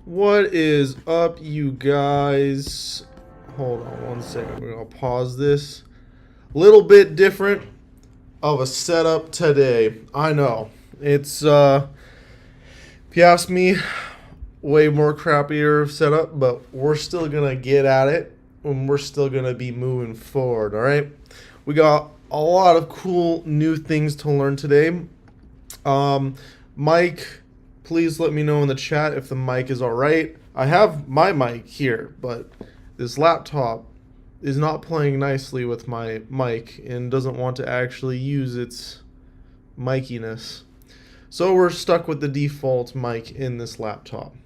What is up, you guys? Hold on one second. We're gonna pause this. Little bit different of a setup today. I know it's if you ask me, way more crappier setup, but we're still gonna get at it, and we're still gonna be moving forward. All right. We got a lot of cool new things to learn today. Mike, please let me know in the chat if the mic is all right. I have my mic here, but this laptop is not playing nicely with my mic and doesn't want to actually use its miciness. So we're stuck with the default mic in this laptop.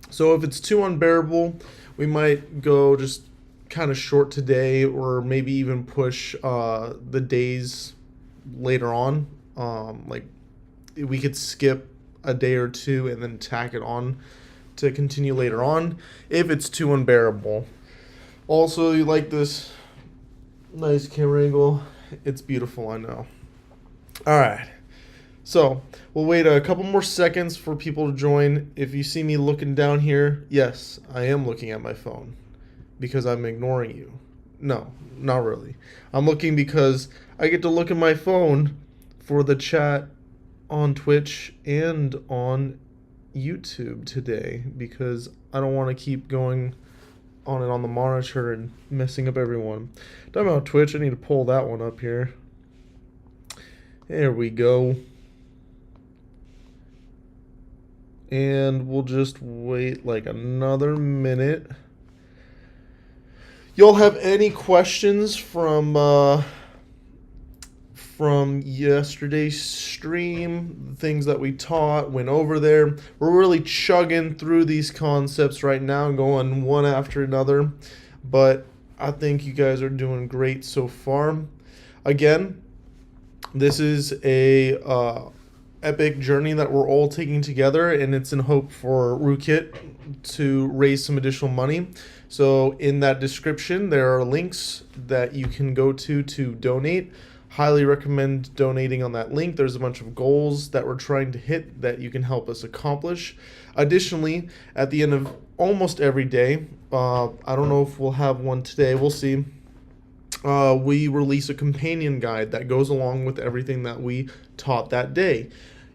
So if it's too unbearable, we might go just kind of short today, or maybe even push the days later on. Like we could skip a day or two and then tack it on to continue later on if it's too unbearable. Also, you like this nice camera angle? It's beautiful, I know. All right. So we'll wait a couple more seconds for people to join. If you see me looking down here, yes, I am looking at my phone because I'm ignoring you. No, not really. I'm looking because I get to look at my phone for the chat on Twitch and on YouTube today because I don't want to keep going on and on the monitor and messing up everyone. Talking about Twitch, I need to pull that one up here. There we go. And we'll just wait like another minute. Y'all have any questions from yesterday's stream, things that we taught, went over there? We're really chugging through these concepts right now, going one after another, but I think you guys are doing great so far. Again, this is a epic journey that we're all taking together, and it's in hope for Rookit to raise some additional money. So in that description, there are links that you can go to donate. Highly recommend donating on that link. There's a bunch of goals that we're trying to hit that you can help us accomplish. Additionally, at the end of almost every day, I don't know if we'll have one today, we'll see. We release a companion guide that goes along with everything that we taught that day.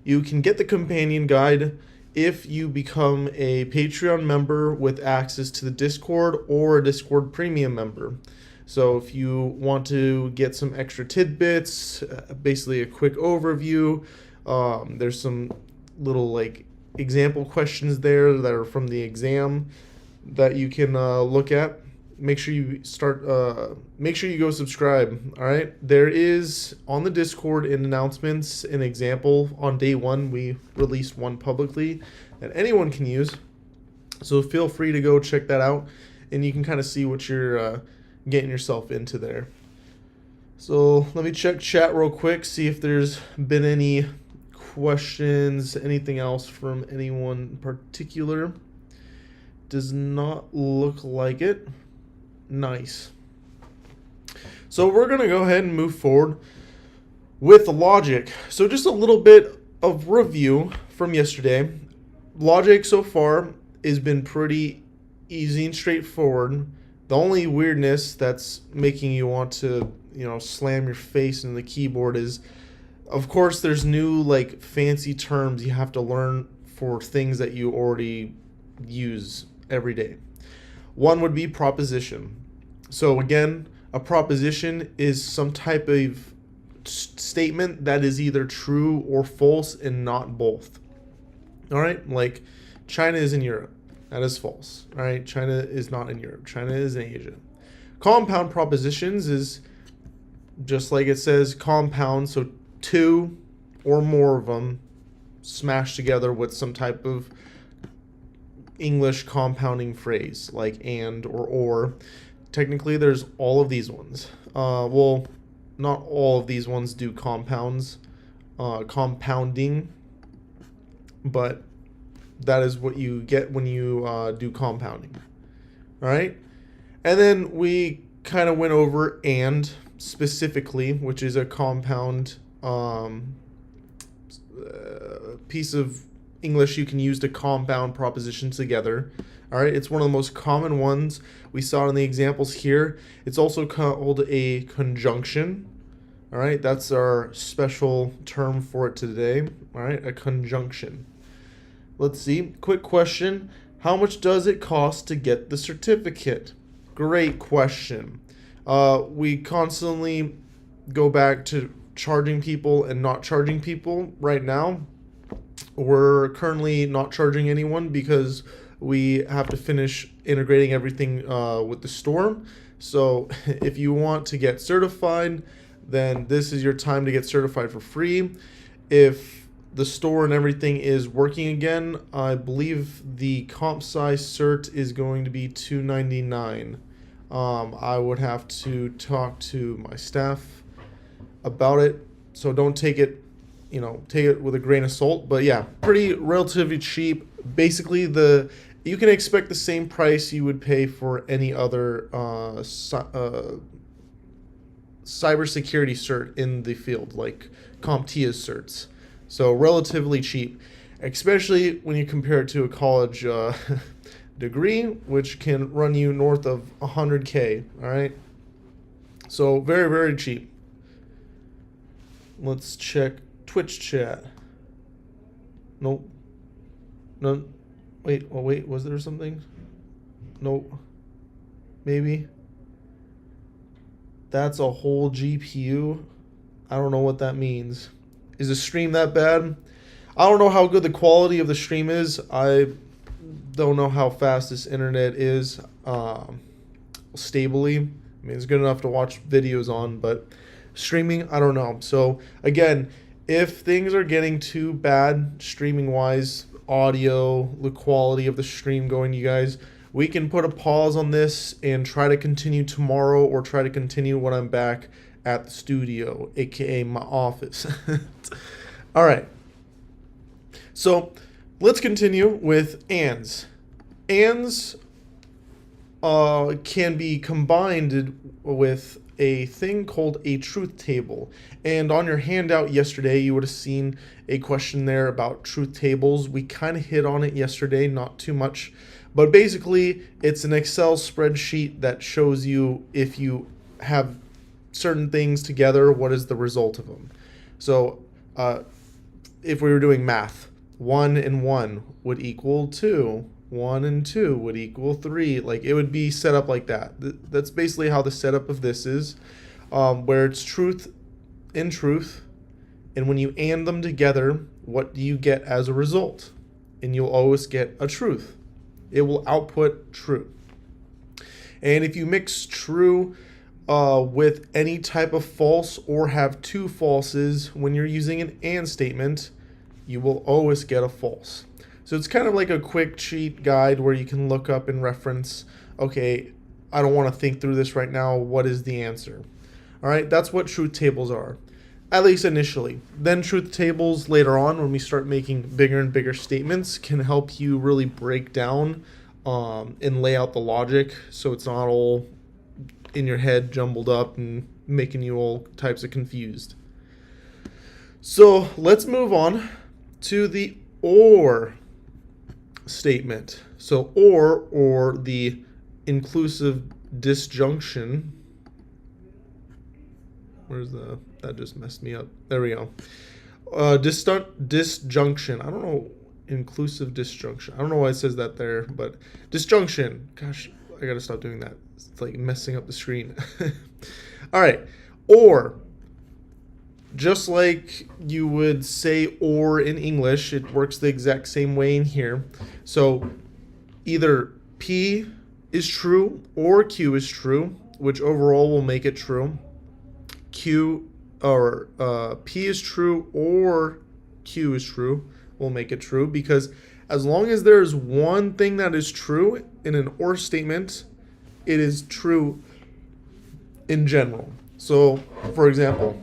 You can get the companion guide if you become a Patreon member with access to the Discord or a Discord Premium member. So if you want to get some extra tidbits, basically a quick overview, there's some little like example questions there that are from the exam that you can look at. Make sure you go subscribe. All right, there is on the Discord in announcements an example. On day one we released one publicly that anyone can use, so feel free to go check that out, and you can kind of see what you're getting yourself into there. So let me check chat real quick, see if there's been any questions, anything else from anyone in particular. Does not look like it. Nice. So we're going to go ahead and move forward with logic. So just a little bit of review from yesterday. Logic so far has been pretty easy and straightforward. The only weirdness that's making you want to, slam your face into the keyboard is, of course, there's new like fancy terms you have to learn for things that you already use every day. One would be proposition. So again, a proposition is some type of statement that is either true or false and not both. All right, like China is in Europe. That is false. All right, China is not in Europe. China is in Asia. Compound propositions is just like it says compound, so two or more of them smashed together with some type of English compounding phrase like and or. Technically there's all of these ones. Well, not all of these ones do compounding, but that is what you get when you do compounding. All right, and then we kind of went over and specifically, which is a compound piece of English you can use to compound propositions together. All right, it's one of the most common ones. We saw it in the examples here. It's also called a conjunction. All right, that's our special term for it today. All right, a conjunction. Let's see. Quick question. How much does it cost to get the certificate? Great question. We constantly go back to charging people and not charging people. Right now, we're currently not charging anyone because we have to finish integrating everything with the store. So if you want to get certified, then this is your time to get certified for free. If the store and everything is working again, I believe the comp sci cert is going to be $299. I would have to talk to my staff about it, so don't take it, take it with a grain of salt. But yeah, pretty relatively cheap. Basically, you can expect the same price you would pay for any other cybersecurity cert in the field, like CompTIA's certs. So relatively cheap, especially when you compare it to a college degree, which can run you north of $100K. All right, so very, very cheap. Let's check Twitch chat. Nope. No. Wait. Oh, wait. Was there something? Nope. Maybe. That's a whole GPU. I don't know what that means. Is the stream that bad? I don't know how good the quality of the stream is. I don't know how fast this internet is stably. I mean, it's good enough to watch videos on, but streaming, I don't know. So again, if things are getting too bad streaming wise, audio, the quality of the stream going to you guys, we can put a pause on this and try to continue tomorrow, or try to continue when I'm back at the studio, aka my office. All right, so let's continue with ands. Ands can be combined with a thing called a truth table. And on your handout yesterday, you would have seen a question there about truth tables. We kind of hit on it yesterday, not too much. But basically, it's an Excel spreadsheet that shows you, if you have certain things together, what is the result of them. So if we were doing math, 1 and 1 would equal 2. 1 and 2 would equal 3. Like, it would be set up like that. That's basically how the setup of this is, where it's truth and truth. And when you and them together, what do you get as a result? And you'll always get a truth. It will output true. And if you mix true with any type of false, or have two falses when you're using an and statement, you will always get a false. So it's kind of like a quick cheat guide where you can look up and reference, okay, I don't want to think through this right now. What is the answer? All right, that's what truth tables are, at least initially. Then truth tables later on, when we start making bigger and bigger statements, can help you really break down and lay out the logic, so it's not all in your head jumbled up and making you all types of confused. So let's move on to the or statement. So or the inclusive disjunction. Where's that just messed me up. There we go. Disjunction. I don't know. Inclusive disjunction. I don't know why it says that there, but disjunction. Gosh, I gotta stop doing that. It's like messing up the screen. All right. Or, just like you would say or in English, it works the exact same way in here. So either P is true or Q is true, which overall will make it true. Q or P is true or Q is true will make it true, because as long as there's one thing that is true in an or statement, it is true in general. So, for example,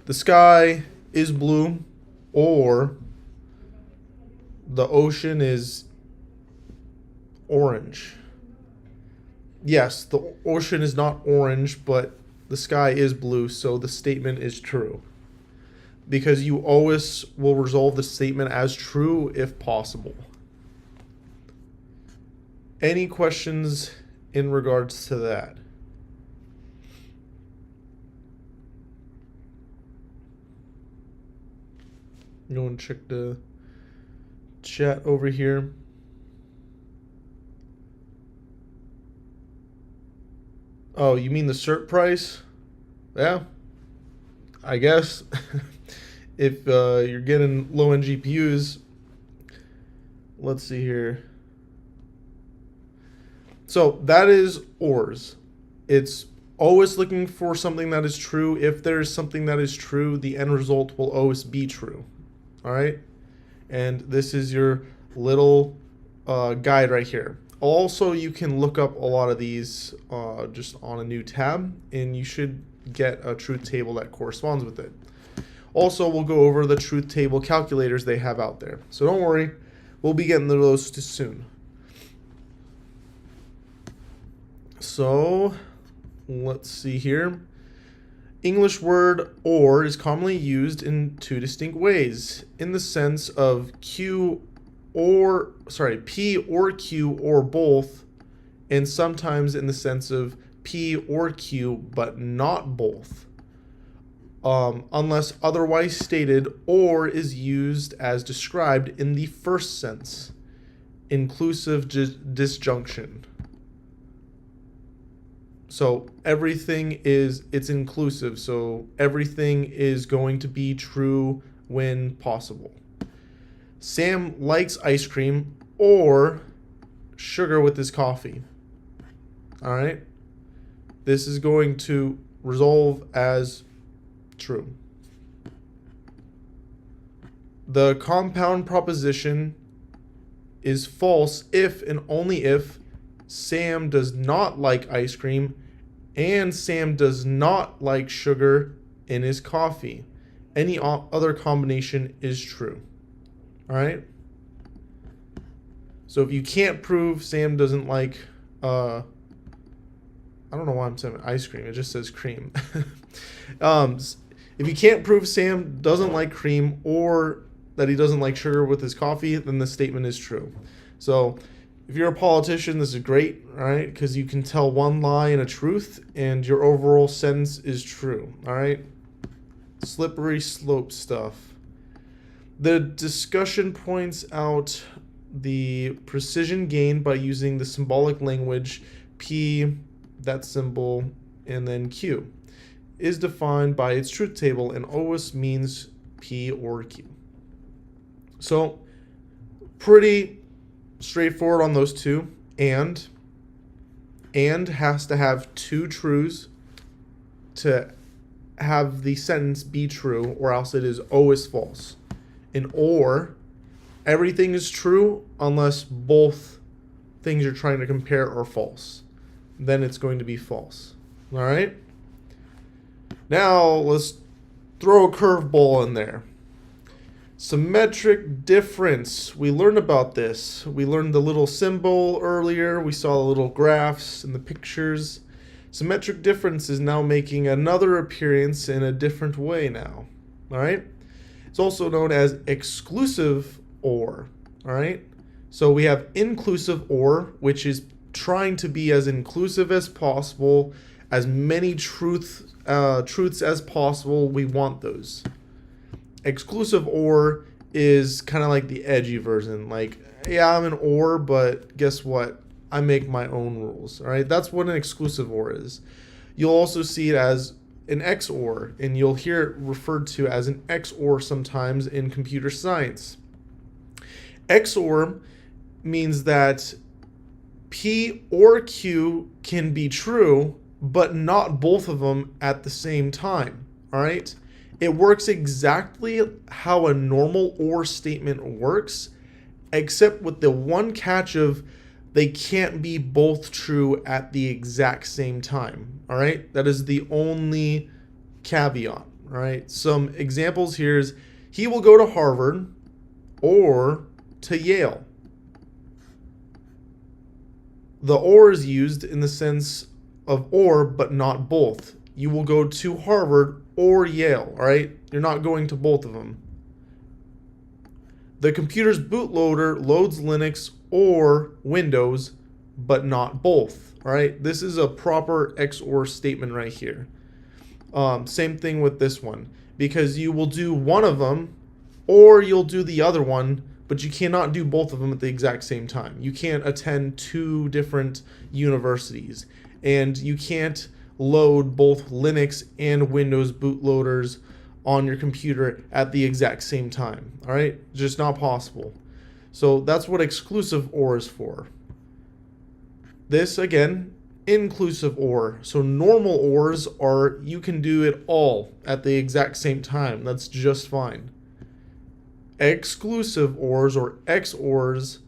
the sky is blue, or the ocean is orange. Yes, the ocean is not orange, but the sky is blue, so the statement is true. because you always will resolve the statement as true if possible. Any questions in regards to that? Go and check the chat over here. Oh, you mean the cert price? Yeah, I guess. If you're getting low-end GPUs, let's see here. So that is ORs. It's always looking for something that is true. If there's something that is true, the end result will always be true. All right? And this is your little guide right here. Also, you can look up a lot of these just on a new tab, and you should get a truth table that corresponds with it. Also, we'll go over the truth table calculators they have out there. So don't worry, we'll be getting to those soon. So let's see here. English word or is commonly used in two distinct ways, in the sense of P or Q or both, and sometimes in the sense of P or Q but not both. Unless otherwise stated, or is used as described in the first sense, inclusive disjunction. So everything it's inclusive, so everything is going to be true when possible. Sam likes ice cream or sugar with his coffee. All right? This is going to resolve as true. The compound proposition is false if and only if Sam does not like ice cream and Sam does not like sugar in his coffee. Any other combination is true. All right? So if you can't prove Sam doesn't like, I don't know why I'm saying ice cream. It just says cream. If you can't prove Sam doesn't like cream or that he doesn't like sugar with his coffee, then the statement is true. So if you're a politician, this is great, right? Because you can tell one lie and a truth, and your overall sentence is true, all right? Slippery slope stuff. The discussion points out the precision gained by using the symbolic language P, that symbol, and then Q, is defined by its truth table and always means P or Q. So, pretty straightforward on those two. And has to have two truths to have the sentence be true, or else it is always false. In or, everything is true unless both things you're trying to compare are false. Then it's going to be false. All right? Now, let's throw a curveball in there. Symmetric difference. We learned about this. We learned the little symbol earlier. We saw the little graphs and the pictures. Symmetric difference is now making another appearance in a different way now. All right? It's also known as exclusive OR. All right? So we have inclusive OR, which is trying to be as inclusive as possible, as many truths as possible. We want those. Exclusive OR is kind of like the edgy version. Like, yeah, I'm an OR, but guess what? I make my own rules. All right, that's what an exclusive OR is. You'll also see it as an XOR, and you'll hear it referred to as an XOR sometimes in computer science. XOR means that P or Q can be true, but not both of them at the same time. All right? It works exactly how a normal OR statement works, except with the one catch of they can't be both true at the exact same time. All right? That is the only caveat. All right? Some examples here is he will go to Harvard or to Yale. The or is used in the sense of or, but not both. You will go to Harvard or Yale, all right? You're not going to both of them. The computer's bootloader loads Linux or Windows, but not both, all right? This is a proper XOR statement right here. Same thing with this one, because you will do one of them or you'll do the other one, but you cannot do both of them at the exact same time. You can't attend two different universities, and you can't load both Linux and Windows bootloaders on your computer at the exact same time. All right, just not possible. So that's what exclusive OR is for. This again, inclusive OR. So normal ORs are you can do it all at the exact same time. That's just fine. Exclusive ORs or XORs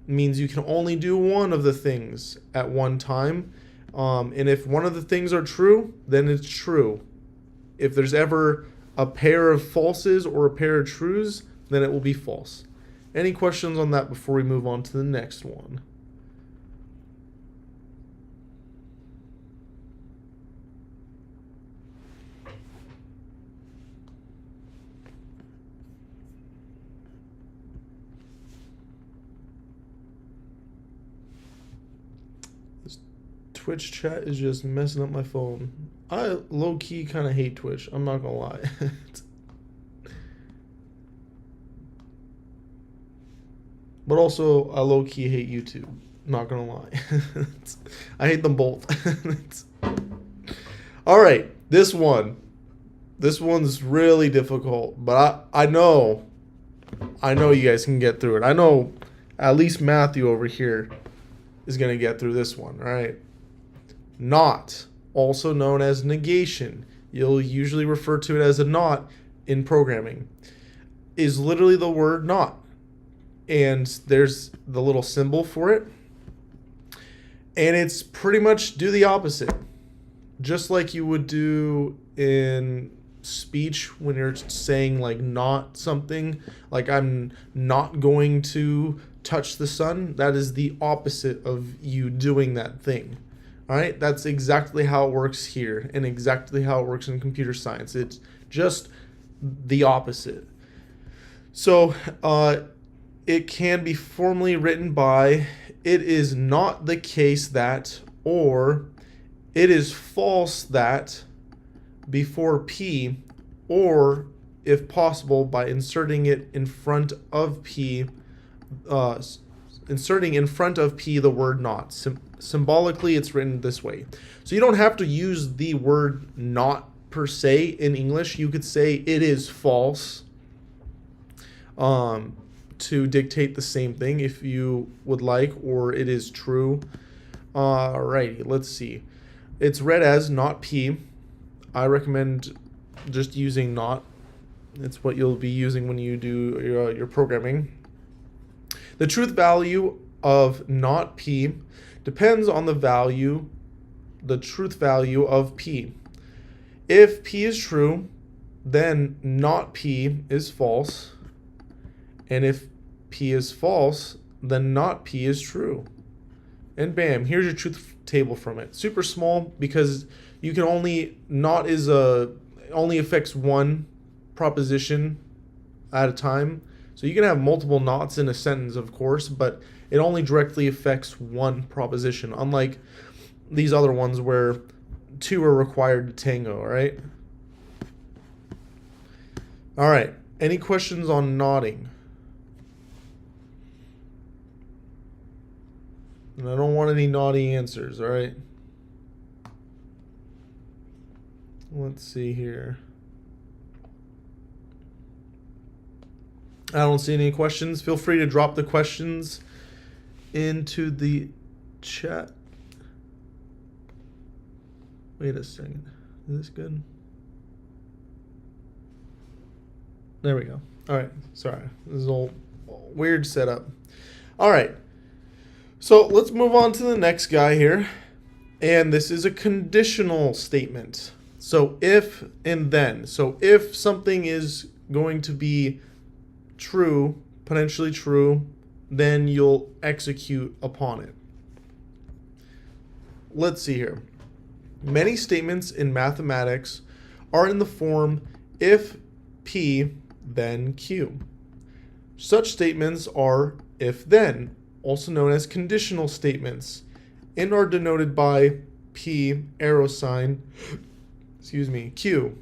means you can only do one of the things at one time. And if one of the things are true, then it's true. If there's ever a pair of falses or a pair of trues, then it will be false. Any questions on that before we move on to the next one? Twitch chat is just messing up my phone. I low-key kind of hate Twitch. I'm not gonna lie. But also, I low-key hate YouTube. Not gonna lie. I hate them both. All right, this one. This one's really difficult, but I know you guys can get through it. I know at least Matthew over here is gonna get through this one. All right. Not, also known as negation, you'll usually refer to it as a not in programming, is literally the word not. And there's the little symbol for it. And it's pretty much do the opposite. Just like you would do in speech when you're saying like not something, like I'm not going to touch the sun. That is the opposite of you doing that thing. All right, that's exactly how it works here and exactly how it works in computer science. It's just the opposite. So it can be formally written by it is not the case that, or it is false that before P, or if possible by inserting it in front of P, inserting in front of P the word not. Symbolically, it's written this way. So you don't have to use the word not per se in English. You could say it is false to dictate the same thing if you would like, or it is true. Alrighty, let's see. It's read as not P. I recommend just using not. It's what you'll be using when you do your programming. The truth value of not P depends on the truth value of P. If P is true, then not P is false. And if P is false, then not P is true. And bam, here's your truth table from it. Super small because you can only, not is only affects one proposition at a time. So you can have multiple nots in a sentence, of course, but it only directly affects one proposition, unlike these other ones where two are required to tango, all right? All right, any questions on nodding? And I don't want any naughty answers, all right? Let's see here. I don't see any questions. Feel free to drop the questions into the chat. Wait a second. Is this good? There we go. All right. Sorry. This is all weird setup. All right. So let's move on to the next guy here. And this is a conditional statement. So if and then. So if something is going to be true, potentially true, then you'll execute upon it. Let's see here. Many statements in mathematics are in the form if P, then Q. Such statements are if-then, also known as conditional statements, and are denoted by P arrow sign, Q,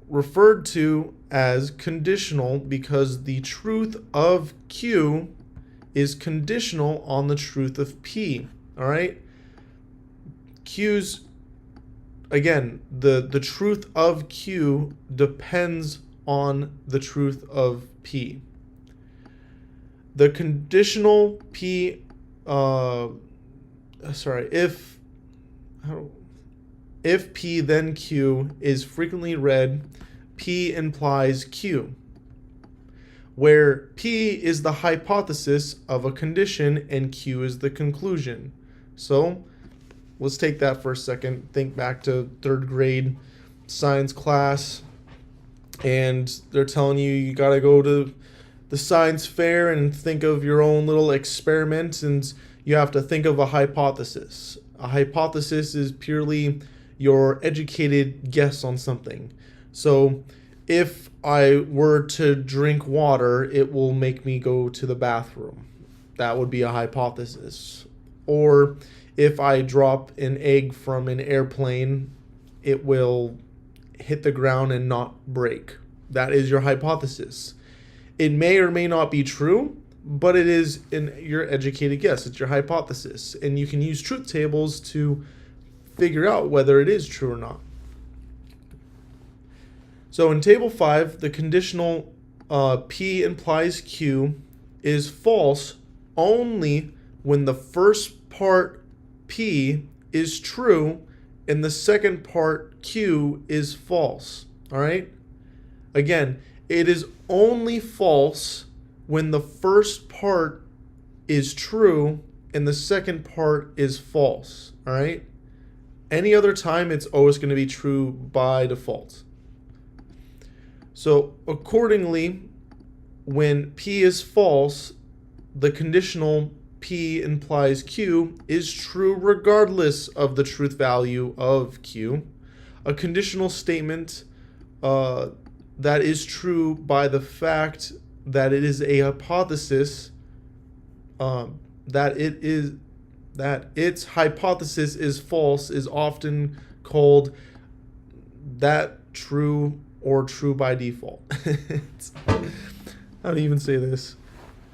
referred to as conditional because the truth of Q is conditional on the truth of P. All right? Q's, again, the truth of Q depends on the truth of P. The conditional P, if P then Q is frequently read, P implies Q, where P is the hypothesis of a condition and Q is the conclusion. So let's take that for a second. Think back to 3rd grade science class, and they're telling you got to go to the science fair and think of your own little experiment, and you have to think of a hypothesis. A hypothesis is purely your educated guess on something. So if I were to drink water, it will make me go to the bathroom. That would be a hypothesis. Or if I drop an egg from an airplane, it will hit the ground and not break. That is your hypothesis. It may or may not be true, but it is your educated guess. It's your hypothesis. And you can use truth tables to figure out whether it is true or not. So in table 5, the conditional P implies Q is false only when the first part P is true and the second part Q is false. All right? Again, it is only false when the first part is true and the second part is false. All right? Any other time, it's always going to be true by default. So accordingly, when P is false, the conditional P implies Q is true regardless of the truth value of Q. A conditional statement that is true by the fact that it is a hypothesis, that its hypothesis is false, is often called that true or true by default. How do you even say this?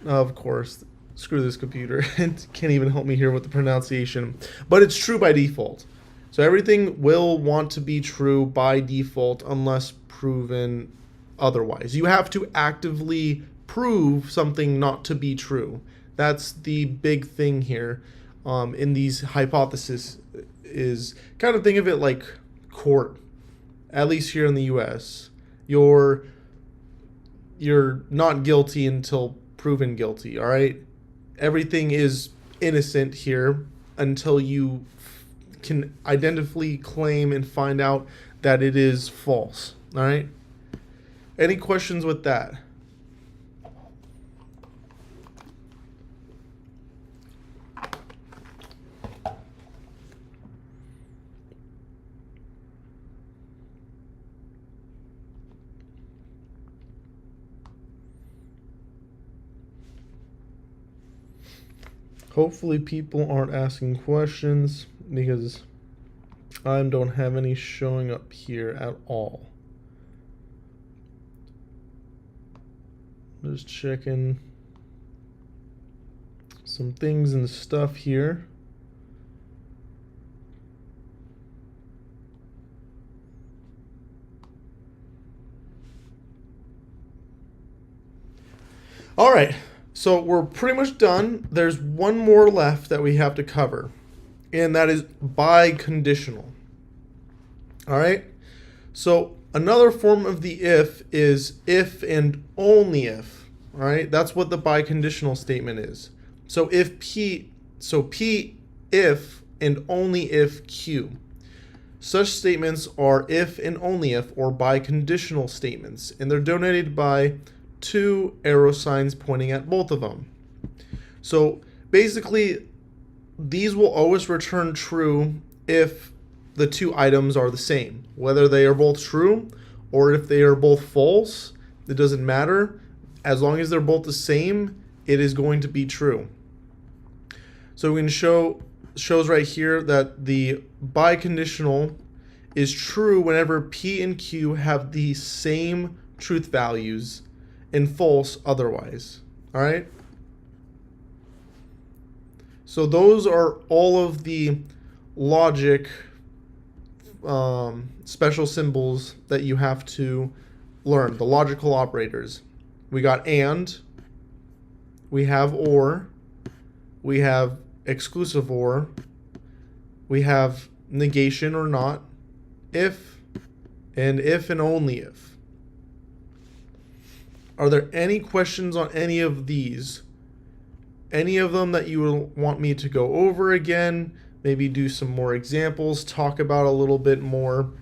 Of course, screw this computer. It can't even help me here with the pronunciation. But it's true by default. So everything will want to be true by default unless proven otherwise. You have to actively prove something not to be true. That's the big thing here in these hypotheses, is kind of think of it like court. At least here in the US, you're not guilty until proven guilty, all right? Everything is innocent here until you can identify, claim, and find out that it is false, all right? Any questions with that? Hopefully people aren't asking questions because I don't have any showing up here at all. Just checking some things and stuff here. All right. So we're pretty much done. There's one more left that we have to cover, and that is biconditional. All right? So another form of the if is if and only if. All right? That's what the biconditional statement is. So P if and only if Q. Such statements are if and only if, or biconditional statements, and they're denoted by 2 arrow signs pointing at both of them. So basically, these will always return true if the two items are the same. Whether they are both true or if they are both false, it doesn't matter. As long as they're both the same, it is going to be true. So we can shows right here that the biconditional is true whenever P and Q have the same truth values and false otherwise. All right? So those are all of the logic special symbols that you have to learn, the logical operators. We got and, we have or, we have exclusive or, we have negation or not, if and only if. Are there any questions on any of these? Any of them that you will want me to go over again? Maybe do some more examples, talk about a little bit more.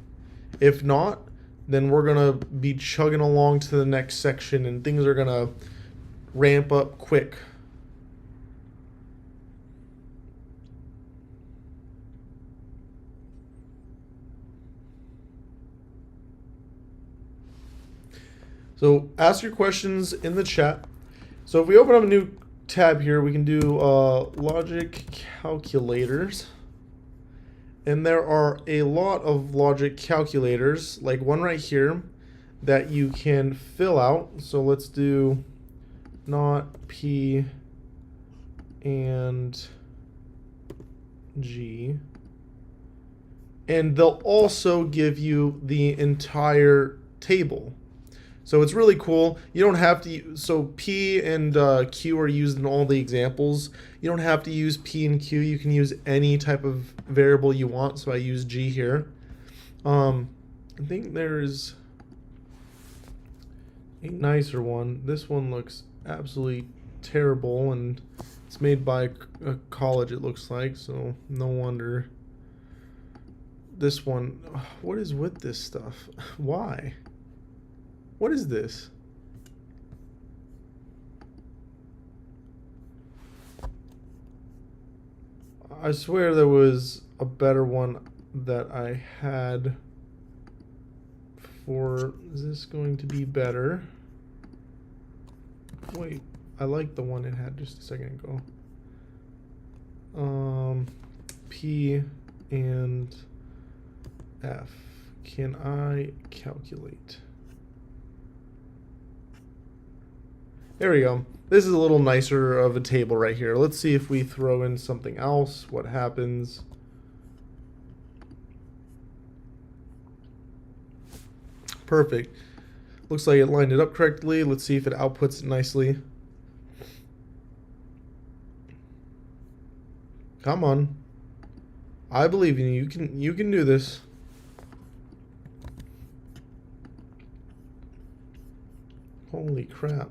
If not, then we're going to be chugging along to the next section and things are going to ramp up quick. So ask your questions in the chat. So if we open up a new tab here, we can do logic calculators. And there are a lot of logic calculators, like one right here that you can fill out. So let's do not P and G. And they'll also give you the entire table. So it's really cool. You don't have to, so P and Q are used in all the examples. You don't have to use P and Q. You can use any type of variable you want. So I use G here. I think there's a nicer one. This one looks absolutely terrible and it's made by a college, it looks like. So no wonder. This one, what is with this stuff? Why? What is this? I swear there was a better one that I had for. Is this going to be better? Wait, I like the one it had just a second ago. P and F. Can I calculate? There we go. This is a little nicer of a table right here. Let's see if we throw in something else, what happens. Perfect. Looks like it lined it up correctly. Let's see if it outputs it nicely. Come on. I believe in you. You can do this. Holy crap.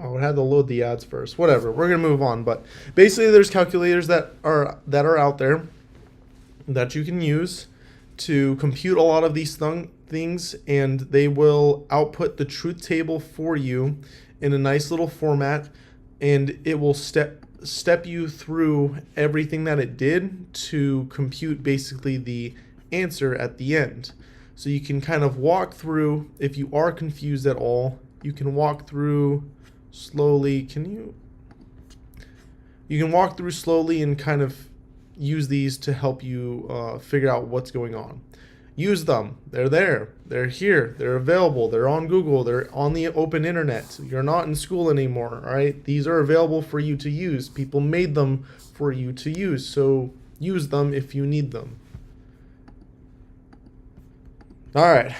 Oh, it had to load the ads first. Whatever. We're gonna move on. But basically, there's calculators that are out there that you can use to compute a lot of these things, and they will output the truth table for you in a nice little format, and it will step you through everything that it did to compute basically the answer at the end. So you can kind of walk through, if you are confused at all, you can walk through slowly. You can walk through slowly and kind of use these to help you figure out what's going on. Use them. They're there. They're here. They're available. They're on Google. They're on the open internet. You're not in school anymore, all right? These are available for you to use. People made them for you to use, so use them if you need them. All right,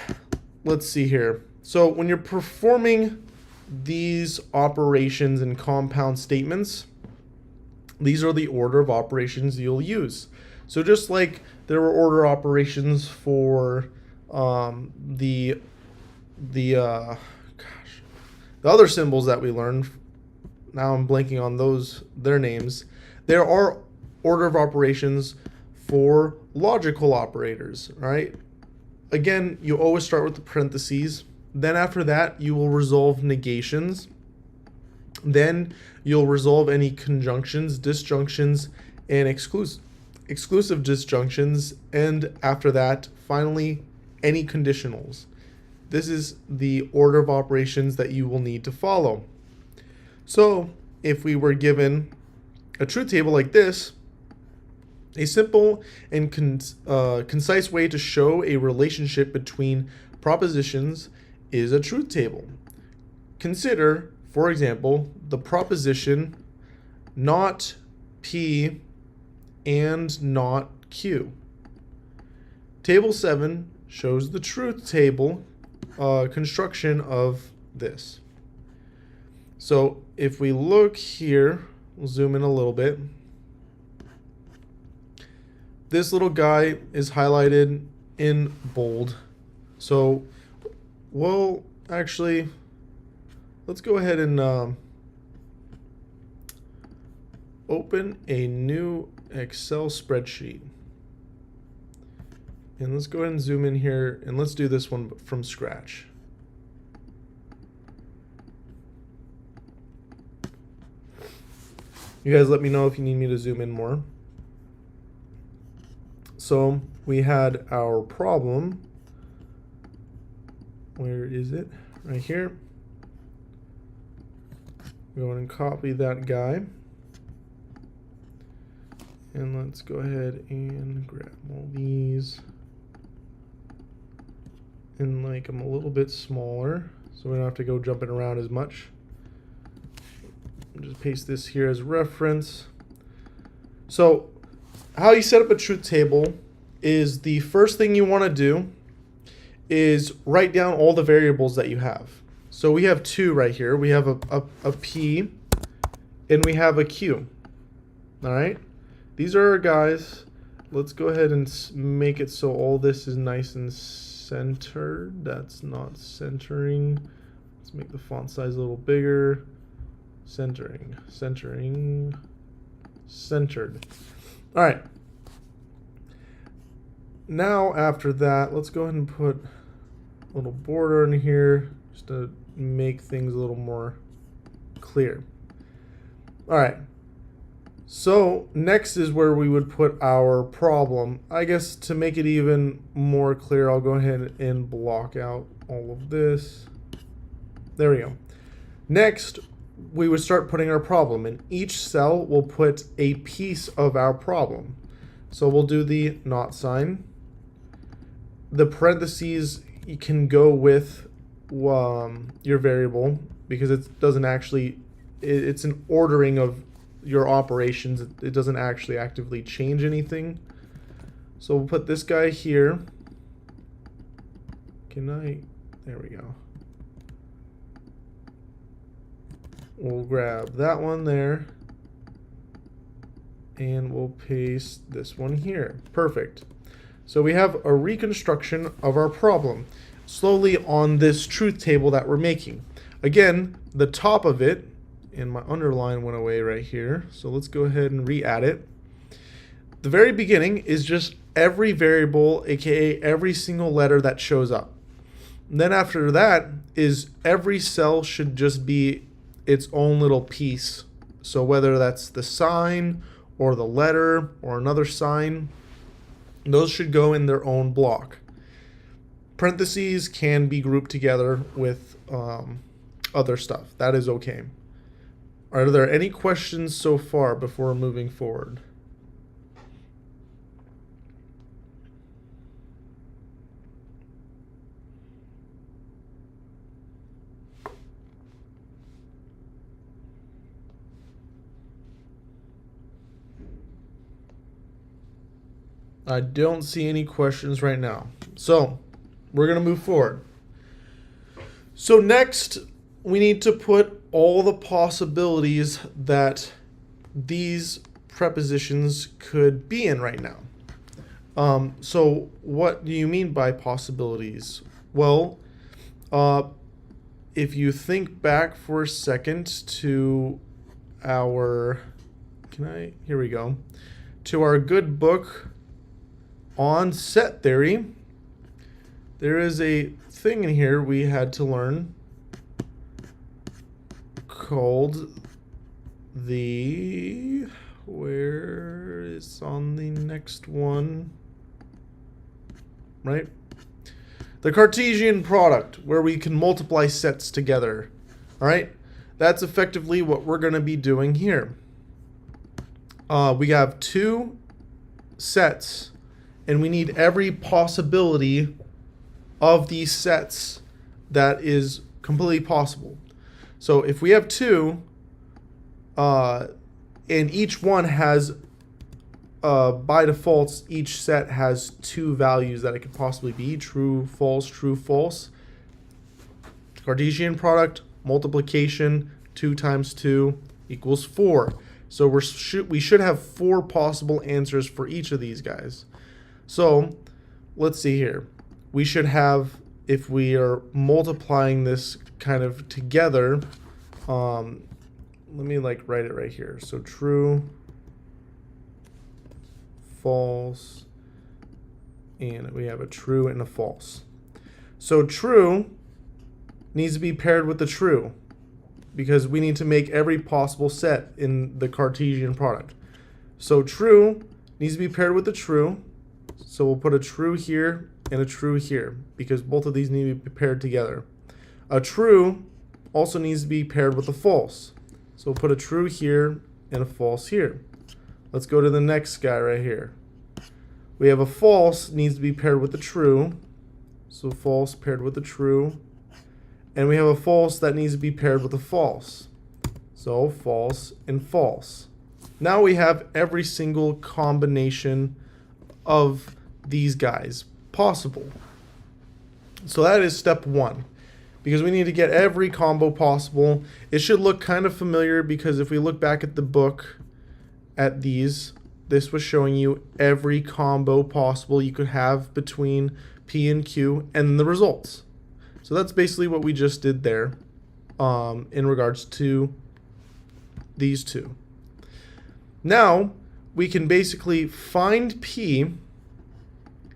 let's see here. So when you're performing these operations and compound statements, these are the order of operations you'll use. So just like there were order operations for the other symbols that we learned, now I'm blanking on their names. There are order of operations for logical operators, right? Again, you always start with the parentheses. Then after that, you will resolve negations. Then you'll resolve any conjunctions, disjunctions, and exclusive disjunctions, and after that, finally, any conditionals. This is the order of operations that you will need to follow. So, if we were given a truth table like this, a simple and concise way to show a relationship between propositions is a truth table. Consider, for example, the proposition not P and not Q. Table 7 shows the truth table construction of this. So if we look here, we'll zoom in a little bit. This little guy is highlighted in bold. So we'll actually, let's go ahead and open a new Excel spreadsheet. And let's go ahead and zoom in here, and let's do this one from scratch. You guys let me know if you need me to zoom in more. So we had our problem. Where is it? Right here. Go and copy that guy. And let's go ahead and grab all these and make them a little bit smaller so we don't have to go jumping around as much. I'll just paste this here as reference. So how you set up a truth table is the first thing you want to do is write down all the variables that you have. So we have two right here. We have a P and we have a Q. All right. These are our guys. Let's go ahead and make it so all this is nice and centered. That's not centering. Let's make the font size a little bigger. Centering, centering, centered. All right. Now after that, let's go ahead and put a little border in here just to make things a little more clear. All right. So next is where we would put our problem. I guess to make it even more clear, I'll go ahead and block out all of this. There we go. Next, we would start putting our problem. In each cell, we'll put a piece of our problem. So we'll do the not sign. The parentheses you can go with your variable because it doesn't actually, it's an ordering of your operations. It doesn't actually actively change anything. So we'll put this guy here. There we go. We'll grab that one there and we'll paste this one here. Perfect. So we have a reconstruction of our problem slowly on this truth table that we're making. Again, the top of it, and my underline went away right here, so let's go ahead and re-add it. The very beginning is just every variable, aka every single letter that shows up. And then after that is every cell should just be its own little piece. So whether that's the sign or the letter or another sign, those should go in their own block. Parentheses can be grouped together with other stuff. That is okay. Are there any questions so far before moving forward? I don't see any questions right now. So we're going to move forward. So next, we need to put all the possibilities that these prepositions could be in right now. So what do you mean by possibilities? Well, if you think back for a second to our, here we go, to our good book on set theory, there is a thing in here we had to learn called where is on the next one, right? The Cartesian product, where we can multiply sets together, all right? That's effectively what we're going to be doing here. We have two sets, and we need every possibility of these sets that is completely possible. So if we have two, and each one has, by default, each set has two values that it could possibly be: true, false, true, false. Cartesian product, multiplication, 2 times 2 equals 4. So we should have 4 possible answers for each of these guys. So let's see here. We should have, if we are multiplying this kind of together, let me like write it right here. So true, false, and we have a true and a false. So true needs to be paired with the true, because we need to make every possible set in the Cartesian product. So true needs to be paired with the true. So we'll put a true here and a true here, because both of these need to be paired together. A true also needs to be paired with a false. So we'll put a true here and a false here. Let's go to the next guy right here. We have a false needs to be paired with the true. So false paired with the true. And we have a false that needs to be paired with a false. So false and false. Now we have every single combination of these guys possible. So that is step 1, because we need to get every combo possible. It should look kind of familiar, because if we look back at the book at these, this was showing you every combo possible you could have between P and Q and the results. So that's basically what we just did there in regards to these two. Now we can basically find P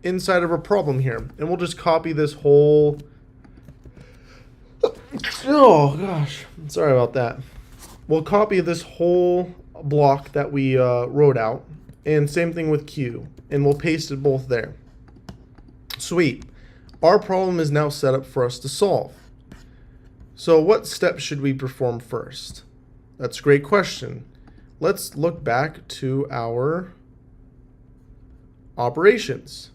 inside of a problem here, and we'll just copy this whole, oh gosh, sorry about that. We'll copy this whole block that we wrote out, and same thing with Q, and we'll paste it both there. Sweet. Our problem is now set up for us to solve. So what steps should we perform first? That's a great question. Let's look back to our operations.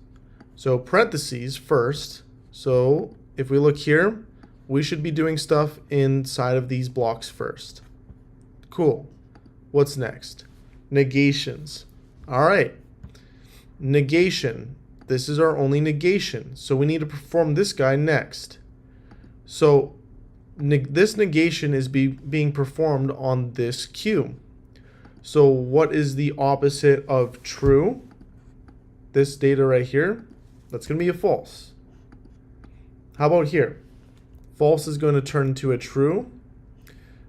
So parentheses first. So if we look here, we should be doing stuff inside of these blocks first. Cool. What's next? Negations. All right. Negation. This is our only negation. So we need to perform this guy next. So this negation is being performed on this Q. So what is the opposite of true? This data right here, that's going to be a false. How about here? False is going to turn to a true.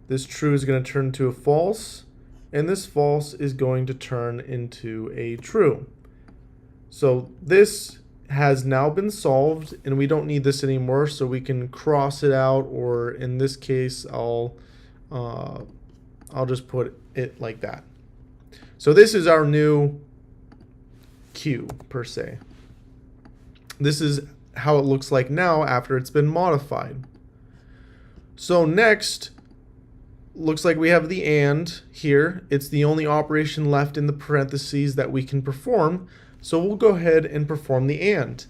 This true is going to turn to a false. And this false is going to turn into a true. So this has now been solved, and we don't need this anymore, so we can cross it out, or in this case, I'll just put it like that. So this is our new Q, per se. This is how it looks like now after it's been modified. So next, looks like we have the AND here. It's the only operation left in the parentheses that we can perform. So we'll go ahead and perform the AND.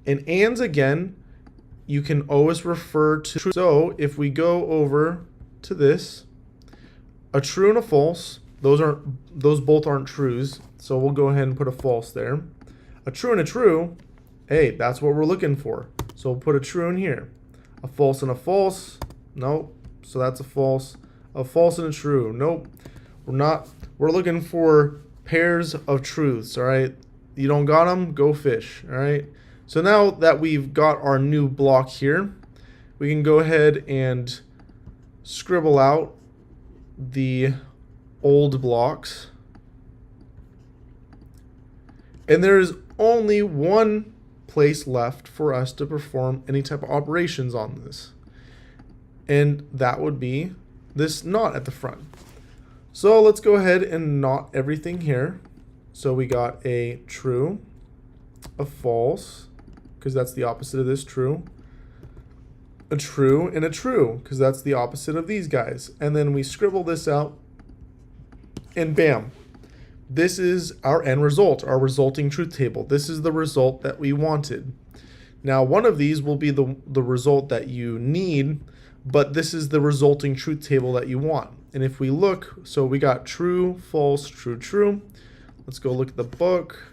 And ANDs, again, you can always refer to. So if we go over to this, a true and a false, those both aren't trues. So we'll go ahead and put a false there. A true and a true, hey, that's what we're looking for. So we'll put a true in here. A false and a false, nope. So that's a false. A false and a true, nope. We're looking for pairs of truths, all right? You don't got them, go fish, all right? So now that we've got our new block here, we can go ahead and scribble out the old blocks. And there is only one place left for us to perform any type of operations on this. And that would be this not at the front. So let's go ahead and knot everything here. So we got a true, a false, because that's the opposite of this, true, a true, and a true, because that's the opposite of these guys. And then we scribble this out, and bam. This is our end result, our resulting truth table. This is the result that we wanted. Now, one of these will be the result that you need, but this is the resulting truth table that you want. And if we look, so we got true, false, true, true. Let's go look at the book.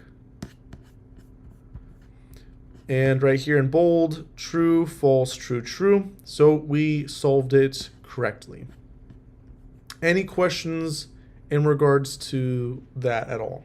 And right here in bold, true, false, true, true. So we solved it correctly. Any questions in regards to that at all?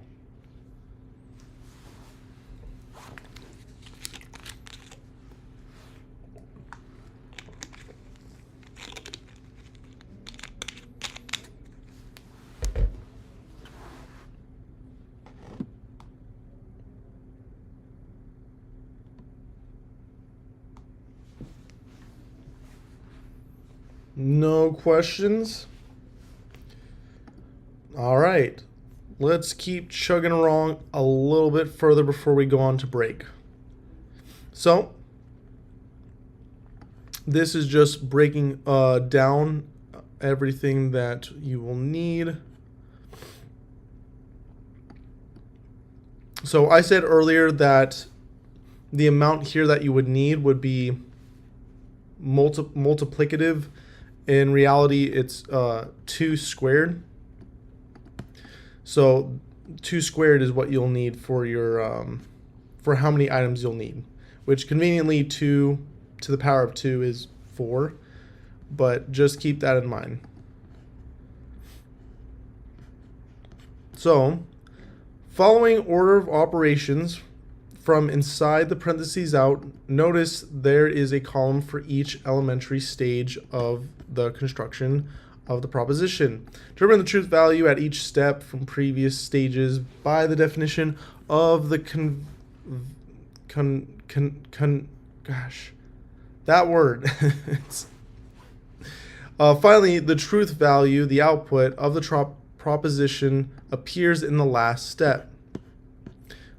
No questions? All right. Let's keep chugging along a little bit further before we go on to break. So, this is just breaking down everything that you will need. So I said earlier that the amount here that you would need would be multiplicative. In reality, it's 2 squared. So 2 squared is what you'll need for your for how many items you'll need, which conveniently 2 to the power of 2 is 4, but just keep that in mind. So, following order of operations from inside the parentheses out, notice there is a column for each elementary stage of the construction of the proposition. Determine the truth value at each step from previous stages by the definition of the gosh, that word. Finally, the truth value, the output of the proposition, appears in the last step.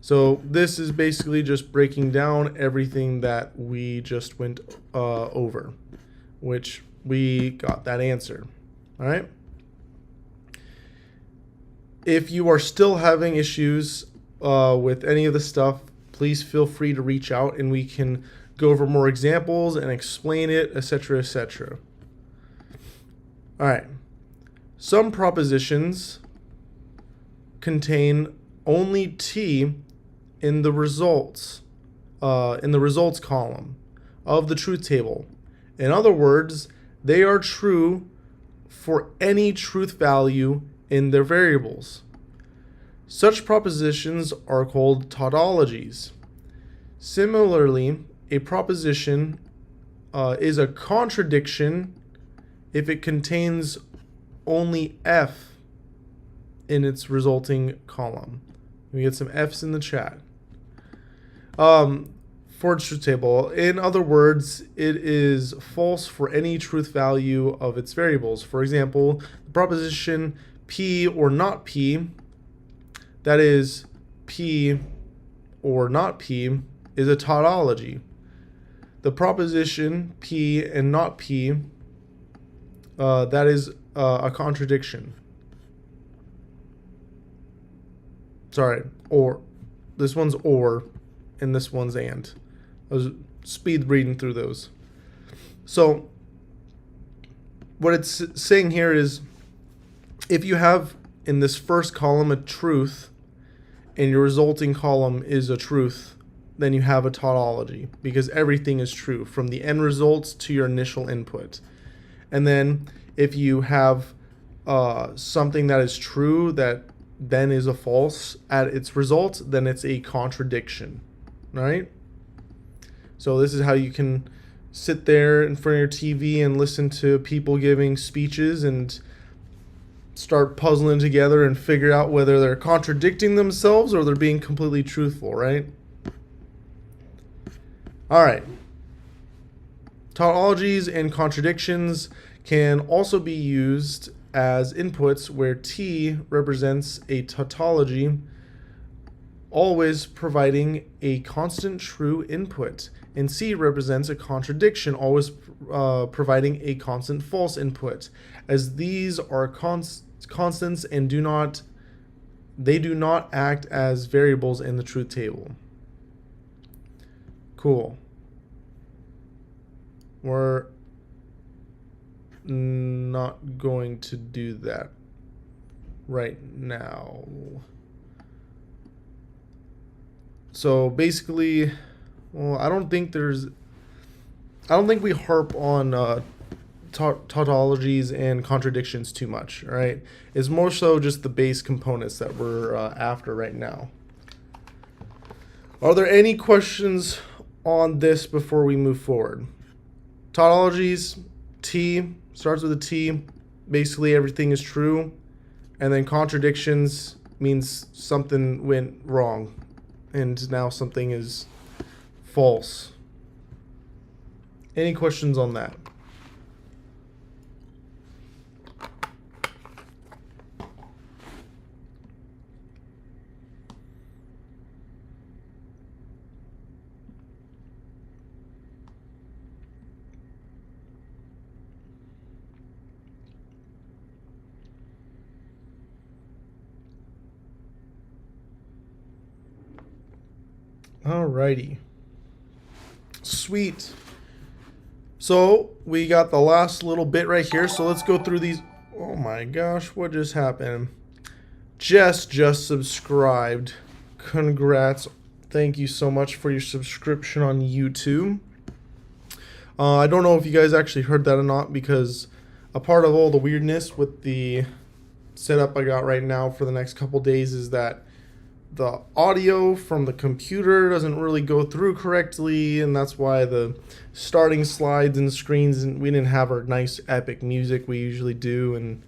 So this is basically just breaking down everything that we just went over, which we got that answer. All right. If you are still having issues with any of the stuff, please feel free to reach out and we can go over more examples and explain it, etc., etc. All right. Some propositions contain only T in the results column of the truth table. In other words, they are true for any truth value in their variables. Such propositions are called tautologies. Similarly, a proposition is a contradiction if it contains only F in its resulting column. We get some F's in the chat. For its truth table, in other words, it is false for any truth value of its variables. For example, the proposition P or not P, that is P or not P, is a tautology. The proposition P and not P, that is a contradiction. Sorry, or. This one's or, and this one's and. I was speed reading through those. So, what it's saying here is, if you have in this first column a truth, and your resulting column is a truth, then you have a tautology, because everything is true, from the end results to your initial input. And then, if you have something that is true that then is a false at its result, then it's a contradiction. All right? So this is how you can sit there in front of your TV and listen to people giving speeches and start puzzling together and figure out whether they're contradicting themselves or they're being completely truthful, right? All right. Tautologies and contradictions can also be used as inputs, where T represents a tautology, always providing a constant true input, and C represents a contradiction, always providing a constant false input, as these are constants and do not act as variables in the truth table. Cool. We're not going to do that right now. So basically, well, I don't think we harp on tautologies and contradictions too much, all right? It's more so just the base components that we're after right now. Are there any questions on this before we move forward? Tautologies, T, starts with a T. Basically, everything is true. And then contradictions means something went wrong, and now something is false. Any questions on that? Alrighty. Sweet. So we got the last little bit right here. So let's go through these. Oh my gosh, what just happened? Jess just subscribed. Congrats. Thank you so much for your subscription on YouTube. I don't know if you guys actually heard that or not, because a part of all the weirdness with the setup I got right now for the next couple days is that the audio from the computer doesn't really go through correctly, and that's why the starting slides and screens, and we didn't have our nice epic music we usually do, and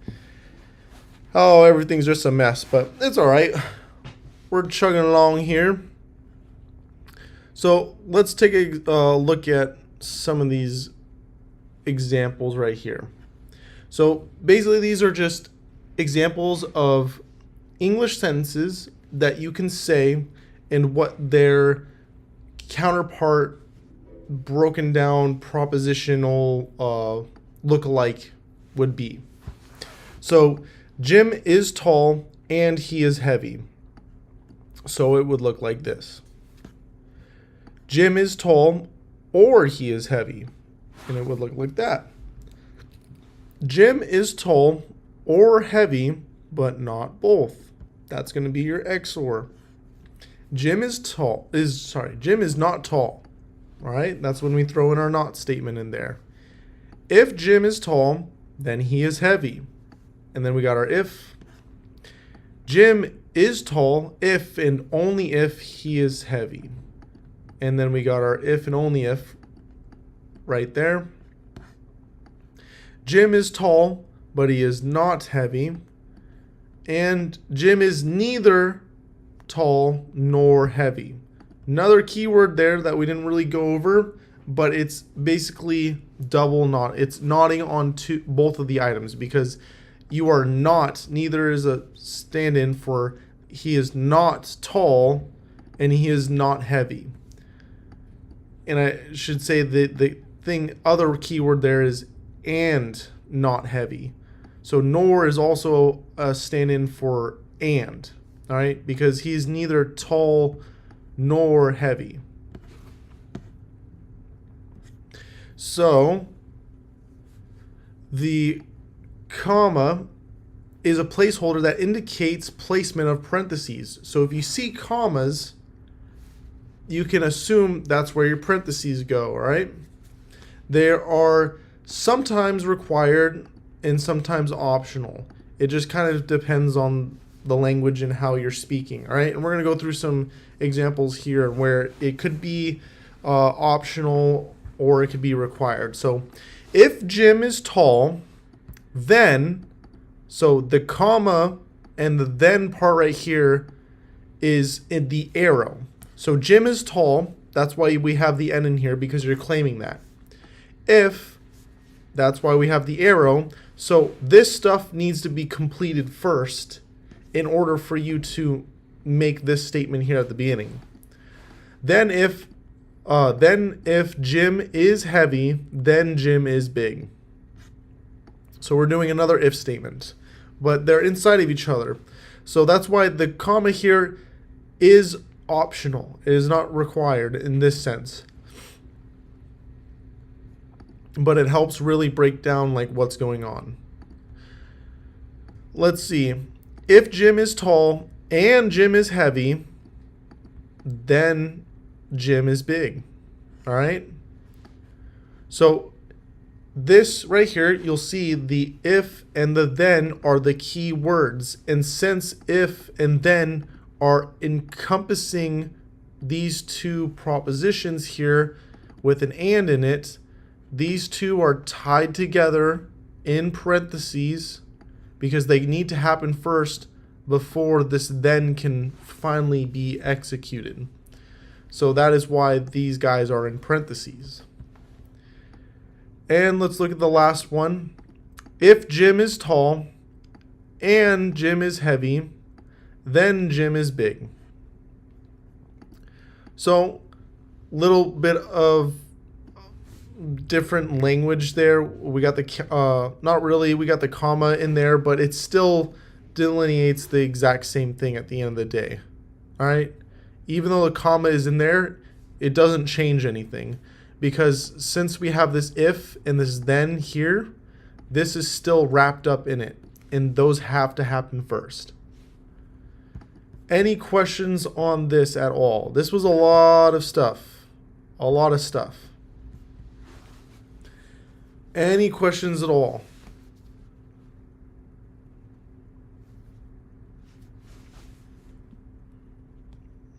everything's just a mess, but it's all right. We're chugging along here. So let's take a look at some of these examples right here. So basically these are just examples of English sentences that you can say and what their counterpart broken down propositional look-alike would be. So Jim is tall and he is heavy. So it would look like this. Jim is tall or he is heavy. And it would look like that. Jim is tall or heavy, but not both. That's going to be your XOR. Jim is not tall. All right? That's when we throw in our not statement in there. If Jim is tall, then he is heavy. And then we got our if. Jim is tall if and only if he is heavy. And then we got our if and only if right there. Jim is tall, but he is not heavy. And Jim is neither tall nor heavy. Another keyword there that we didn't really go over, but it's basically double not. It's nodding on to both of the items, because you are not, neither is a stand-in for he is not tall and he is not heavy. And I should say the other keyword there is and not heavy. So nor is also a stand-in for and, all right? Because he's neither tall nor heavy. So the comma is a placeholder that indicates placement of parentheses. So if you see commas, you can assume that's where your parentheses go, all right? There are sometimes required and sometimes optional. It just kind of depends on the language and how you're speaking, all right? And we're going to go through some examples here where it could be optional or it could be required. So if Jim is tall, then, so the comma and the then part right here is in the arrow. So Jim is tall, that's why we have the N in here, because you're claiming that. If, that's why we have the arrow. So this stuff needs to be completed first in order for you to make this statement here at the beginning. Then if Jim is heavy, then Jim is big. So we're doing another if statement, but they're inside of each other. So that's why the comma here is optional. It is not required in this sense. But it helps really break down like what's going on. Let's see. If Jim is tall and Jim is heavy, then Jim is big. All right? So this right here, you'll see the if and the then are the key words. And since if and then are encompassing these two propositions here with an and in it, these two are tied together in parentheses because they need to happen first before this then can finally be executed. So that is why these guys are in parentheses. And let's look at the last one. If Jim is tall and Jim is heavy, then Jim is big. So, little bit of different language there. We got the not really, we got the comma in there, but it still delineates the exact same thing at the end of the day. All right? Even though the comma is in there, it doesn't change anything, because since we have this if and this then here, this is still wrapped up in it, and those have to happen first. Any questions on this at all? This was a lot of stuff. A lot of stuff. Any questions at all?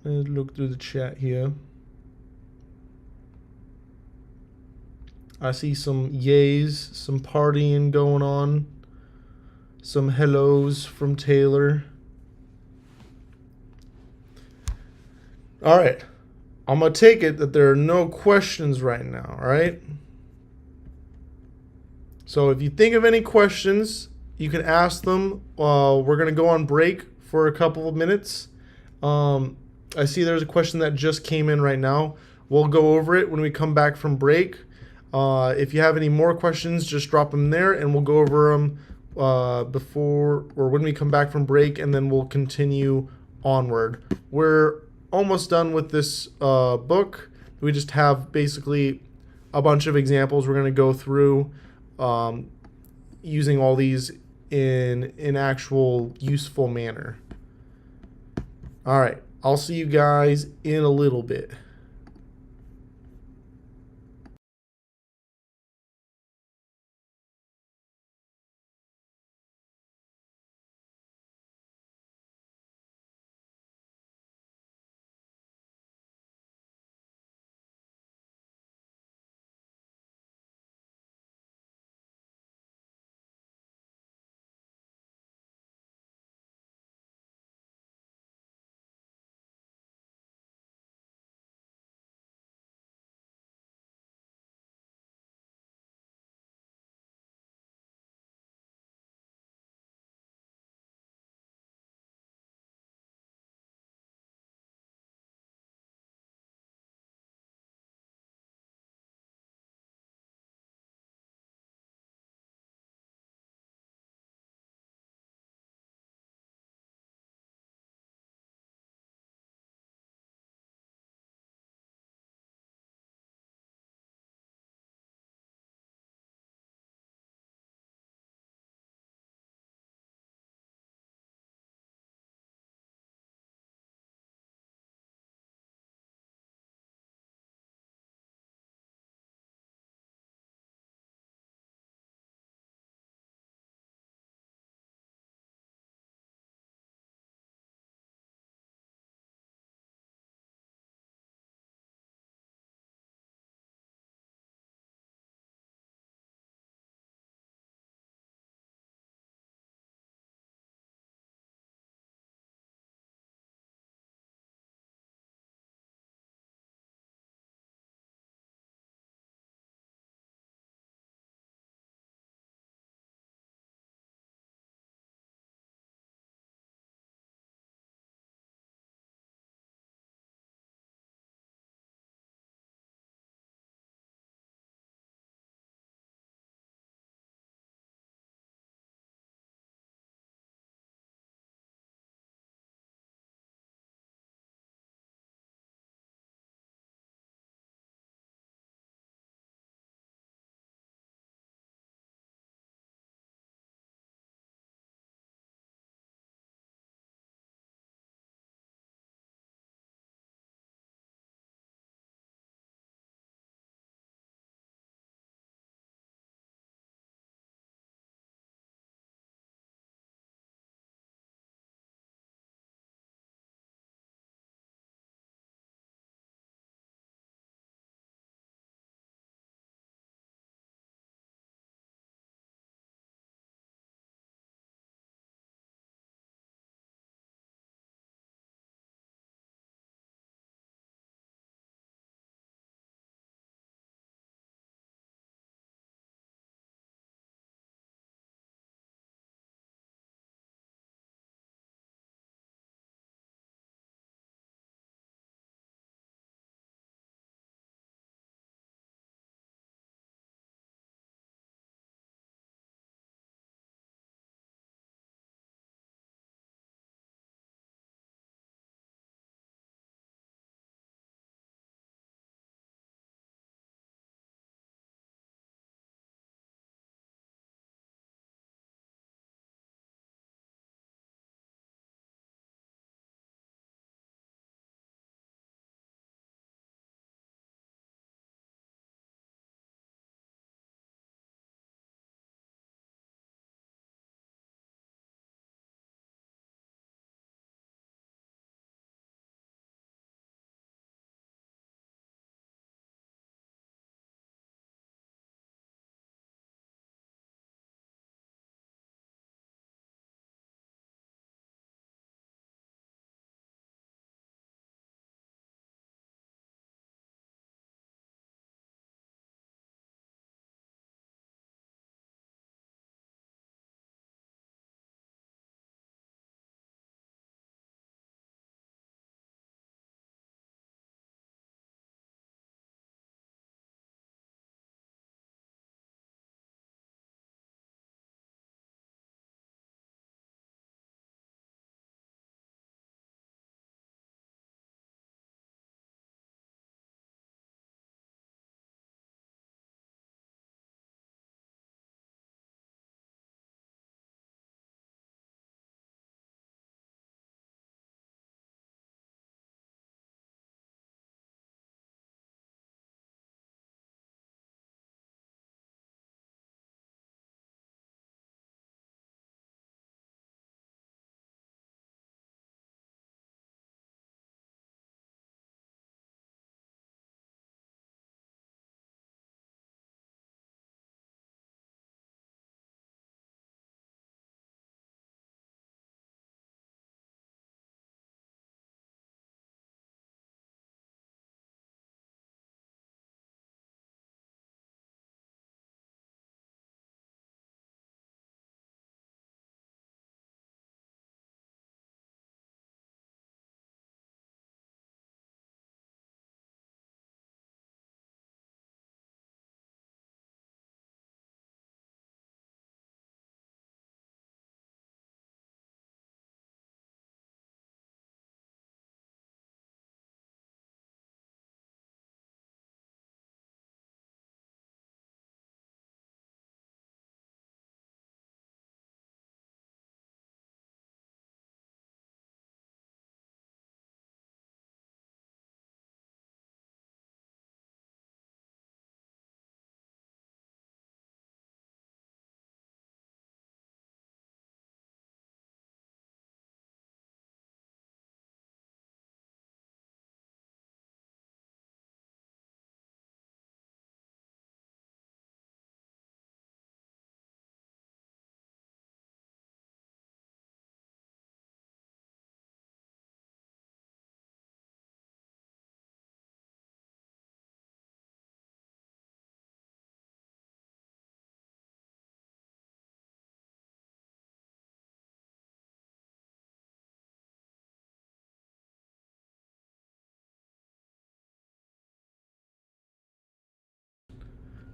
Let's look through the chat here. I see some yays, some partying going on, some hellos from Taylor. All right. I'm going to take it that there are no questions right now, all right? So if you think of any questions, you can ask them. We're going to go on break for a couple of minutes. I see there's a question that just came in right now. We'll go over it when we come back from break. If you have any more questions, just drop them there, and we'll go over them before or when we come back from break, and then we'll continue onward. We're almost done with this book. We just have basically a bunch of examples we're going to go through using all these in actual useful manner. All right. I'll see you guys in a little bit.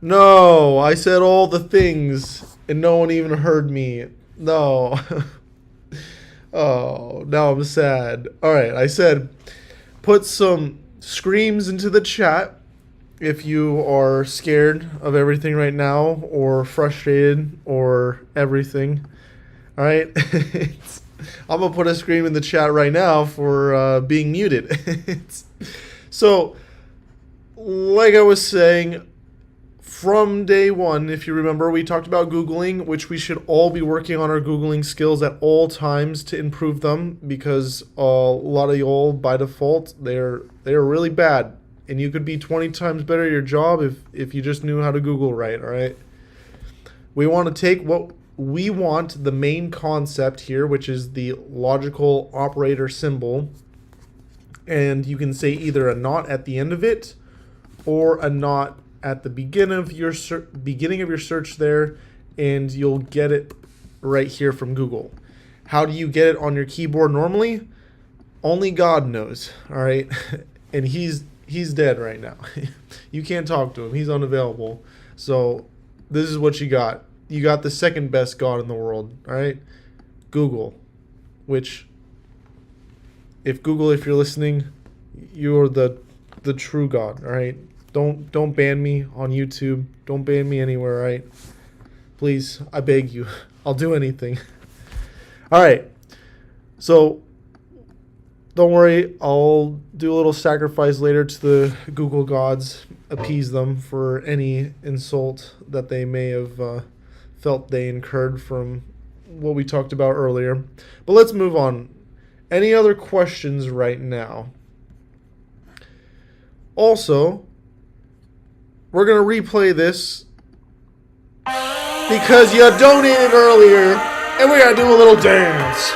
No, I said all the things and no one even heard me. No. Oh, now I'm sad. All right, I said put some screams into the chat if you are scared of everything right now or frustrated or everything. All right. I'm going to put a scream in the chat right now for being muted. So, like I was saying, from day one, if you remember, we talked about Googling, which we should all be working on our Googling skills at all times to improve them, because a lot of y'all, by default, they're really bad. And you could be 20 times better at your job if you just knew how to Google right, all right? We want to take what we want, the main concept here, which is the logical operator symbol, and you can say either a not at the end of it or a not at the beginning of your search there, and you'll get it right here from Google. How do you get it on your keyboard normally? Only God knows, all right? And he's dead right now. You can't talk to him. He's unavailable. So this is what you got. You got the second best God in the world, all right? Google, which if you're listening, you're the true God, all right? Don't ban me on YouTube. Don't ban me anywhere, right? Please, I beg you. I'll do anything. All right. So don't worry. I'll do a little sacrifice later to the Google gods, appease them for any insult that they may have felt they incurred from what we talked about earlier. But let's move on. Any other questions right now? Also, we're going to replay this because you donated earlier, and we're going to do a little dance.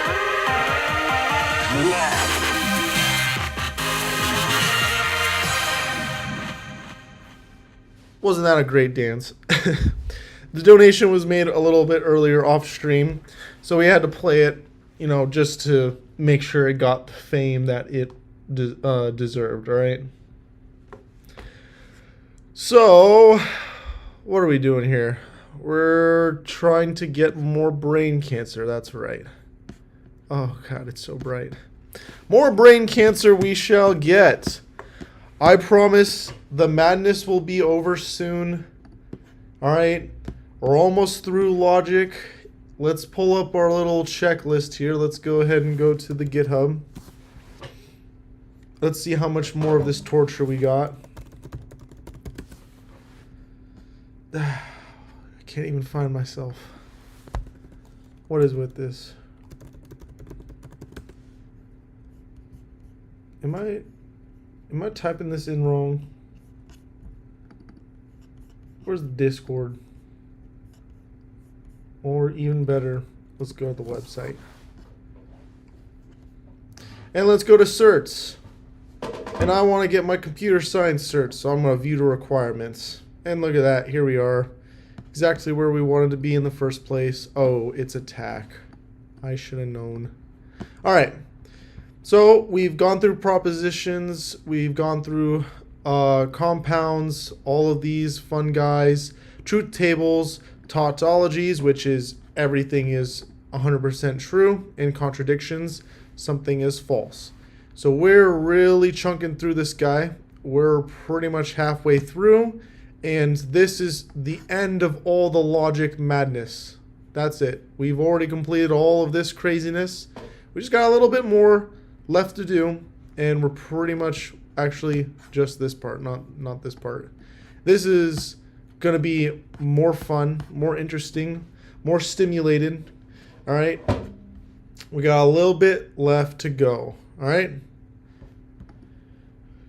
Wasn't that a great dance? The donation was made a little bit earlier off stream, so we had to play it, just to make sure it got the fame that it deserved, all right? So, what are we doing here? We're trying to get more brain cancer, that's right. Oh God, it's so bright. More brain cancer we shall get. I promise the madness will be over soon. All right, we're almost through logic. Let's pull up our little checklist here. Let's go ahead and go to the GitHub. Let's see how much more of this torture we got. I can't even find myself. What is with this? Am I typing this in wrong? Where's the Discord? Or even better, let's go to the website. And let's go to certs. And I want to get my computer science cert, so I'm going to view the requirements. And look at that, here we are. Exactly where we wanted to be in the first place. Oh, it's attack. I should have known. All right. So we've gone through propositions. We've gone through compounds, all of these fun guys. Truth tables, tautologies, which is everything is 100% true. In contradictions, something is false. So we're really chunking through this guy. We're pretty much halfway through. And this is the end of all the logic madness. That's it. We've already completed all of this craziness. We just got a little bit more left to do. And we're pretty much actually just this part, not this part. This is going to be more fun, more interesting, more stimulated. All right. We got a little bit left to go. All right.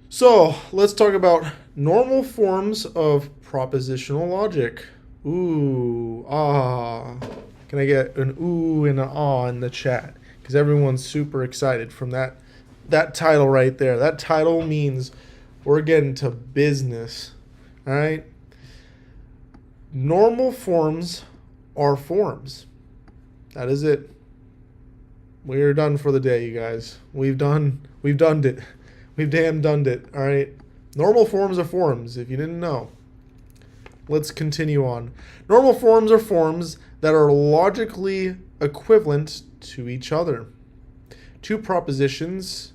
So let's talk about normal forms of propositional logic. Ooh, ah. Can I get an ooh and an ah in the chat? Because everyone's super excited from that title right there. That title means we're getting to business. All right. Normal forms are forms. That is it. We're done for the day, you guys. We've done it. We've damn done it. All right. Normal forms are forms, if you didn't know. let's continue on. Normal forms are forms that are logically equivalent to each other. Two propositions,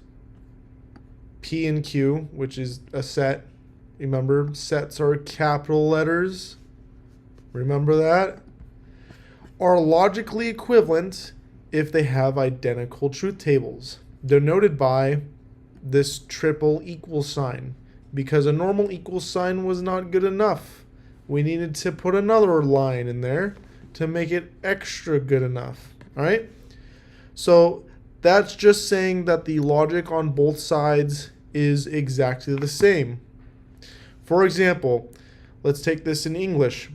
P and Q, which is a set. Remember, sets are capital letters. Remember that? Are logically equivalent if they have identical truth tables, denoted by this triple equal sign, because a normal equal sign was not good enough. We needed to put another line in there to make it extra good enough. All right? So that's just saying that the logic on both sides is exactly the same. For example, let's take this in English.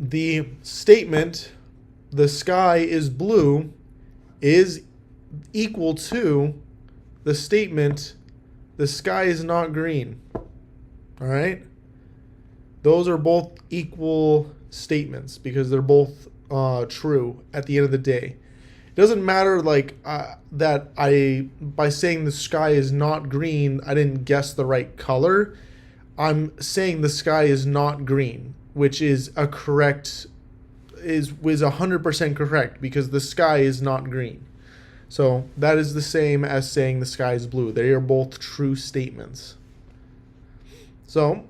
The statement, the sky is blue, is equal to the statement, the sky is not green. All right? Those are both equal statements because they're both true at the end of the day. It doesn't matter that by saying the sky is not green, I didn't guess the right color. I'm saying the sky is not green, which is a correct, is 100% correct because the sky is not green. So that is the same as saying the sky is blue. They are both true statements. So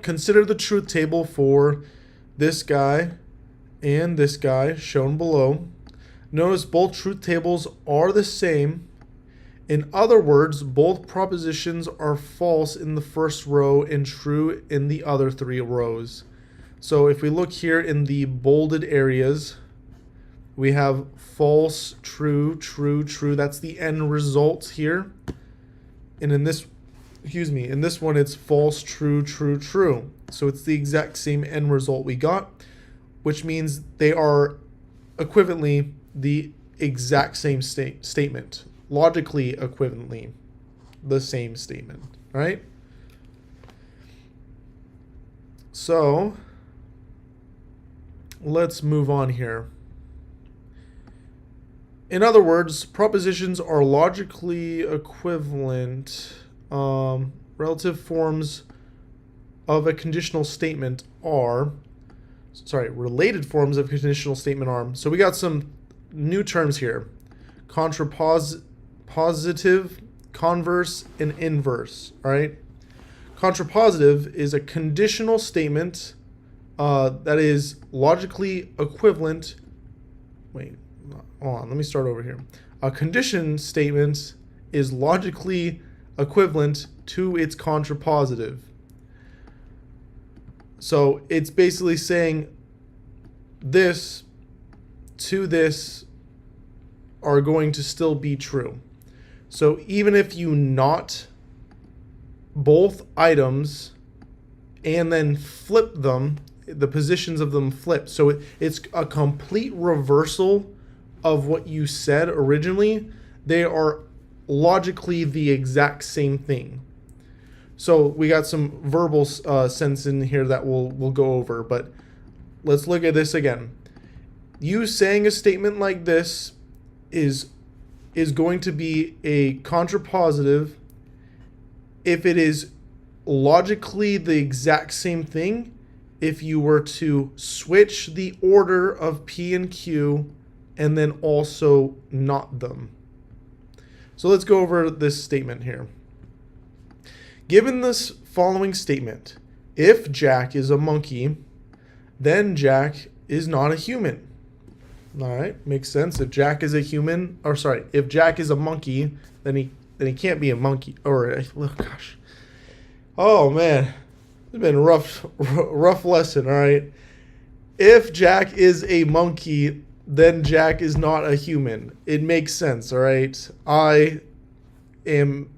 consider the truth table for this guy and this guy shown below. Notice both truth tables are the same. In other words, both propositions are false in the first row and true in the other three rows. So if we look here in the bolded areas, we have false, true, true, true. That's the end result here. And in this, in this one, it's false, true, true, true. So it's the exact same end result we got, which means they are equivalently the exact same statement. Logically equivalently the same statement, right? So let's move on here. In other words, propositions are logically equivalent. Relative forms of a conditional statement are, related forms of conditional statement are. So we got some new terms here. Contrapositive, converse, and inverse, all right? Contrapositive is a conditional statement that is logically equivalent. Wait, hold on, let me start over here. A condition statement is logically equivalent to its contrapositive. So it's basically saying this to this are going to still be true. So even if you not both items and then flip them, the positions of them flip. So it's a complete reversal of what you said originally. They are logically the exact same thing. So we got some verbal sense in here that we'll go over, but let's look at this again. You saying a statement like this is going to be a contrapositive if it is logically the exact same thing if you were to switch the order of P and Q and then also not them. So let's go over this statement here. Given this following statement, if Jack is a monkey, then Jack is not a human. All right, makes sense. If Jack is a human, if Jack is a monkey, then he can't be a monkey. Oh gosh, oh man, it's been a rough lesson. All right, if Jack is a monkey, then Jack is not a human. It makes sense. All right, I am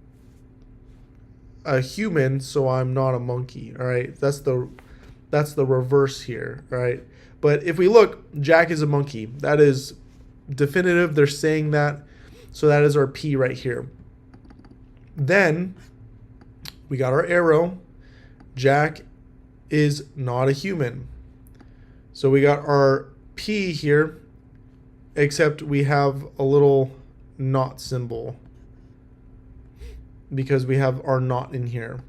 a human, so I'm not a monkey. All right, that's the reverse here. All right. But if we look, Jack is a monkey. That is definitive. They're saying that. So that is our P right here. Then we got our arrow. Jack is not a human. So we got our P here, except we have a little not symbol because we have our not in here.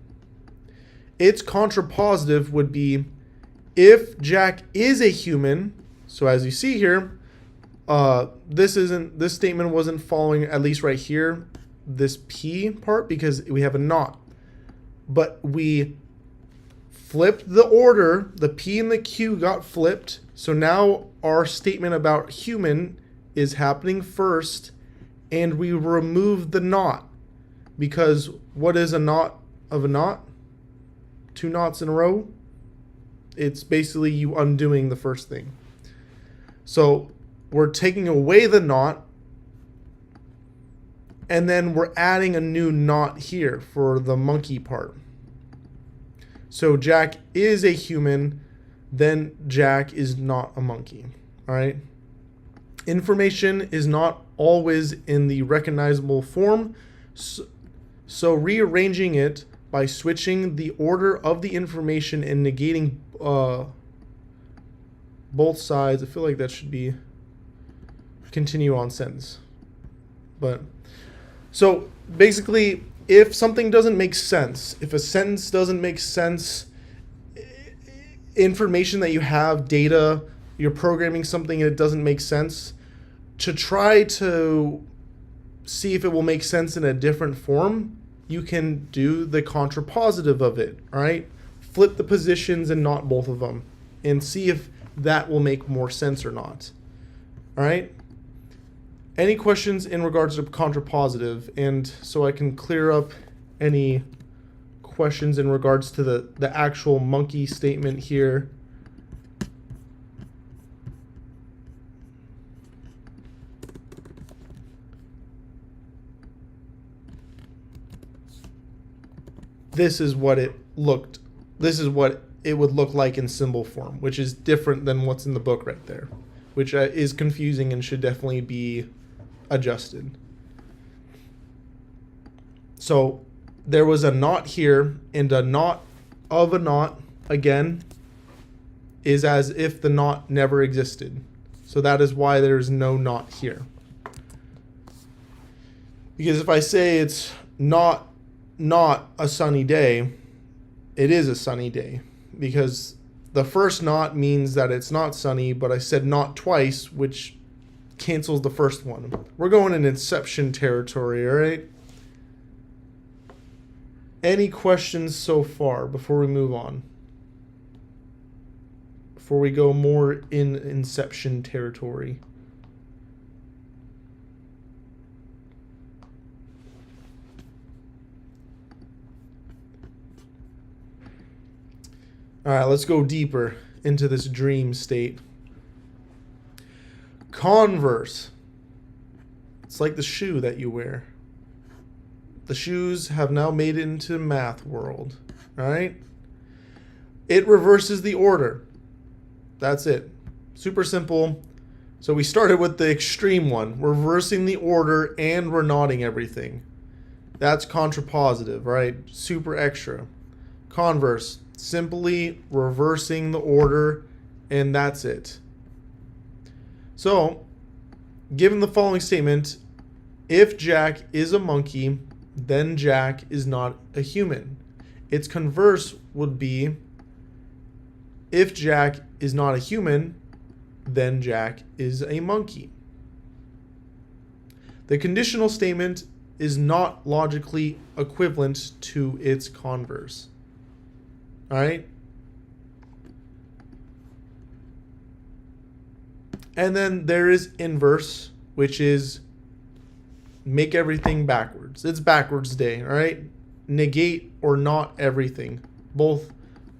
its contrapositive would be if Jack is a human. So as you see here, this statement wasn't following, at least right here, this P part, because we have a not. But we flipped the order, the P and the Q got flipped. So now our statement about human is happening first, and we removed the not. Because what is a not of a not? 2 knots in a row? It's basically you undoing the first thing. So we're taking away the not, and then we're adding a new not here for the monkey part. So Jack is a human, then Jack is not a monkey. All right. Information is not always in the recognizable form. So rearranging it by switching the order of the information and negating both sides. I feel like that should be continue on sentence. But so basically, if something doesn't make sense, if a sentence doesn't make sense, information that you have, data, you're programming something and it doesn't make sense, to try to see if it will make sense in a different form, you can do the contrapositive of it, all right? Flip the positions and not both of them and see if that will make more sense or not, all right? Any questions in regards to contrapositive? And so I can clear up any questions in regards to the actual monkey statement here. This is what it looked. This is what it would look like in symbol form, which is different than what's in the book right there, which is confusing and should definitely be adjusted. So there was a not here, and a not of a not, again, is as if the not never existed. So that is why there's no not here. Because if I say it's not a sunny day, it is a sunny day. Because the first not means that it's not sunny, but I said not twice, which cancels the first one. We're going in Inception territory, all right? Any questions so far before we move on? Before we go more in Inception territory. All right, let's go deeper into this dream state. Converse. It's like the shoe that you wear. The shoes have now made it into math world. All right? It reverses the order. That's it. Super simple. So we started with the extreme one, reversing the order, and we're nodding everything. That's contrapositive, right? Super extra. Converse. Simply reversing the order, and that's it. So, given the following statement, if Jack is a monkey, then Jack is not a human. Its converse would be, if Jack is not a human, then Jack is a monkey. The conditional statement is not logically equivalent to its converse. All right? And then there is inverse, which is make everything backwards. It's backwards day, all right? Negate or not everything. Both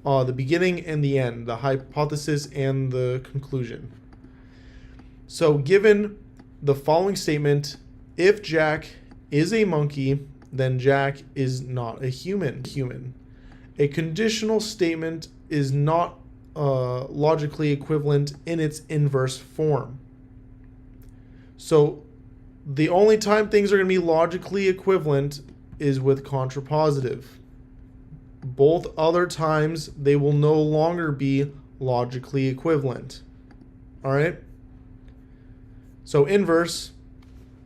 the beginning and the end, the hypothesis and the conclusion. So given the following statement, if Jack is a monkey, then Jack is not a human. A conditional statement is not logically equivalent in its inverse form. So the only time things are going to be logically equivalent is with contrapositive. Both other times they will no longer be logically equivalent. All right? So inverse,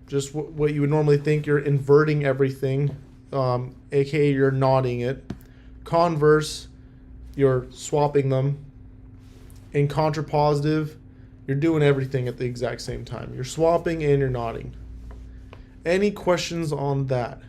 just what you would normally think, you're inverting everything, aka you're nodding it. converse, you're swapping them. In contrapositive, you're doing everything at the exact same time. You're swapping and you're nodding. Any questions on that?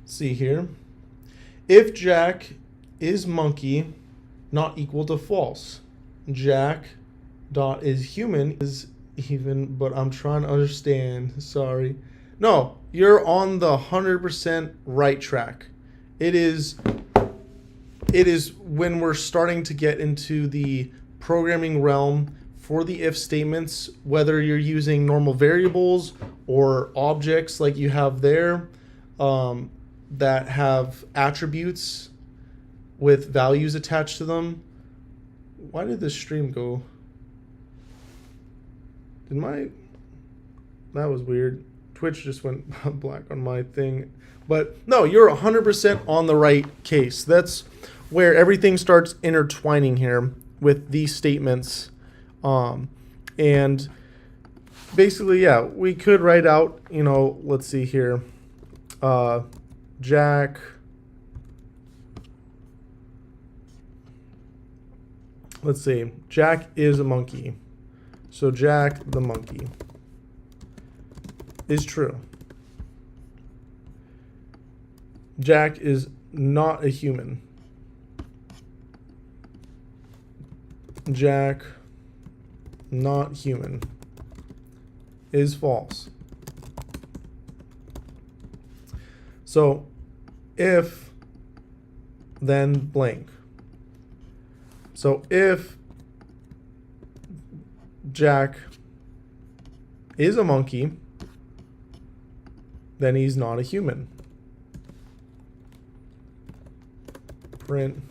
See here. If Jack is monkey, not equal to false. Jack dot is human is even, but I'm trying to understand. Sorry. No, you're on the 100% right track. It is when we're starting to get into the programming realm for the if statements, whether you're using normal variables or objects like you have there, that have attributes with values attached to them. Why did this stream go? That was weird. Twitch just went black on my thing. But no, you're 100% on the right case. That's where everything starts intertwining here with these statements. And basically, yeah, we could write out, let's see here. Jack, let's see, Jack is a monkey. So Jack the monkey is true. Jack is not a human. Jack, not human, is false. So if, then blank. So if Jack is a monkey, then he's not a human. Print,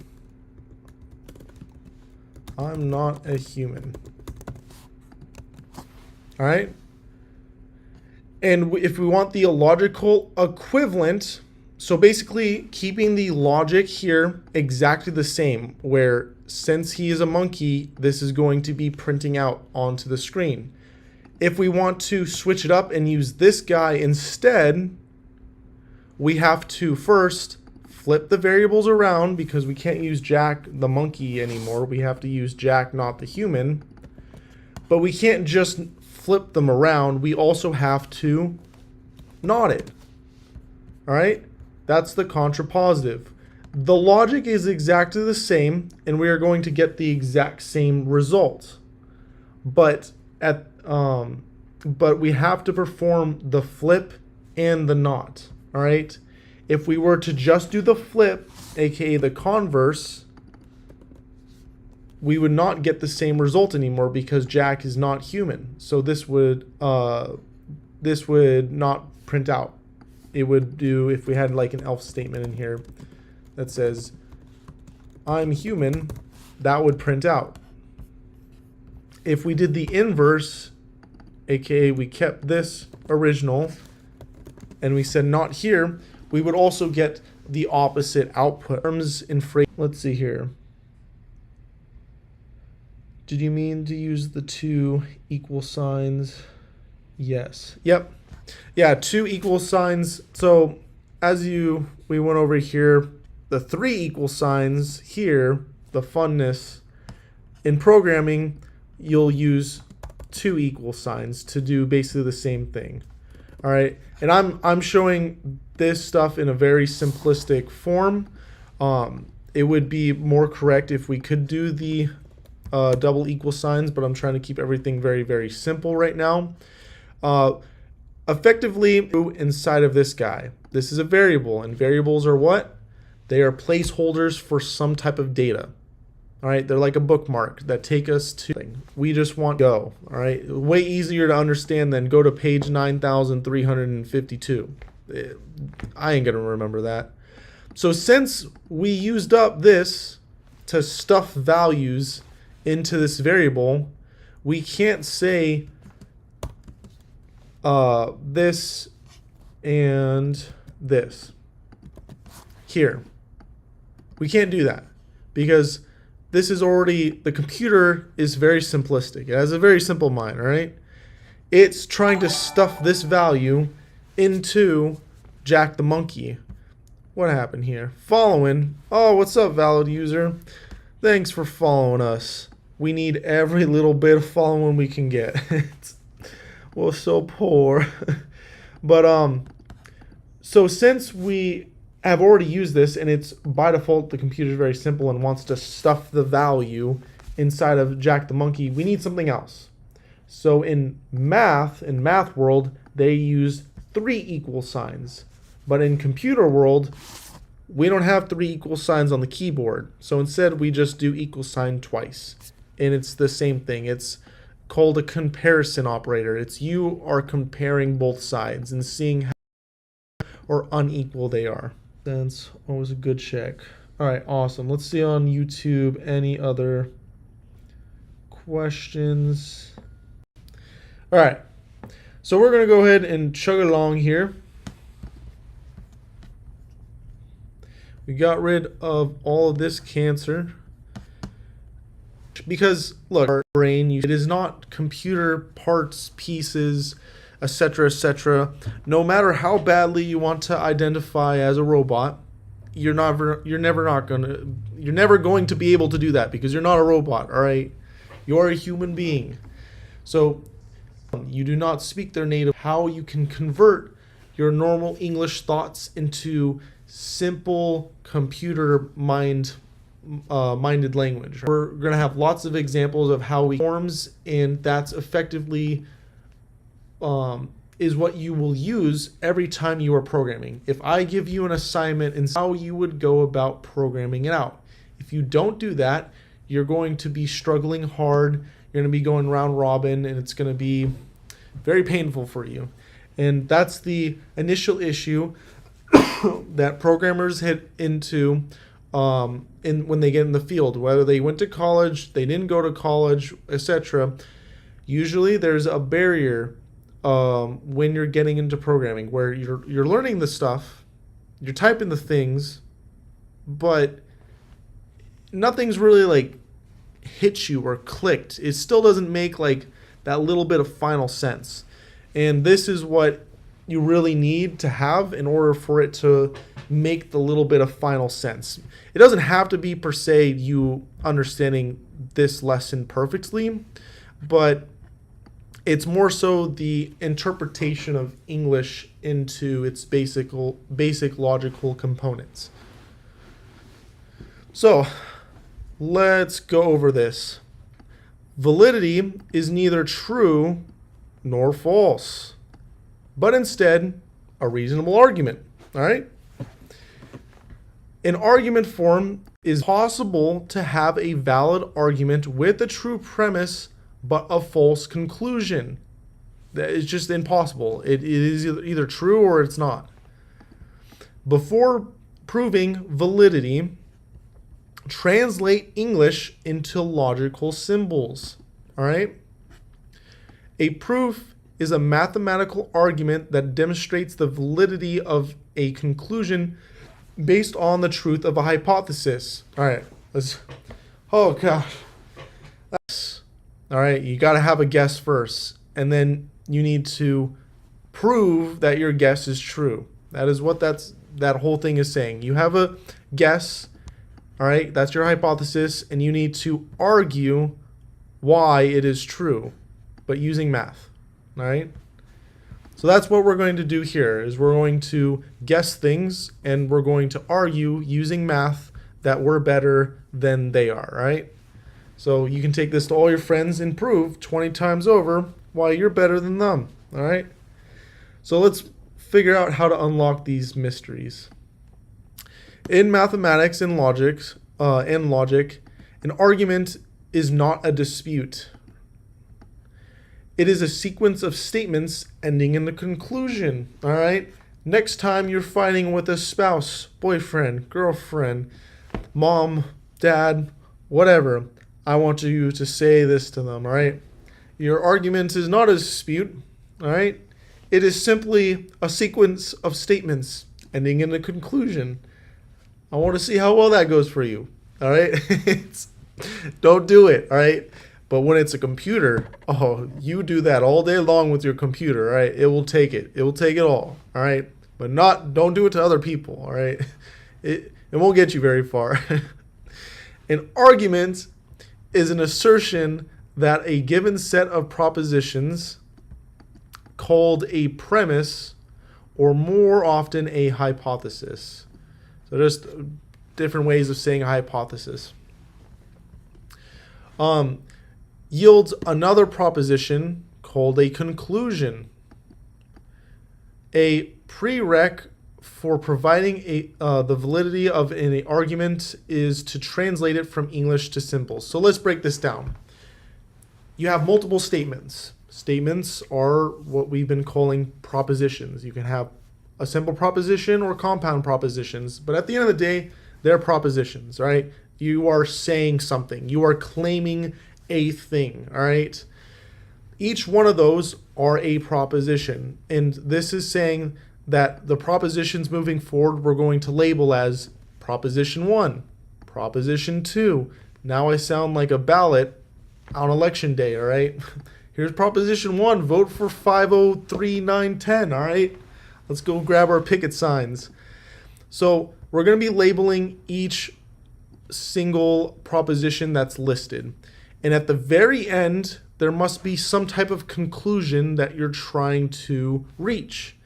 I'm not a human. All right. And if we want the illogical equivalent, so basically keeping the logic here exactly the same, where since he is a monkey, this is going to be printing out onto the screen. If we want to switch it up and use this guy instead, we have to first flip the variables around because we can't use Jack the monkey anymore. We have to use Jack not the human. But we can't just flip them around. We also have to not it. All right? That's the contrapositive. The logic is exactly the same, and we are going to get the exact same result. But we have to perform the flip and the not. All right? If we were to just do the flip, aka the converse, we would not get the same result anymore because Jack is not human. So this would not print out. It would do if we had like an else statement in here that says I'm human, that would print out. If we did the inverse, aka we kept this original and we said not here, we would also get the opposite output. Terms in phrase. Let's see here. Did you mean to use the two equal signs? Yes. Yep. Yeah, two equal signs. So we went over here, the three equal signs here, the funness. In programming, you'll use two equal signs to do basically the same thing. All right. And I'm showing this stuff in a very simplistic form. It would be more correct if we could do the double equal signs, but I'm trying to keep everything very, very simple right now. Effectively, inside of this guy, this is a variable, and variables are what? They are placeholders for some type of data. All right, they're like a bookmark that take us to, we just want go. All right, way easier to understand than go to page 9,352. I ain't gonna remember that. So since we used up this to stuff values into this variable, we can't say this and this. Here, We can't do that because this is already, the computer is very simplistic. It has a very simple mind, all right? It's trying to stuff this value into Jack the Monkey. What happened here? Following. Oh, what's up, valid user? Thanks for following us. We need every little bit of following we can get. We're so poor. But so since we have already used this, and it's by default the computer is very simple and wants to stuff the value inside of Jack the Monkey, we need something else. So in math world, they use 3 equal signs. But in computer world, we don't have 3 equal signs on the keyboard. So instead we just do equal sign twice. And it's the same thing. It's called a comparison operator. It's you are comparing both sides and seeing how or unequal they are. That's always a good check. All right, awesome. Let's see on YouTube any other questions. All right, so we're gonna go ahead and chug along here. We got rid of all of this cancer because look, our brain, it is not computer parts, pieces, etc., etc. No matter how badly you want to identify as a robot, you're never going to be able to do that because you're not a robot, all right? You're a human being. So you do not speak their native. How you can convert your normal English thoughts into simple computer minded language. We're going to have lots of examples of how we forms, and that's effectively is what you will use every time you are programming. If I give you an assignment and how you would go about programming it out. If you don't do that, you're going to be struggling hard. You're going to be going round robin, and it's going to be very painful for you. And that's the initial issue that programmers hit into when they get in the field, whether they went to college, they didn't go to college, etc. Usually there's a barrier when you're getting into programming where you're learning the stuff, you're typing the things, but nothing's really like hit you or clicked. It still doesn't make like that little bit of final sense. And this is what you really need to have in order for it to make the little bit of final sense. It doesn't have to be per se you understanding this lesson perfectly, but it's more so the interpretation of English into its basic logical components. So let's go over this. Validity is neither true nor false, but instead a reasonable argument. All right? An argument form is possible to have a valid argument with a true premise but a false conclusion. That is just impossible. It is either true or it's not. Before proving validity, translate English into logical symbols. All right? A proof is a mathematical argument that demonstrates the validity of a conclusion based on the truth of a hypothesis. All right, oh gosh. All right, you got to have a guess first, and then you need to prove that your guess is true. That is what that whole thing is saying. You have a guess, all right, that's your hypothesis, and you need to argue why it is true, but using math, all right? So that's what we're going to do here, is we're going to guess things, and we're going to argue using math that we're better than they are, right? So you can take this to all your friends and prove 20 times over why you're better than them, all right? So let's figure out how to unlock these mysteries. In mathematics and logic, an argument is not a dispute. It is a sequence of statements ending in a conclusion, all right? Next time you're fighting with a spouse, boyfriend, girlfriend, mom, dad, whatever, I want you to say this to them, all right? Your argument is not a dispute, all right? It is simply a sequence of statements ending in a conclusion. I want to see how well that goes for you. All right. Don't do it. All right. But when it's a computer, oh, you do that all day long with your computer. All right. It will take it. It will take it all. All right. But don't do it to other people. All right. It won't get you very far. An argument is an assertion that a given set of propositions, called a premise, or more often a hypothesis. So just different ways of saying a hypothesis. Yields another proposition called a conclusion. A prereq for providing the validity of an argument is to translate it from English to symbols. So let's break this down. You have multiple statements. Statements are what we've been calling propositions. You can have a simple proposition or compound propositions, but at the end of the day, they're propositions, right? You are saying something. You are claiming a thing, all right? Each one of those are a proposition, and this is saying that the propositions moving forward we're going to label as Proposition 1, Proposition 2. Now I sound like a ballot on election day, all right? Here's Proposition 1, vote for 503910, all right? Let's go grab our picket signs. So we're going to be labeling each single proposition that's listed. And at the very end, there must be some type of conclusion that you're trying to reach.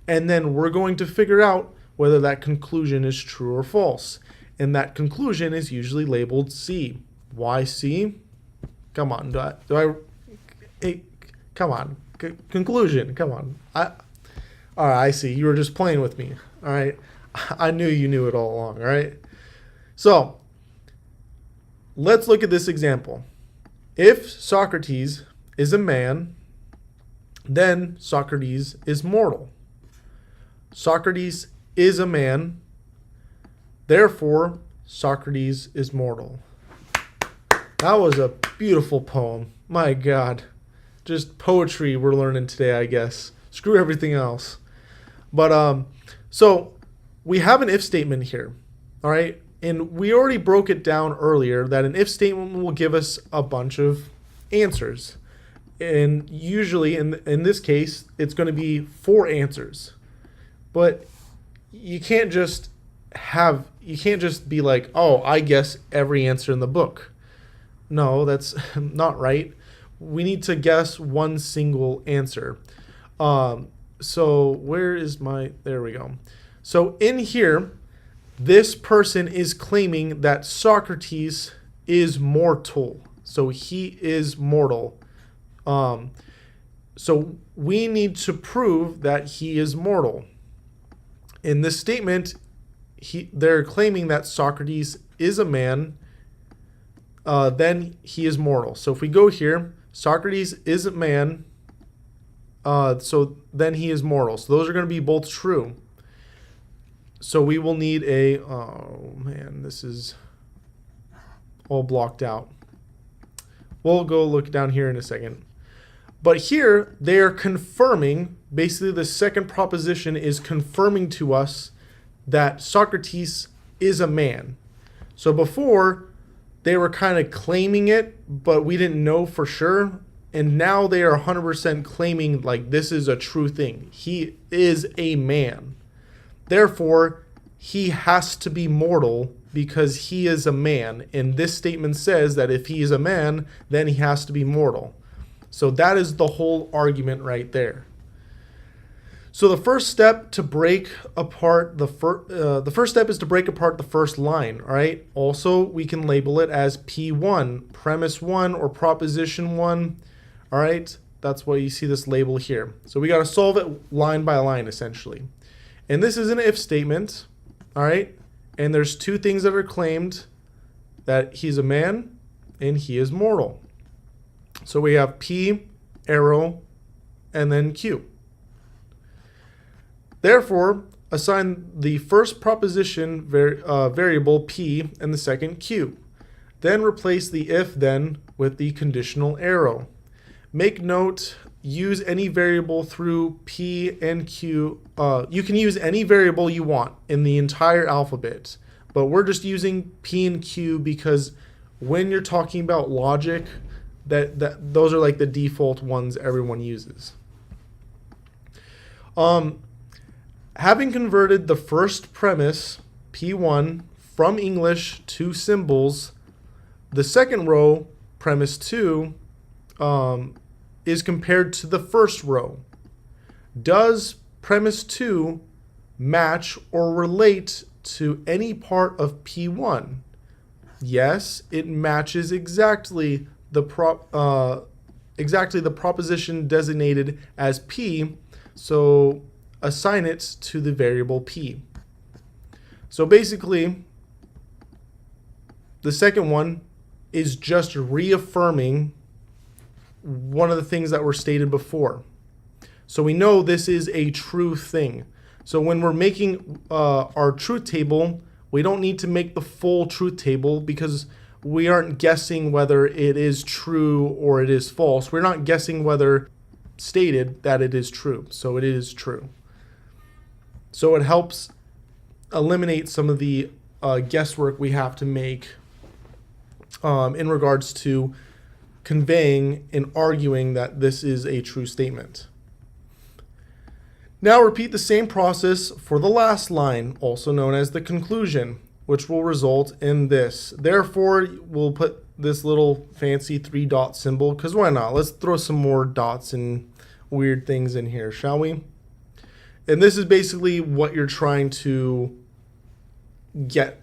And then we're going to figure out whether that conclusion is true or false. And that conclusion is usually labeled C. Why C? Come on, come on. Conclusion, come on. All right, I see. You were just playing with me. All right. I knew you knew it all along. All right. So let's look at this example. If Socrates is a man, then Socrates is mortal. Socrates is a man, therefore Socrates is mortal. That was a beautiful poem. My God. Just poetry we're learning today, I guess. Screw everything else. But so we have an if statement here. All right? And we already broke it down earlier that an if statement will give us a bunch of answers. And usually in this case, it's going to be 4 answers. But you can't just be like, "Oh, I guess every answer in the book." No, that's not right. We need to guess one single answer. So where is there we go. So in here, this person is claiming that Socrates is mortal. So he is mortal. So we need to prove that he is mortal. In this statement, they're claiming that Socrates is a man, then he is mortal. So if we go here, Socrates is a man, so then he is mortal. So those are going to be both true. So we will need oh man, this is all blocked out. We'll go look down here in a second. But here they are confirming, basically the second proposition is confirming to us that Socrates is a man. So before they were kind of claiming it, but we didn't know for sure. And now they are 100% claiming like this is a true thing. He is a man. Therefore, he has to be mortal because he is a man. And this statement says that if he is a man, then he has to be mortal. So that is the whole argument right there. So the first step to break apart the first step is to break apart the first line, all right? Also, we can label it as P1, premise 1 or proposition 1, all right? That's why you see this label here. So we got to solve it line by line essentially. And this is an if statement, all right? And there's 2 things that are claimed, that he's a man and he is mortal. So we have P, arrow, and then Q. Therefore, assign the first proposition variable P and the second Q. Then replace the if then with the conditional arrow. Make note, use any variable through P and Q. You can use any variable you want in the entire alphabet, but we're just using P and Q because when you're talking about logic, that those are like the default ones everyone uses. Having converted the first premise, P1, from English to symbols, the second row, premise 2, is compared to the first row. Does premise 2 match or relate to any part of P1? Yes, it matches exactly the proposition designated as P, so assign it to the variable P. So basically, the second one is just reaffirming one of the things that were stated before. So we know this is a true thing. So when we're making our truth table, we don't need to make the full truth table because we aren't guessing whether it is true or it is false. We're not guessing whether stated that it is true. So it is true. So it helps eliminate some of the guesswork we have to make in regards to conveying and arguing that this is a true statement. Now repeat the same process for the last line, also known as the conclusion, which will result in this. Therefore, we'll put this little fancy 3 dot symbol, because why not? Let's throw some more dots and weird things in here, shall we? And this is basically what you're trying to get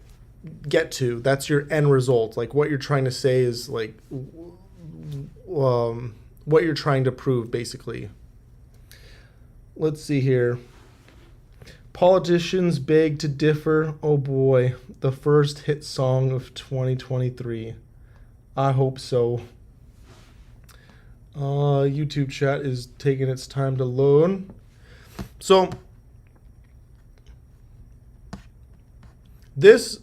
to. That's your end result. Like what you're trying to say is like what you're trying to prove, basically. Let's see here. Politicians beg to differ. Oh boy, the first hit song of 2023. I hope so. YouTube chat is taking its time to load. So this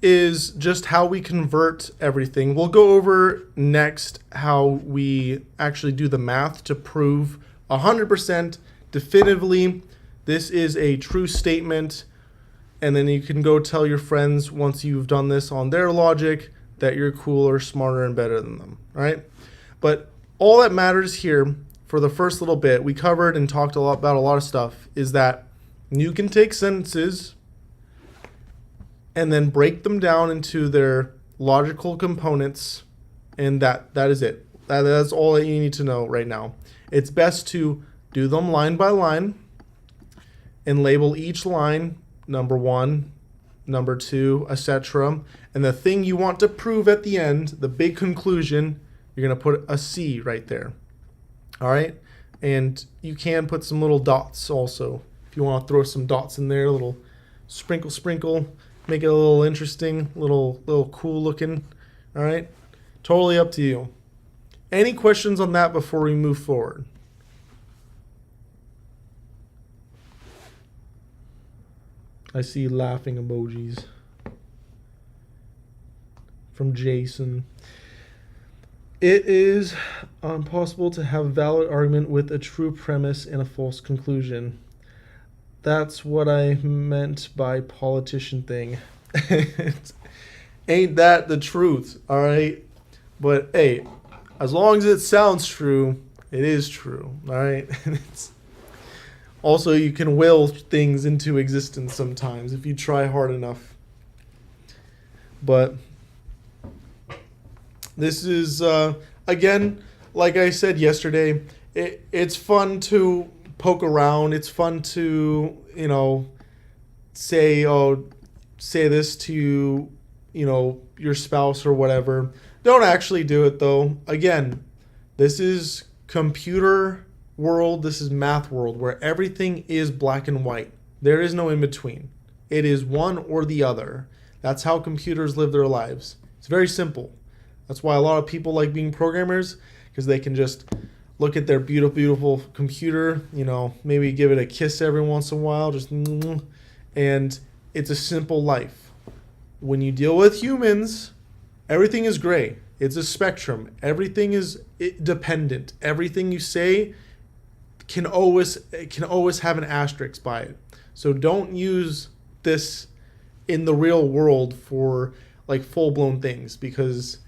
is just how we convert everything. We'll go over next how we actually do the math to prove 100% definitively this is a true statement, and then you can go tell your friends once you've done this on their logic that you're cooler, smarter, and better than them, right? But all that matters here for the first little bit, we covered and talked about a lot of stuff, is that you can take sentences and then break them down into their logical components, and that is it. That's all that you need to know right now. It's best to do them line by line and label each line number 1, number 2, etc. And the thing you want to prove at the end, the big conclusion, you're going to put a C right there. All right? And you can put some little dots also. If you want to throw some dots in there, a little sprinkle, make it a little interesting, little cool looking. All right? Totally up to you. Any questions on that before we move forward? I see laughing emojis from Jason. It is impossible to have a valid argument with a true premise and a false conclusion. That's what I meant by politician thing. Ain't that the truth, all right? But hey, as long as it sounds true, it is true, all right? Also, you can will things into existence sometimes if you try hard enough. But this is, again, like I said yesterday, it's fun to poke around. It's fun to, say this to, your spouse or whatever. Don't actually do it, though. Again, this is computer world, this is math world, where everything is black and white. There is no in between. It is one or the other. That's how computers live their lives. It's very simple. That's why a lot of people like being programmers, because they can just look at their beautiful, beautiful computer, maybe give it a kiss every once in a while, and it's a simple life. When you deal with humans, everything is gray. It's a spectrum. Everything is dependent. Everything you say can always have an asterisk by it. So don't use this in the real world for like full-blown things, because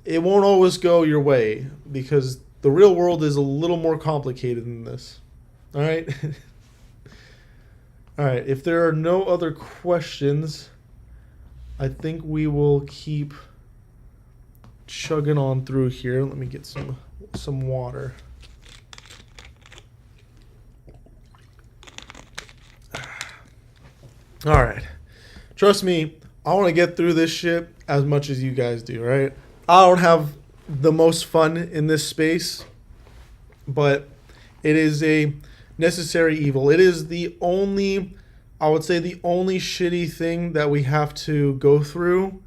it won't always go your way, because the real world is a little more complicated than this. All right. All right, if there are no other questions, I think we will keep chugging on through here. Let me get some water. All right. Trust me, I want to get through this shit as much as you guys do, right? I don't have the most fun in this space, but it is a necessary evil. It is the only, I would say, the only shitty thing that we have to go through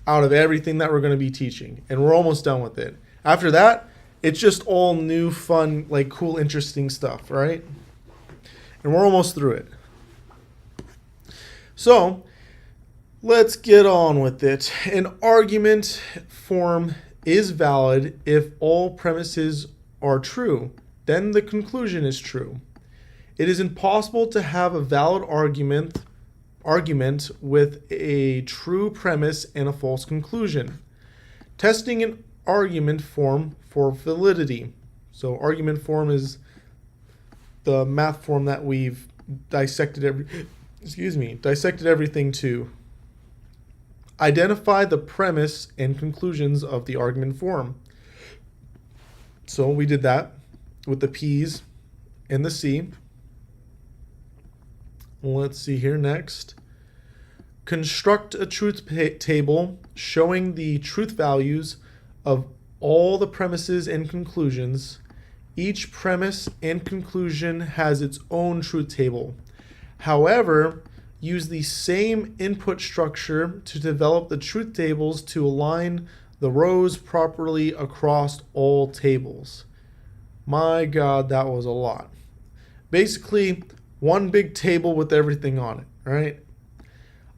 out of everything that we're going to be teaching. And we're almost done with it. After that, it's just all new, fun, like cool, interesting stuff, right? And we're almost through it. So, let's get on with it. An argument form is valid if all premises are true. Then the conclusion is true. It is impossible to have a valid argument with a true premise and a false conclusion. Testing an argument form for validity. So argument form is the math form that we've dissected everything to. Identify the premise and conclusions of the argument form. So we did that with the P's and the C. Let's see here next. Construct a truth table showing the truth values of all the premises and conclusions. Each premise and conclusion has its own truth table. However, use the same input structure to develop the truth tables to align the rows properly across all tables. My God, that was a lot. Basically, one big table with everything on it, right?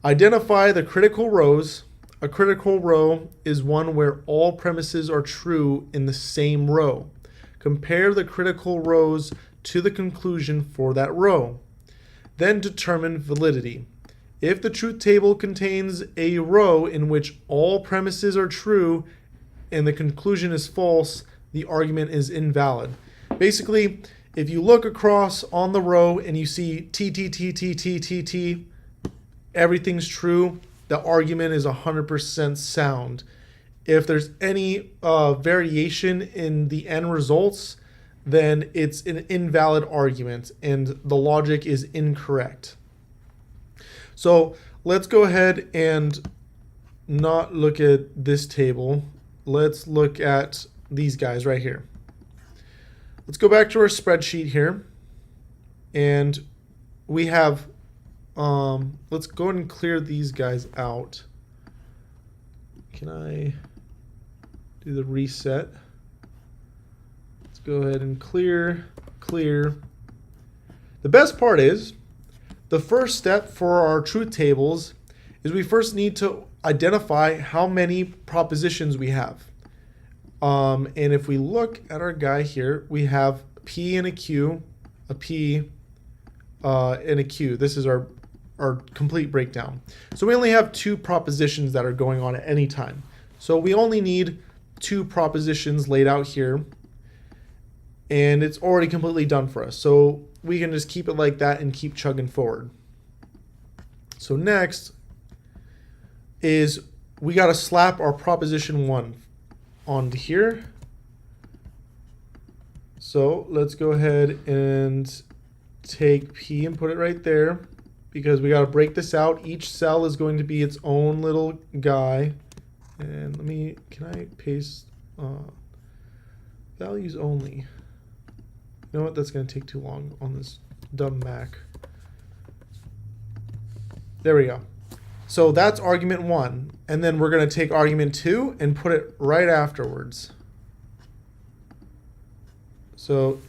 Identify the critical rows. A critical row is one where all premises are true in the same row. Compare the critical rows to the conclusion for that row. Then determine validity. If the truth table contains a row in which all premises are true and the conclusion is false, the argument is invalid. Basically, if you look across on the row and you see T, T, T, T, T, T, T, everything's true, the argument is 100% sound. If there's any variation in the end results, then it's an invalid argument and the logic is incorrect. So let's go ahead and not look at this table. Let's look at these guys right here. Let's go back to our spreadsheet here. And we have, let's go ahead and clear these guys out. Can I do the reset? Let's go ahead and clear. The best part is, the first step for our truth tables is we first need to identify how many propositions we have. And if we look at our guy here, we have P and a Q, a P and a Q. This is our complete breakdown. So we only have two propositions that are going on at any time. So we only need two propositions laid out here, and it's already completely done for us. So we can just keep it like that and keep chugging forward. So next is we got to slap our proposition 1 onto here. So let's go ahead and take P and put it right there, because we got to break this out. Each cell is going to be its own little guy. And can I paste values only? You know what? That's going to take too long on this dumb Mac. There we go. So that's argument 1. And then we're going to take argument 2 and put it right afterwards. So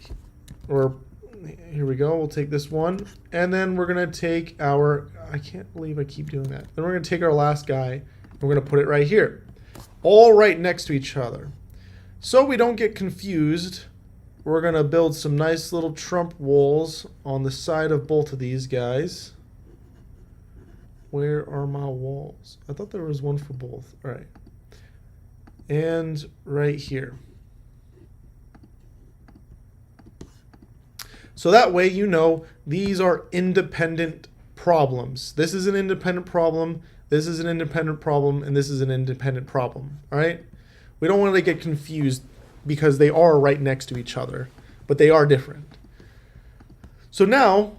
here we go. We'll take this one. And then we're going to take our, I can't believe I keep doing that. Then we're going to take our last guy and we're going to put it right here. All right next to each other. So we don't get confused, we're going to build some nice little Trump walls on the side of both of these guys. Where are my walls? I thought there was one for both. All right. And right here. So that way you know these are independent problems. This is an independent problem, this is an independent problem, and this is an independent problem. All right? We don't want to get confused because they are right next to each other, but they are different. So now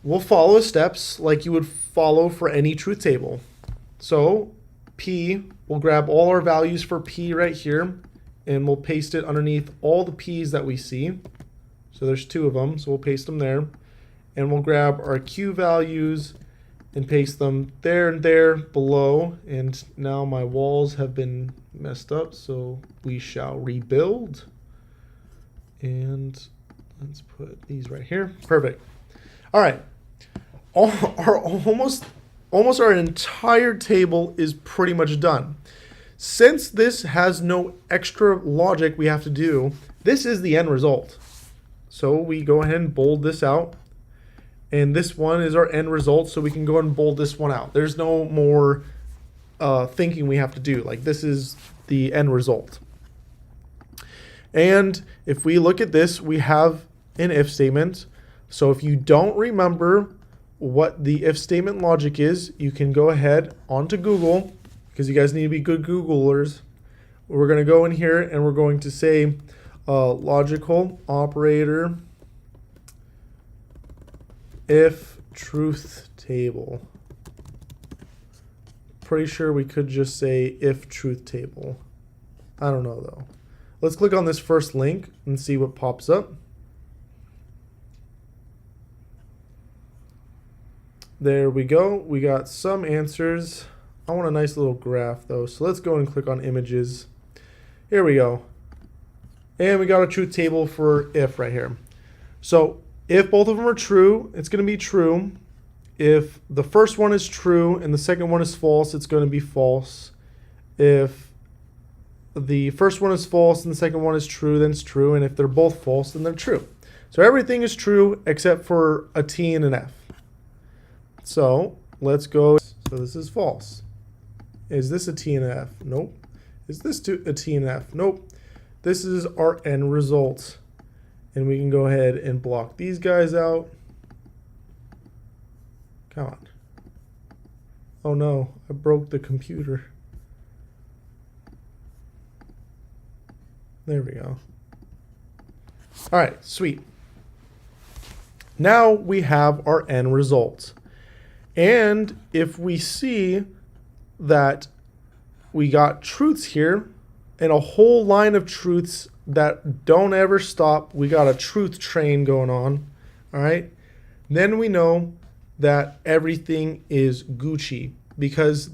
we'll follow steps like you would follow for any truth table. So P, we'll grab all our values for P right here, and we'll paste it underneath all the P's that we see. So there's 2 of them, so we'll paste them there. And we'll grab our Q values and paste them there and there below. And now my walls have been messed up, so we shall rebuild. And let's put these right here. Perfect. All right. Almost our entire table is pretty much done. Since this has no extra logic we have to do, this is the end result. So we go ahead and bold this out. And this one is our end result, so we can go ahead and bold this one out. There's no more thinking we have to do. Like, this is the end result. And if we look at this, we have an if statement. So if you don't remember what the if statement logic is, you can go ahead onto Google, because you guys need to be good Googlers. We're going to go in here and we're going to say logical operator if truth table. Pretty sure we could just say if truth table. I don't know though. Let's click on this first link and see what pops up. There we go. We got some answers. I want a nice little graph though. So let's go and click on images. Here we go. And we got a truth table for if right here. So if both of them are true, it's going to be true. If the first one is true and the second one is false, it's going to be false. If the first one is false and the second one is true, then it's true. And if they're both false, then they're true. So everything is true except for a T and an F. So let's go. So this is false. Is this a T and an F? Nope. Is this a T and an F? Nope. This is our end result. And we can go ahead and block these guys out. Come on. Oh no, I broke the computer. There we go. All right, sweet. Now we have our end result. And if we see that we got truths here and a whole line of truths that don't ever stop, we got a truth train going on, all right? Then we know that everything is Gucci because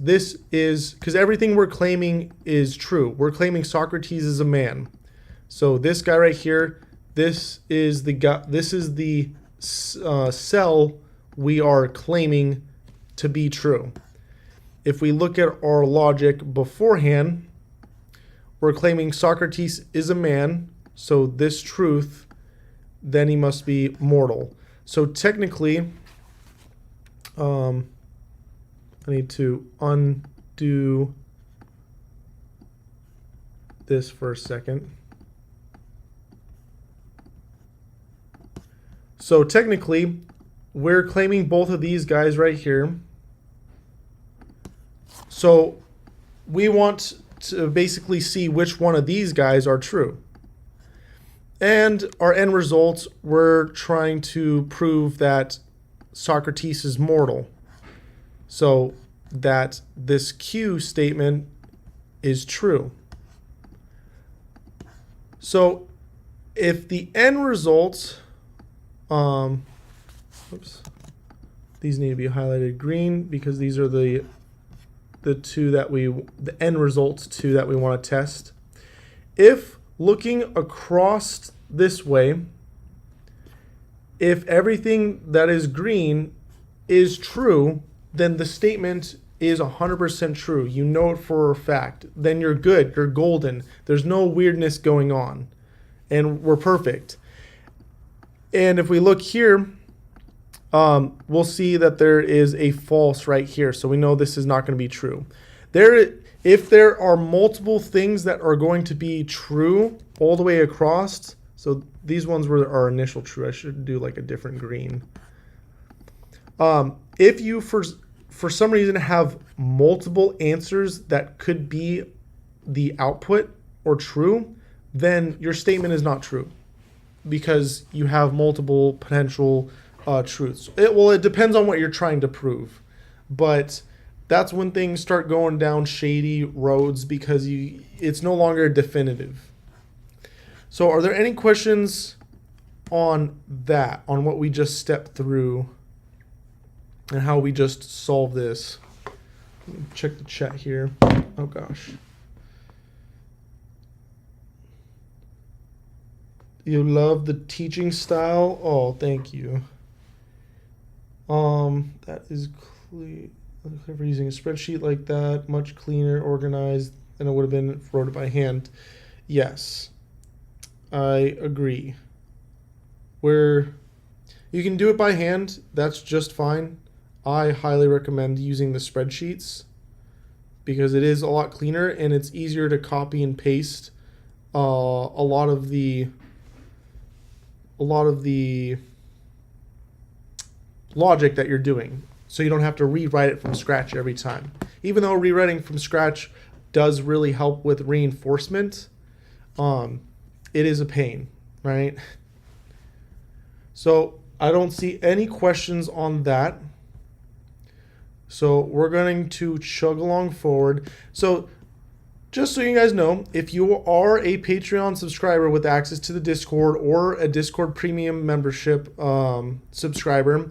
everything we're claiming is true. We're claiming Socrates is a man. So this guy right here, this is the guy, this is the cell we are claiming to be true. If we look at our logic beforehand, we're claiming Socrates is a man, so this truth, then he must be mortal. So technically, I need to undo this for a second. So technically, we're claiming both of these guys right here. So we want to basically see which one of these guys are true. And our end results, we're trying to prove that Socrates is mortal. So that this Q statement is true. So if the end results, oops, these need to be highlighted green because these are the end results two that we want to test. If looking across this way, if everything that is green is true, then the statement is 100% true. You know it for a fact. Then you're good. You're golden. There's no weirdness going on. And we're perfect. And if we look here, we'll see that there is a false right here. So we know this is not going to be true. If there are multiple things that are going to be true all the way across, so these ones were our initial true. I should do like a different green. If you for some reason have multiple answers that could be the output or true, then your statement is not true because you have multiple potential truths. It depends on what you're trying to prove, but that's when things start going down shady roads because it's no longer definitive. So are there any questions on that, on what we just stepped through and how we just solved this? Check the chat here. Oh gosh. You love the teaching style? Oh, thank you. That is clear for using a spreadsheet like that, much cleaner, organized than it would have been if wrote it by hand. Yes, I agree. Where you can do it by hand, that's just fine. I highly recommend using the spreadsheets because it is a lot cleaner and it's easier to copy and paste a lot of the logic that you're doing, so you don't have to rewrite it from scratch every time. Even though rewriting from scratch does really help with reinforcement, it is a pain, right? So I don't see any questions on that. So we're going to chug along forward. So just so you guys know, if you are a Patreon subscriber with access to the Discord or a Discord premium membership subscriber,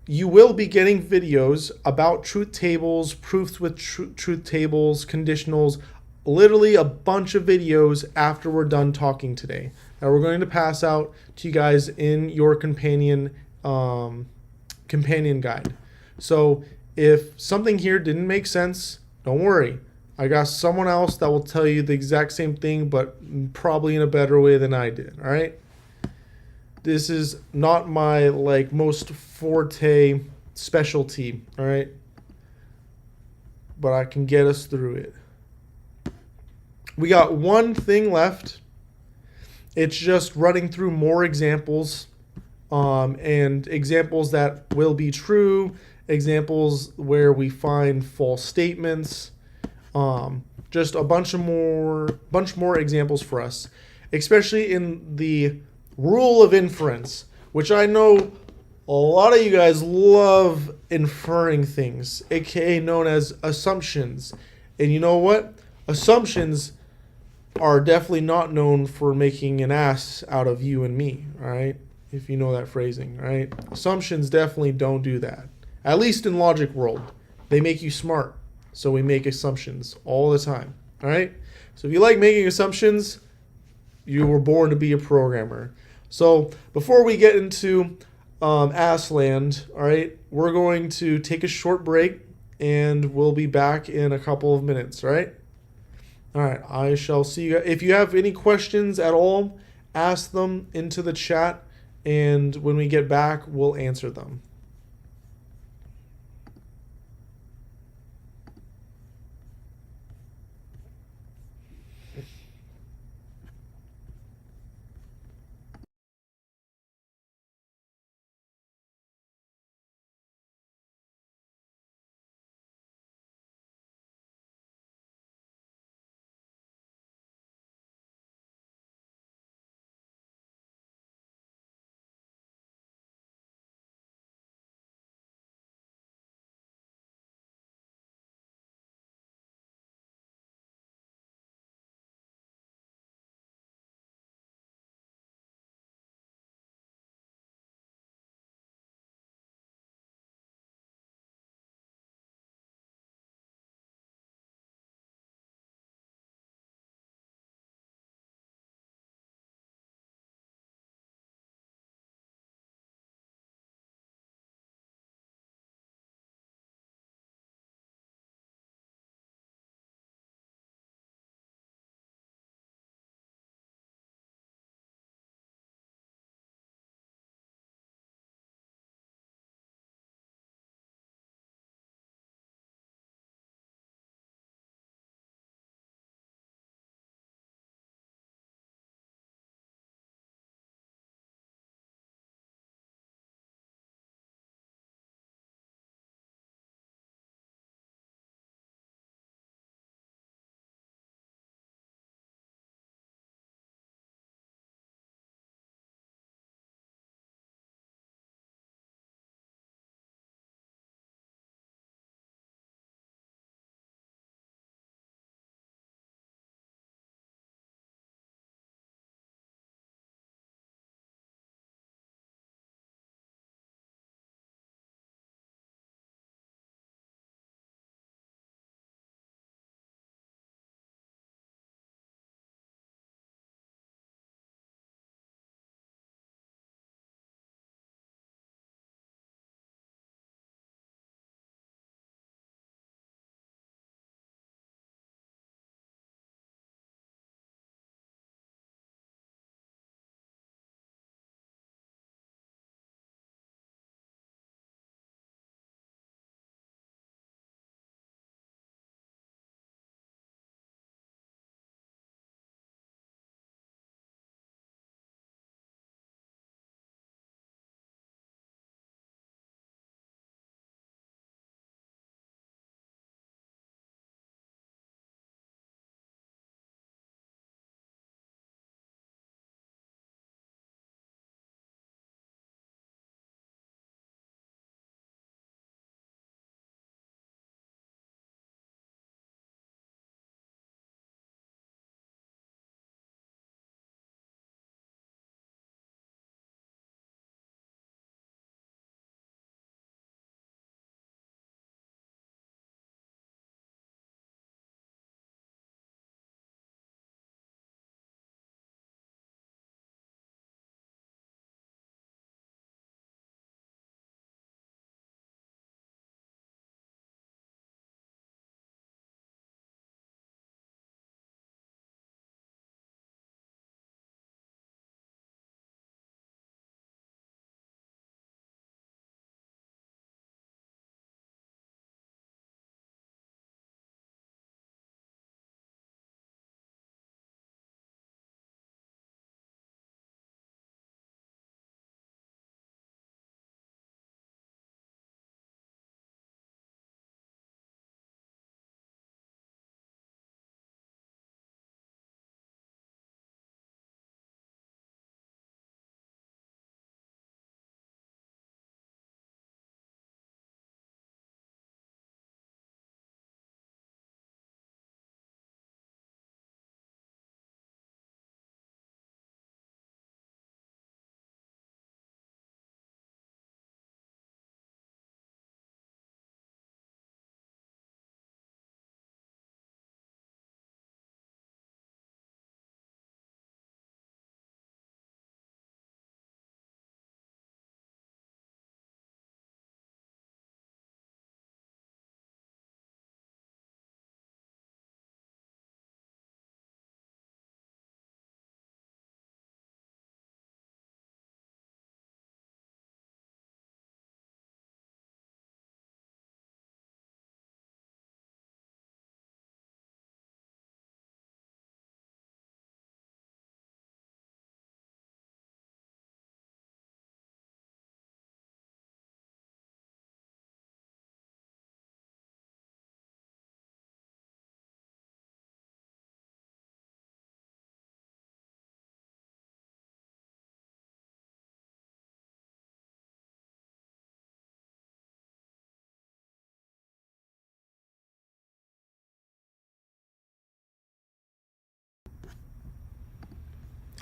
you will be getting videos about truth tables, proofs with truth tables, conditionals, literally a bunch of videos after we're done talking today. Now we're going to pass out to you guys in your companion guide. So if something here didn't make sense, don't worry. I got someone else that will tell you the exact same thing, but probably in a better way than I did, all right? This is not my most forte specialty, all right? But I can get us through it. We got one thing left. It's just running through more examples, and examples that will be true, examples where we find false statements, just a bunch more examples for us, especially in the rule of inference, which I know a lot of you guys love inferring things, aka known as assumptions. And you know what? Assumptions are definitely not known for making an ass out of you and me, all right? If you know that phrasing, right? Assumptions definitely don't do that. At least in logic world. They make you smart. So we make assumptions all the time, all right? So if you like making assumptions, you were born to be a programmer. So before we get into Assland, all right, we're going to take a short break and we'll be back in a couple of minutes, all right? All right, I shall see you. If you have any questions at all, ask them into the chat, and when we get back, we'll answer them.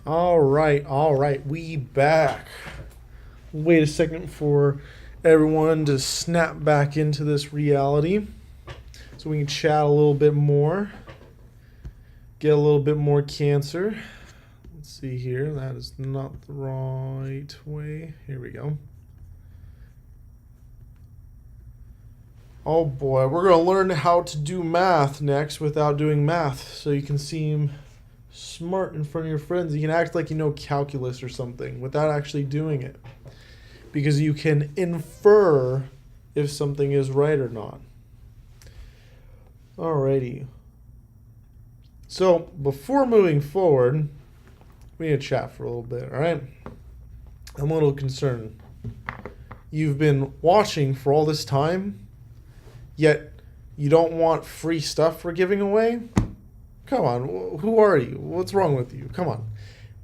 All right. We back. Wait a second for everyone to snap back into this reality so we can chat a little bit more, get a little bit more cancer. Let's see here. That is not the right way. Here we go. Oh boy, we're going to learn how to do math next without doing math so you can seem smart in front of your friends. You can act like you know calculus or something without actually doing it, because you can infer if something is right or not. Alrighty. So before moving forward, we need to chat for a little bit, alright? I'm a little concerned. You've been watching for all this time, yet you don't want free stuff for giving away? Come on, who are you? What's wrong with you? Come on.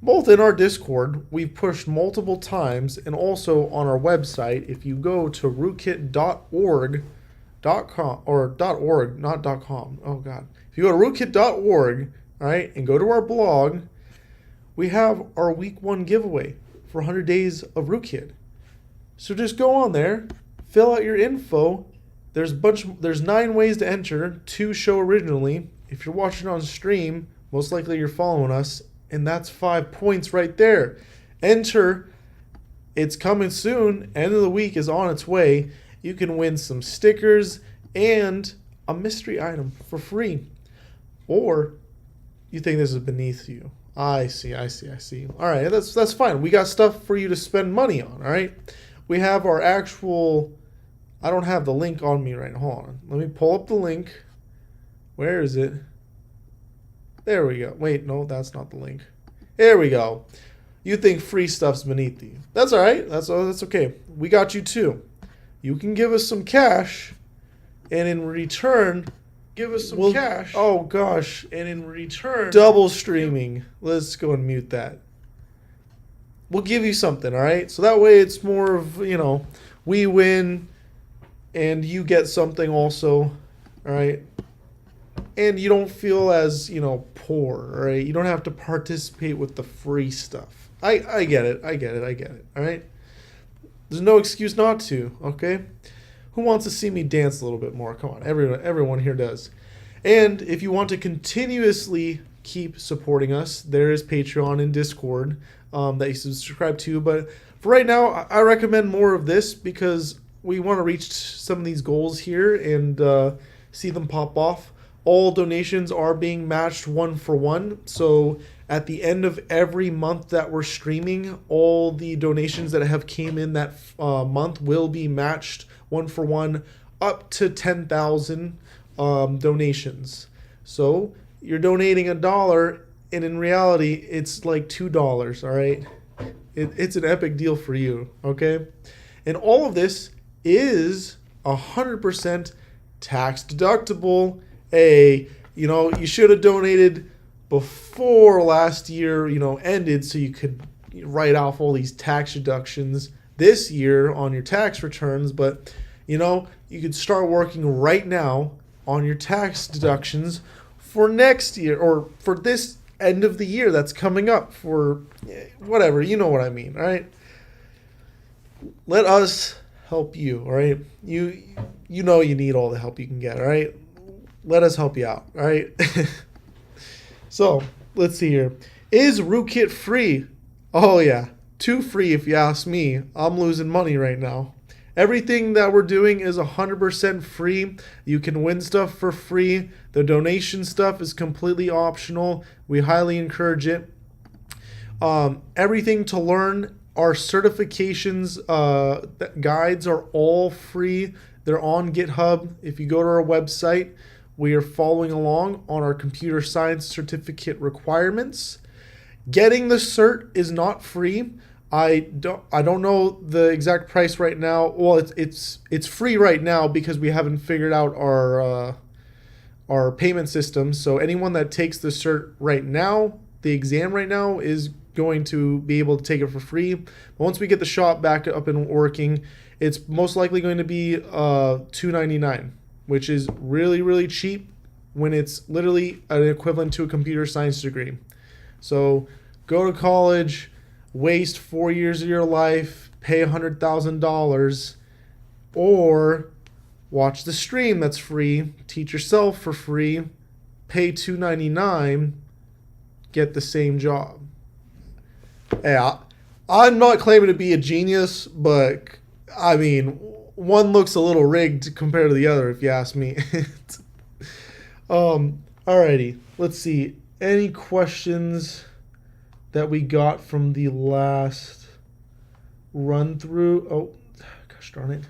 Both in our Discord, we've pushed multiple times, and also on our website. If you go to rootkit.org.com, or .org, not .com. Oh God. If you go to rootkit.org, all right, and go to our blog, we have our week 1 giveaway for 100 days of Rootkit. So just go on there, fill out your info. There's 9 ways to enter. 2 show originally. If you're watching on stream, most likely you're following us, and that's 5 points right there. Enter. It's coming soon. End of the week is on its way. You can win some stickers and a mystery item for free. Or you think this is beneath you. I see. All right, that's fine. We got stuff for you to spend money on, all right? We have our actual... I don't have the link on me right now. Hold on. Let me pull up the link. Where is it? There we go. Wait, no, that's not the link. There we go. You think free stuff's beneath you. That's all right. That's okay. We got you too. You can give us some cash, and in return, give us some cash. Oh gosh, and in return, double streaming. Let's go and mute that. We'll give you something, all right? So that way it's more of, we win and you get something also, all right? And you don't feel as, poor, all right? You don't have to participate with the free stuff. I get it, all right? There's no excuse not to, okay? Who wants to see me dance a little bit more? Come on, everyone here does. And if you want to continuously keep supporting us, there is Patreon and Discord that you subscribe to. But for right now, I recommend more of this because we want to reach some of these goals here and see them pop off. All donations are being matched 1-for-1. So at the end of every month that we're streaming, all the donations that have came in that month will be matched 1-for-1 up to 10,000 donations. So you're donating $1, and in reality, it's like $2. All right, it's an epic deal for you. Okay, and all of this is 100% tax deductible. Hey, you should have donated before last year, ended, so you could write off all these tax deductions this year on your tax returns. But, you could start working right now on your tax deductions for next year, or for this end of the year that's coming up, for whatever, you know what I mean, all right? Let us help you, all right? You need all the help you can get, all right? Let us help you out, all right? So, let's see here. Is Rootkit free? Oh, yeah. Too free if you ask me. I'm losing money right now. Everything that we're doing is 100% free. You can win stuff for free. The donation stuff is completely optional. We highly encourage it. Everything to learn, our certifications guides are all free. They're on GitHub. If you go to our website, we are following along on our computer science certificate requirements. Getting the cert is not free. I don't know the exact price right now. Well, it's free right now because we haven't figured out our payment system. So anyone that takes the cert right now, the exam right now, is going to be able to take it for free. But once we get the shop back up and working, it's most likely going to be $2.99, which is really, really cheap when it's literally an equivalent to a computer science degree. So go to college, waste 4 years of your life, pay $100,000, or watch the stream that's free, teach yourself for free, pay $299, get the same job. Yeah, I'm not claiming to be a genius, but I mean, one looks a little rigged compared to the other, if you ask me. Alrighty, let's see. Any questions that we got from the last run through? Oh, gosh darn it.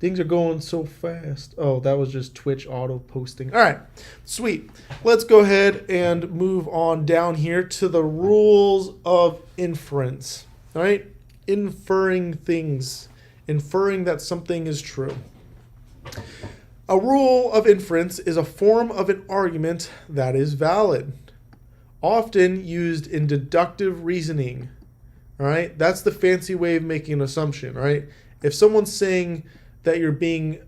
Things are going so fast. Oh, that was just Twitch auto posting. All right, sweet. Let's go ahead and move on down here to the rules of inference. All right, inferring things, inferring that something is true. A rule of inference is a form of an argument that is valid, often used in deductive reasoning. All right, that's the fancy way of making an assumption. Right? If someone's saying that you're being,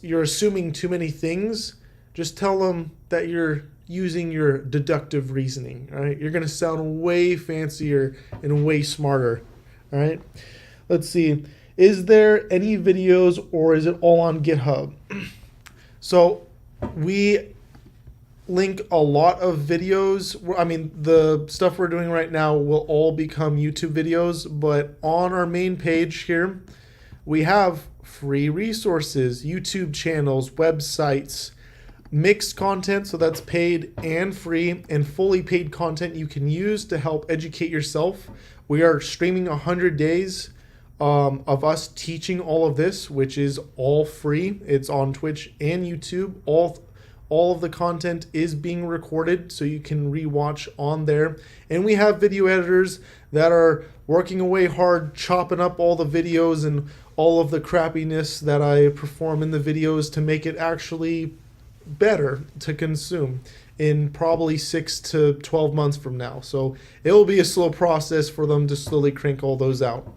you're assuming too many things, just tell them that you're using your deductive reasoning. All right, you're gonna sound way fancier and way smarter. All right, let's see. Is there any videos or is it all on GitHub? So we link a lot of videos. I mean, the stuff we're doing right now will all become YouTube videos, but on our main page here, we have free resources, YouTube channels, websites, mixed content, so that's paid and free, and fully paid content you can use to help educate yourself. We are streaming 100 days of us teaching all of this, which is all free. It's on Twitch and YouTube. All of the content is being recorded, so you can rewatch on there. And we have video editors that are working away hard, chopping up all the videos and all of the crappiness that I perform in the videos to make it actually better to consume in probably 6 to 12 months from now. So it will be a slow process for them to slowly crank all those out.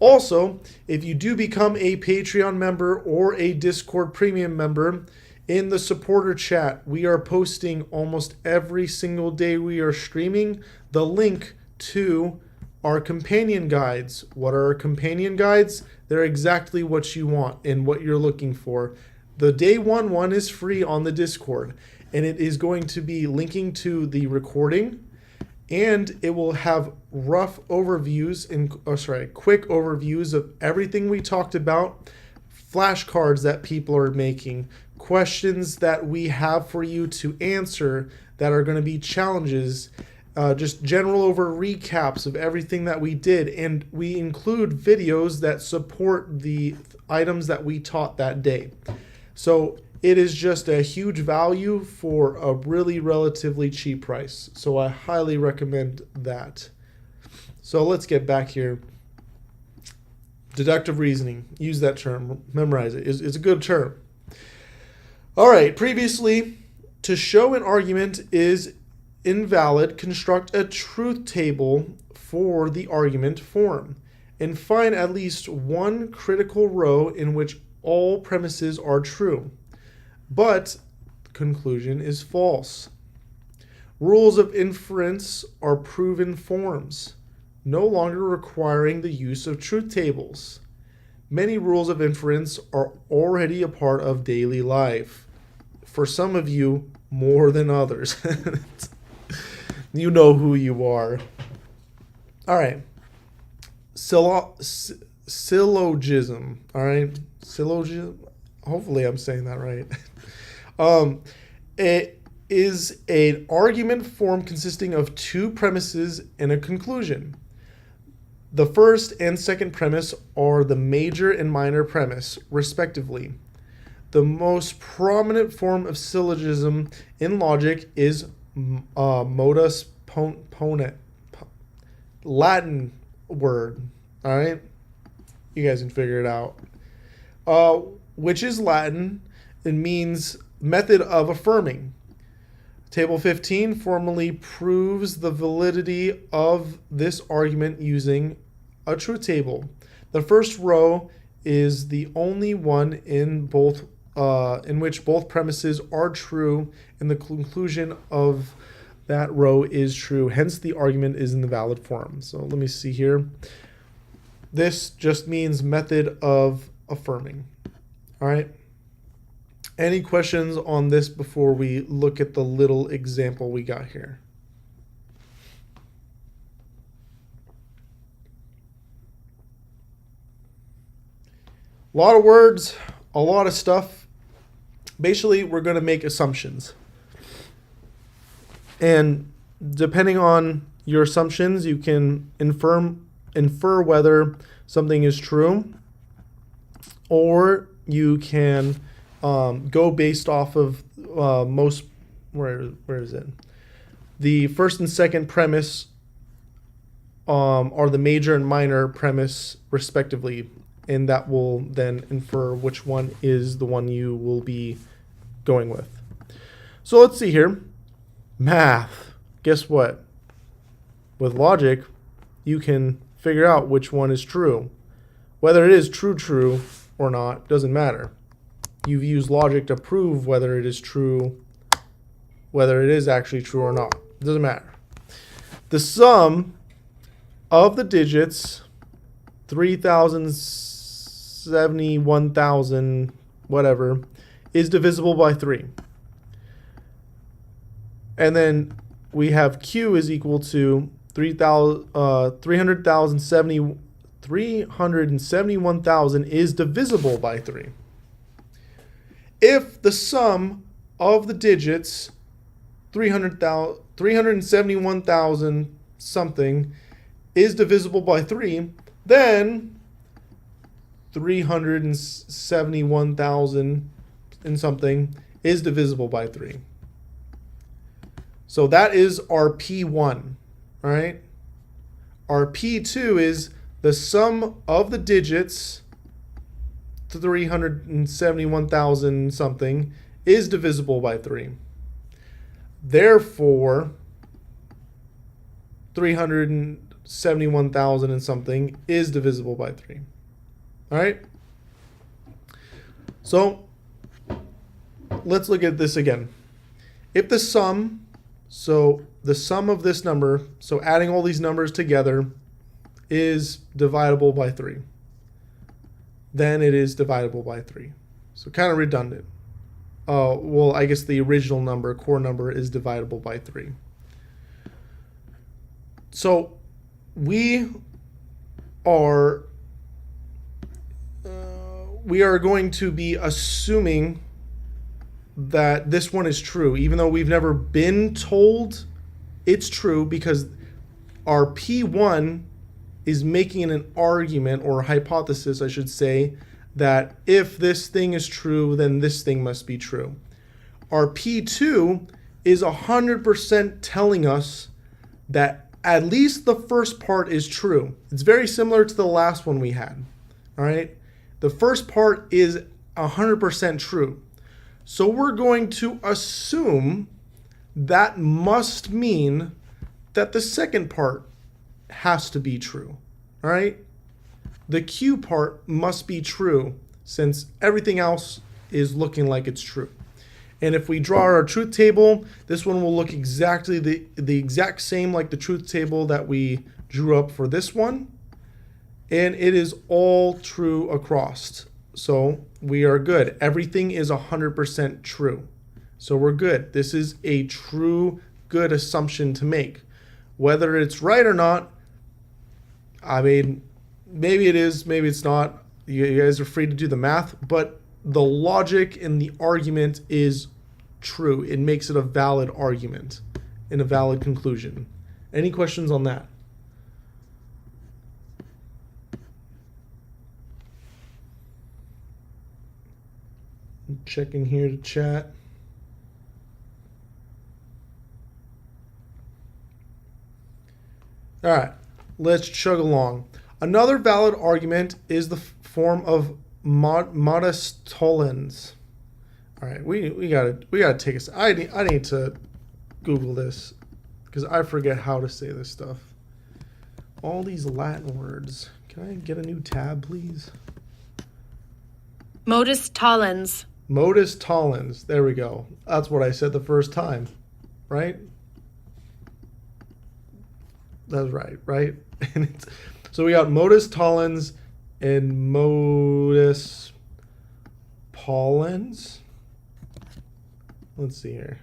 Also, if you do become a Patreon member or a Discord premium member, in the supporter chat, we are posting almost every single day we are streaming the link to our companion guides. What are our companion guides? They're exactly what you want and what you're looking for. The day one is free on the Discord, and it is going to be linking to the recording, and it will have rough overviews and quick overviews of everything we talked about, flashcards that people are making, questions that we have for you to answer that are going to be challenges, just general over recaps of everything that we did, and we include videos that support the items that we taught that day. So it is just a huge value for a really relatively cheap price. So I highly recommend that. So let's get back here. Deductive reasoning. Use that term. Memorize it. It's a good term. All right. Previously, to show an argument is invalid, construct a truth table for the argument form and find at least one critical row in which all premises are true, but the conclusion is false. Rules of inference are proven forms, no longer requiring the use of truth tables. Many rules of inference are already a part of daily life. For some of you, more than others. You know who you are. All right. Syllogism. All right. Syllogism. Hopefully I'm saying that right. It is an argument form consisting of two premises and a conclusion. The first and second premise are the major and minor premise, respectively. The most prominent form of syllogism in logic is modus ponens. Latin word. All right? You guys can figure it out. Which is Latin. It means method of affirming. Table 15 formally proves the validity of this argument using a truth table. The first row is the only one in which both premises are true, and the conclusion of that row is true. Hence, the argument is in the valid form. So let me see here. This just means method of affirming. All right. Any questions on this before we look at the little example we got here? A lot of words, a lot of stuff. Basically, we're going to make assumptions. And depending on your assumptions, you can infer whether something is true, or you can go based off of where is it? The first and second premise are the major and minor premise respectively, and that will then infer which one is the one you will be going with. So let's see here. Math. Guess what? With logic, you can figure out which one is true. Whether it is true or not doesn't matter. You've used logic to prove whether it is true, whether it is actually true or not. It doesn't matter. The sum of the digits 3,000, 71,000, whatever, is divisible by 3. And then we have Q is equal to 371,000 is divisible by 3. If the sum of the digits 371,000 something is divisible by 3, then 371,000 and something is divisible by 3. So that is our P1, all right? Our P2 is the sum of the digits 371,000 something is divisible by 3. Therefore, 371,000 and something is divisible by 3. All right? So let's look at this again. If the sum, so the sum of this number, so adding all these numbers together, is divisible by 3, then it is divisible by 3. So kind of redundant. Well, I guess the original number, core number, is divisible by 3. So we are going to be assuming that this one is true, even though we've never been told it's true, because our P1 is making an argument, or a hypothesis, I should say, that if this thing is true, then this thing must be true. Our P2 is 100% telling us that at least the first part is true. It's very similar to the last one we had. All right? The first part is 100% true. So we're going to assume that must mean that the second part has to be true. All right? The Q part must be true, since everything else is looking like it's true. And if we draw our truth table, this one will look exactly the exact same like the truth table that we drew up for this one. And it is all true across. So we are good. Everything is 100% true. So we're good. This is a true, good assumption to make. Whether it's right or not, I mean, maybe it is, maybe it's not. You guys are free to do the math, but the logic in the argument is true. It makes it a valid argument and a valid conclusion. Any questions on that? Check in here to chat. All right, let's chug along. Another valid argument is the form of modus tollens. All right, we gotta take a. I need to Google this because I forget how to say this stuff. All these Latin words. Can I get a new tab, please? Modus tollens. Modus tollens. There we go. That's what I said the first time, right? That's right, right? And so we got modus tollens and modus pollens. Let's see here.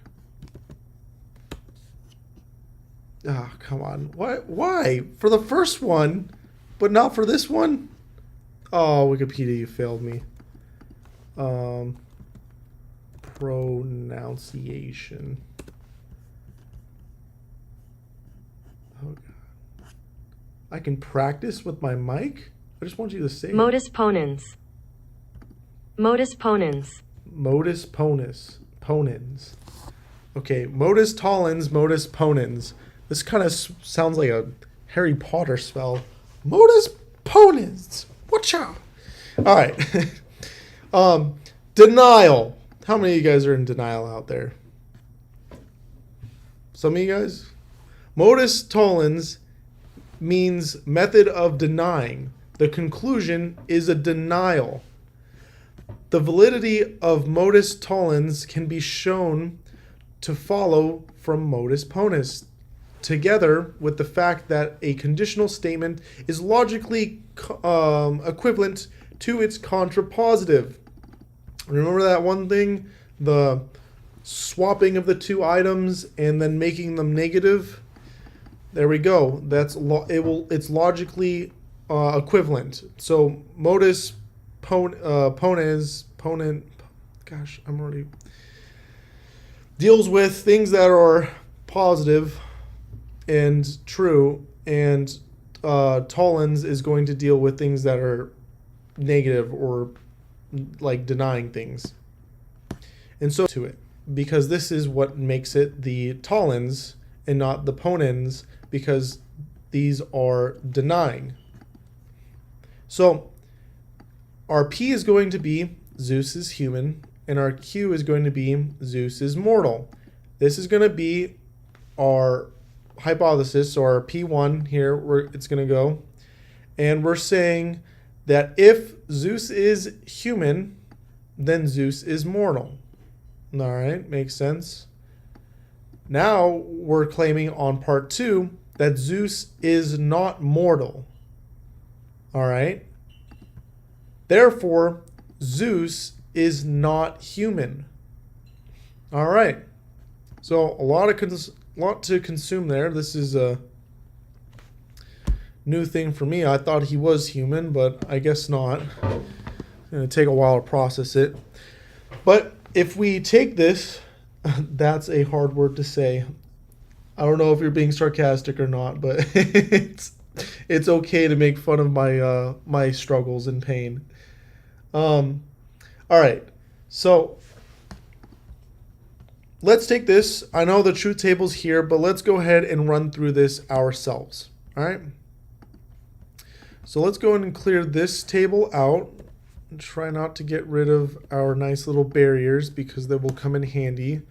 Ah, oh, come on. Why? For the first one, but not for this one? Oh, Wikipedia, you failed me. Pronunciation. Oh, God. I can practice with my mic? I just want you to say Modus ponens. Modus ponens. Modus ponens. Ponens. Okay, modus tollens, modus ponens. This kind of sounds like a Harry Potter spell. Modus ponens. Watcha. All right. Denial. How many of you guys are in denial out there? Some of you guys? Modus tollens means method of denying. The conclusion is a denial. The validity of modus tollens can be shown to follow from modus ponens, together with the fact that a conditional statement is logically equivalent to its contrapositive. Remember that one thing? The swapping of the two items and then making them negative? There we go. It's logically equivalent. So modus ponens, gosh, I'm already deals with things that are positive and true, and tollens is going to deal with things that are negative or like denying things. And so to it, because this is what makes it the tollens and not the ponens, because these are denying. So our P is going to be Zeus is human, and our Q is going to be Zeus is mortal. This is going to be our hypothesis, so our P1 here, it's going to go. And we're saying that if Zeus is human, then Zeus is mortal. All right, makes sense. Now we're claiming on part 2 that Zeus is not mortal. All right. Therefore, Zeus is not human. All right. So a lot to consume there. This is a new thing for me. I thought he was human, but I guess not. It's going to take a while to process it. But if we take this, that's a hard word to say. I don't know if you're being sarcastic or not, but it's okay to make fun of my my struggles and pain. All right, so let's take this. I know the truth table's here, but let's go ahead and run through this ourselves. All right. So let's go and clear this table out. And try not to get rid of our nice little barriers because they will come in handy.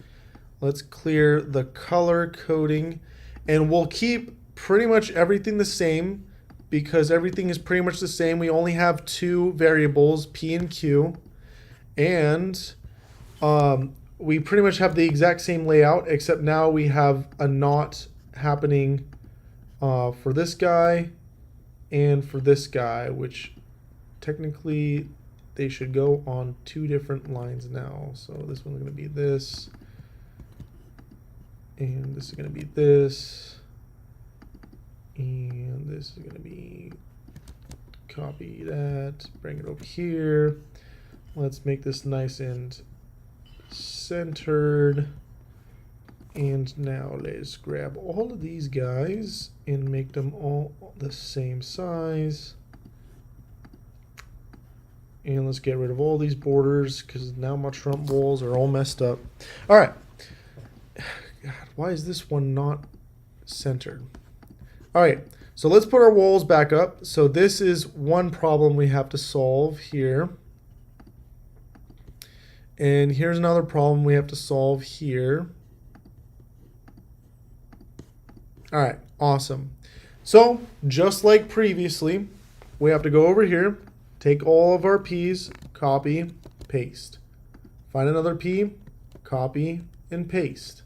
Let's clear the color coding, and we'll keep pretty much everything the same because everything is pretty much the same. We only have 2 variables, P and Q, and we pretty much have the exact same layout, except now we have a not happening for this guy and for this guy, which technically they should go on 2 different lines now. So this one's going to be this, and this is going to be this, and this is going to be, copy that, bring it over here. Let's make this nice and centered. And now let's grab all of these guys and make them all the same size. And let's get rid of all these borders because now my Trump walls are all messed up. All right. God, why is this one not centered? All right. So let's put our walls back up. So this is one problem we have to solve here. And here's another problem we have to solve here. All right. Awesome. So just like previously, we have to go over here. Take all of our P's, copy, paste. Find another P, copy, and paste.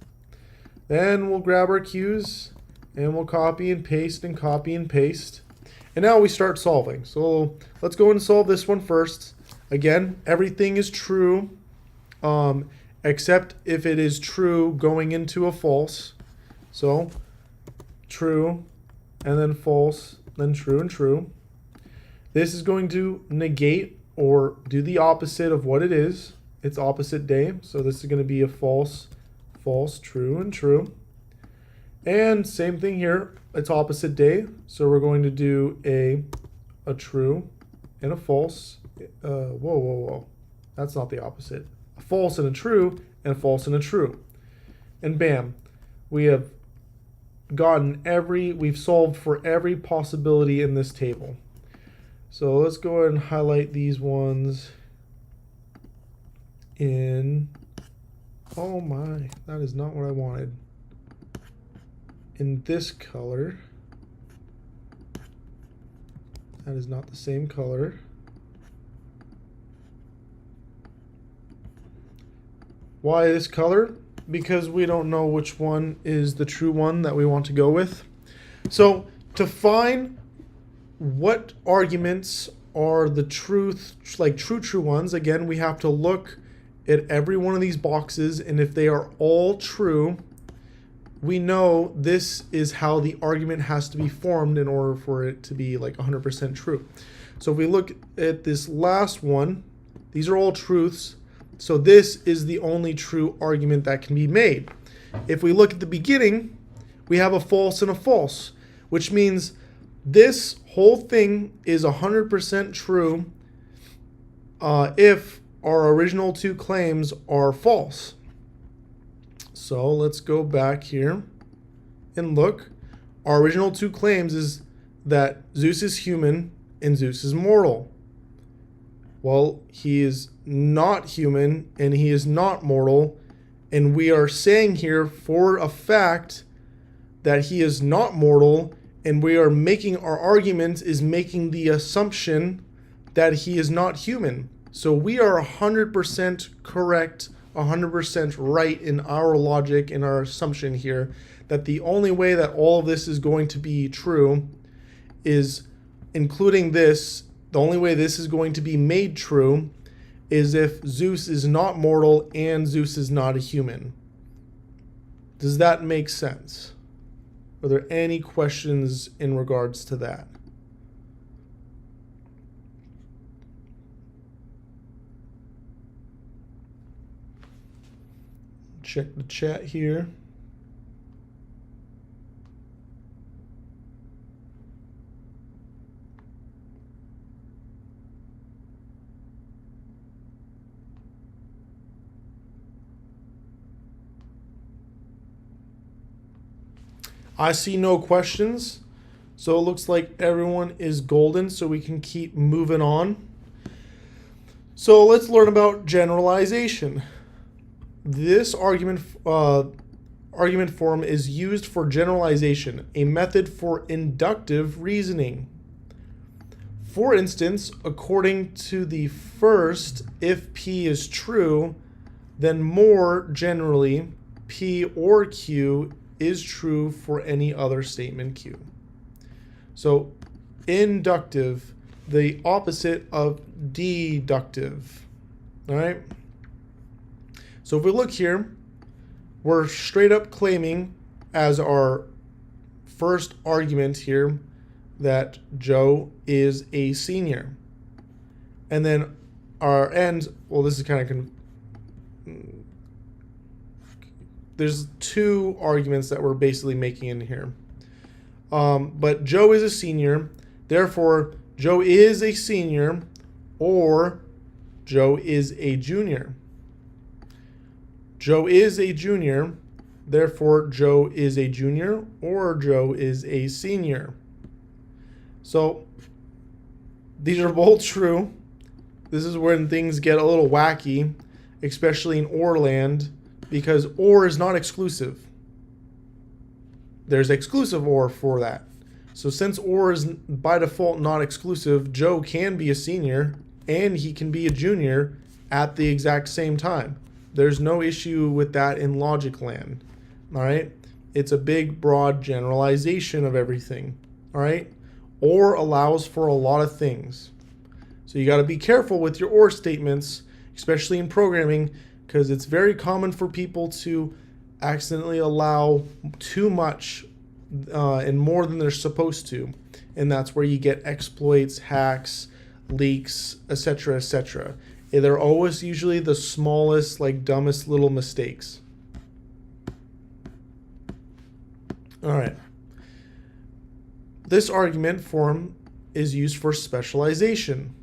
Then we'll grab our Q's, And we'll copy and paste and copy and paste. And now we start solving. So let's go and solve this one first. Again, everything is true, except if it is true going into a false. So true, and then false, then true and true. This is going to negate or do the opposite of what it is. It's opposite day. So this is going to be a false, false, true, and true. And same thing here. It's opposite day. So we're going to do a true and a false. Whoa. That's not the opposite. A false and a true, and a false and a true. And bam, we have we've solved for every possibility in this table. So let's go ahead and highlight these ones in, oh my, that is not what I wanted. In this color. That is not the same color. Why this color? Because we don't know which one is the true one that we want to go with. So to find what arguments are the truth, like true ones, again, we have to look at every one of these boxes, and if they are all true, we know this is how the argument has to be formed in order for it to be like 100% true. So if we look at this last one, these are all truths. So this is the only true argument that can be made. If we look at the beginning, we have a false and a false, which means this whole thing is 100% true if our original two claims are false. So let's go back here and look. Our original two claims is that Zeus is human and Zeus is mortal. Well, he is not human and he is not mortal, and we are saying here for a fact that he is not mortal, and we are making our argument is making the assumption that he is not human. So we are 100% correct, 100% right in our logic, in our assumption here, that the only way that all of this is going to be true is, including this, the only way this is going to be made true is if Zeus is not mortal and Zeus is not a human. Does that make sense? Are there any questions in regards to that? Check the chat here. I see no questions, so it looks like everyone is golden, so we can keep moving on. So let's learn about generalization. This argument form is used for generalization, a method for inductive reasoning. For instance, according to the first, if P is true, then more generally, P or Q is true for any other statement Q. So inductive, the opposite of deductive. All right. So if we look here, we're straight up claiming as our first argument here that Joe is a senior. And then our end, well, this is kind of there's two arguments that we're basically making in here. But Joe is a senior, therefore Joe is a senior, or Joe is a junior. Joe is a junior, therefore Joe is a junior, or Joe is a senior. So these are both true. This is when things get a little wacky, especially in OR land, because OR is not exclusive. There's exclusive OR for that. So since OR is by default not exclusive, Joe can be a senior and he can be a junior at the exact same time. There's no issue with that in logic land. All right. It's a big, broad generalization of everything, all right? Or allows for a lot of things. So you got to be careful with your or statements, especially in programming, because it's very common for people to accidentally allow too much and more than they're supposed to. And that's where you get exploits, hacks, leaks, etc., etc. They're always usually the smallest, like dumbest little mistakes. All right. This argument form is used for specialization,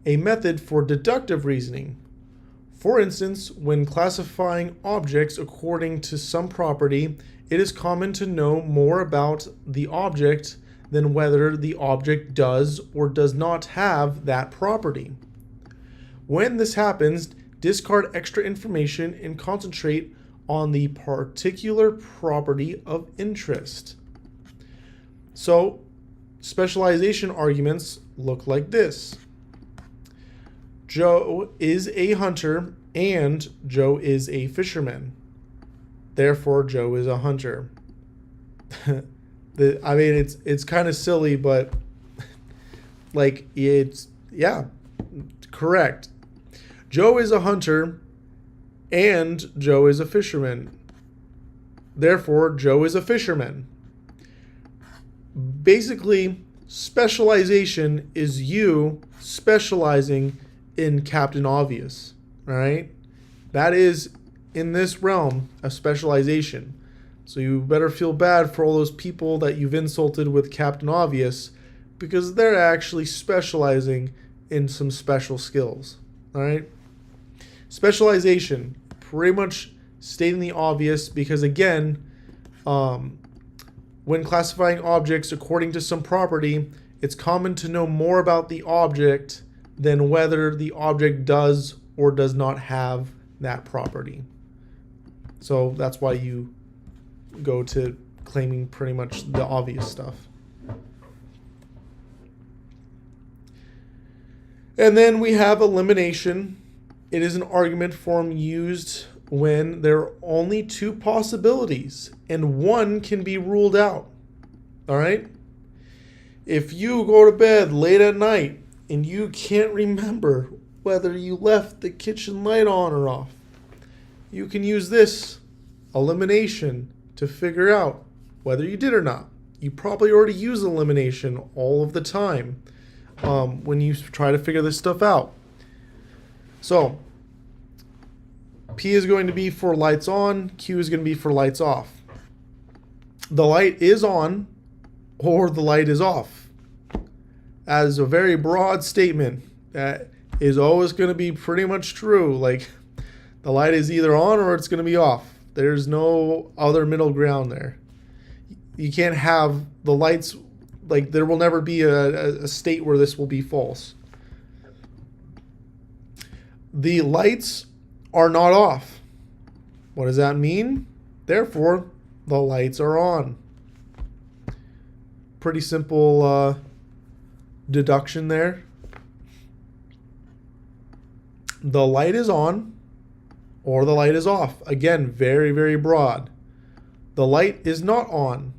a method for deductive reasoning. For instance, when classifying objects according to some property, it is common to know more about the object than whether the object does or does not have that property. When this happens, discard extra information and concentrate on the particular property of interest. So, specialization arguments look like this. Joe is a hunter and Joe is a fisherman. Therefore, Joe is a hunter. It's kind of silly, but like it's correct. Joe is a hunter and Joe is a fisherman. Therefore, Joe is a fisherman. Basically, specialization is you specializing in Captain Obvious, all right? That is, in this realm, a specialization. So you better feel bad for all those people that you've insulted with Captain Obvious, because they're actually specializing in some special skills, all right? Specialization, pretty much stating the obvious, because again, when classifying objects according to some property, it's common to know more about the object than whether the object does or does not have that property. So that's why you go to claiming pretty much the obvious stuff. And then we have elimination. It is an argument form used when there are only two possibilities and one can be ruled out. All right? If you go to bed late at night and you can't remember whether you left the kitchen light on or off, you can use this elimination to figure out whether you did or not. You probably already use elimination all of the time when you try to figure this stuff out. So, P is going to be for lights on, Q is going to be for lights off. The light is on or the light is off. That is a very broad statement that is always going to be pretty much true. Like, the light is either on or it's going to be off. There's no other middle ground there. You can't have the lights, like there will never be a state where this will be false. The lights are not off. What does that mean? Therefore, the lights are on. Pretty simple deduction there. The light is on or the light is off. Again, very, very broad. The light is not on.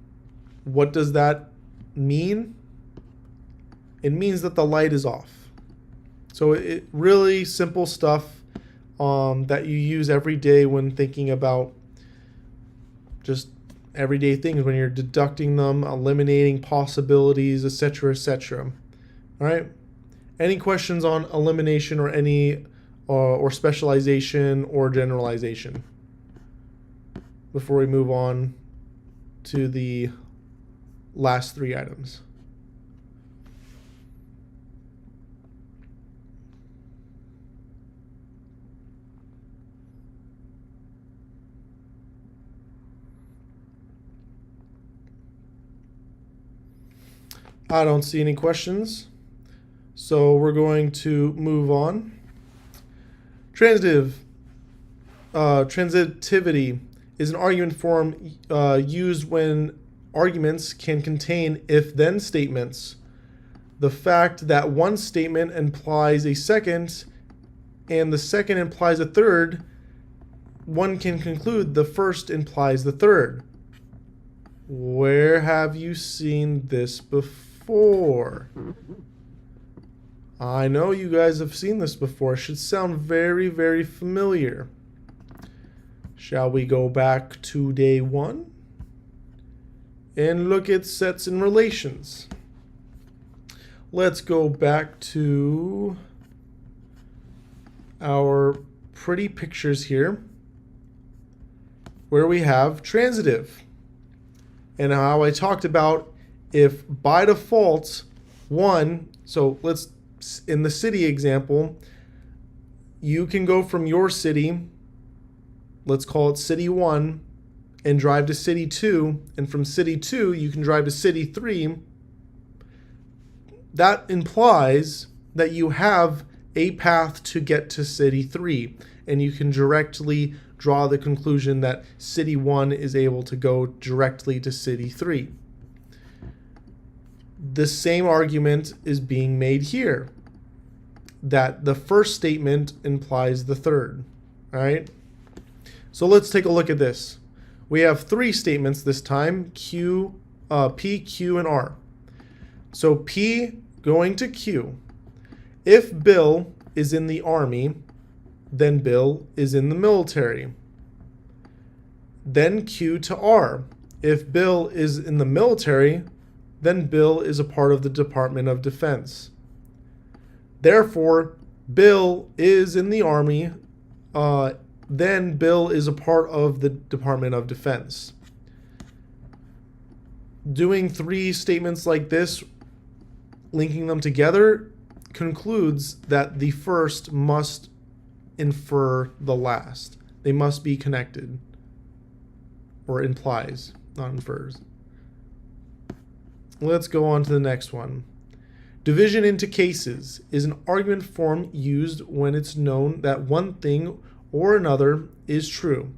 What does that mean? It means that the light is off. So it really simple stuff that you use every day when thinking about just everyday things, when you're deducting them, eliminating possibilities, etc., etc. All right. Any questions on elimination or any or specialization or generalization before we move on to the last three items? I don't see any questions, so we're going to move on. Transitivity is an argument form used when arguments can contain if-then statements. The fact that one statement implies a second and the second implies a third, one can conclude the first implies the third. Where have you seen this before? I know you guys have seen this before. It should sound very, very familiar. Shall we go back to day 1 and look at sets and relations? Let's go back to our pretty pictures here where we have transitive. And how I talked about if by default so let's, in the city example, you can go from your city, let's call it city 1, and drive to city 2, and from city 2 you can drive to city 3. That implies that you have a path to get to city 3, and you can directly draw the conclusion that city 1 is able to go directly to city 3. The same argument is being made here, that the first statement implies the third. All right? So let's take a look at this. We have 3 statements this time, P, Q, and R. So P going to Q. If Bill is in the army, then Bill is in the military. Then Q to R. If Bill is in the military, then Bill is a part of the Department of Defense. Therefore, Bill is in the army, then Bill is a part of the Department of Defense. Doing 3 statements like this, linking them together, concludes that the first must infer the last. They must be connected. Or implies, not infers. Let's go on to the next one. Division into cases is an argument form used when it's known that one thing or another is true.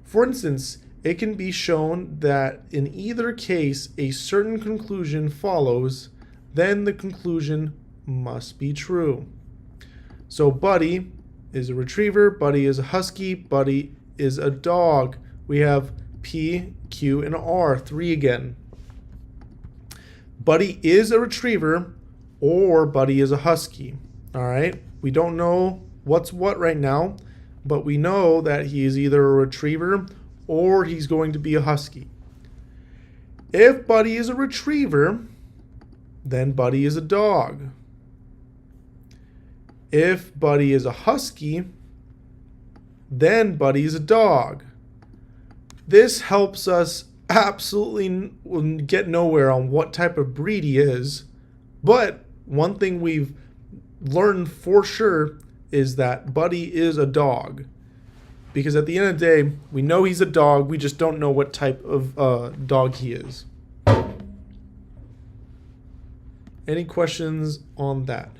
For instance, it can be shown that in either case a certain conclusion follows, then the conclusion must be true. So Buddy is a retriever, Buddy is a husky, Buddy is a dog. We have P, Q, and R, 3 again. Buddy is a retriever or Buddy is a husky. All right, we don't know what's what right now, but we know that he is either a retriever or he's going to be a husky. If Buddy is a retriever, then Buddy is a dog. If Buddy is a husky, then Buddy is a dog. This helps us absolutely get nowhere on what type of breed he is, but one thing we've learned for sure is that Buddy is a dog. Because at the end of the day, we know he's a dog, we just don't know what type of dog he is. Any questions on that?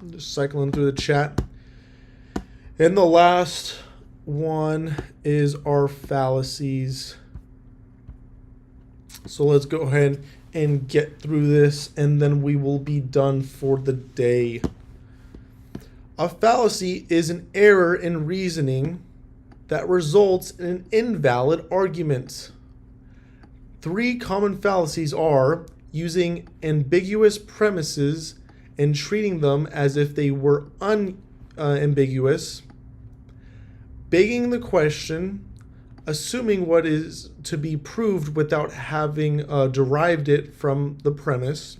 I'm just cycling through the chat. And the last one is our fallacies. So let's go ahead and get through this, and then we will be done for the day. A fallacy is an error in reasoning that results in an invalid argument. 3 common fallacies are using ambiguous premises and treating them as if they were unambiguous, begging the question, assuming what is to be proved without having derived it from the premise,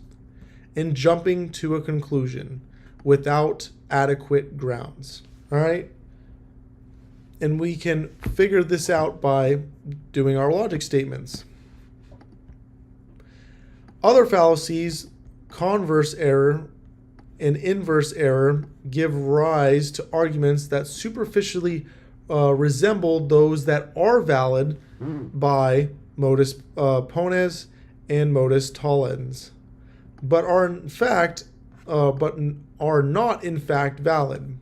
and jumping to a conclusion without adequate grounds. All right? And we can figure this out by doing our logic statements. Other fallacies, converse error, and inverse error give rise to arguments that superficially resemble those that are valid by modus ponens and modus tollens, but are not in fact valid.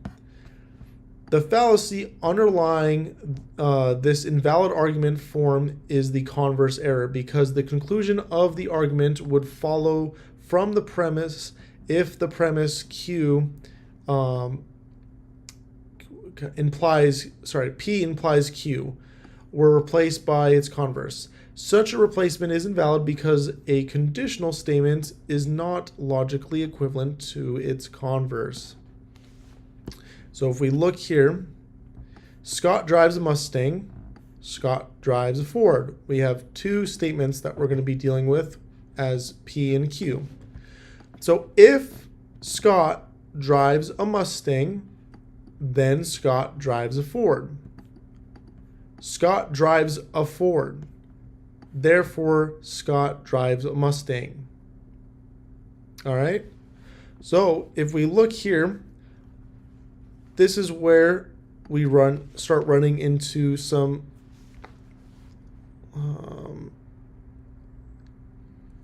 The fallacy underlying this invalid argument form is the converse error, because the conclusion of the argument would follow from the premise if the premise Q P implies Q were replaced by its converse. Such a replacement is invalid because a conditional statement is not logically equivalent to its converse. So if we look here, Scott drives a Mustang, Scott drives a Ford. We have two statements that we're going to be dealing with as P and Q. So if Scott drives a Mustang, then Scott drives a Ford. Scott drives a Ford. Therefore, Scott drives a Mustang. All right? So if we look here, this is where we start running into some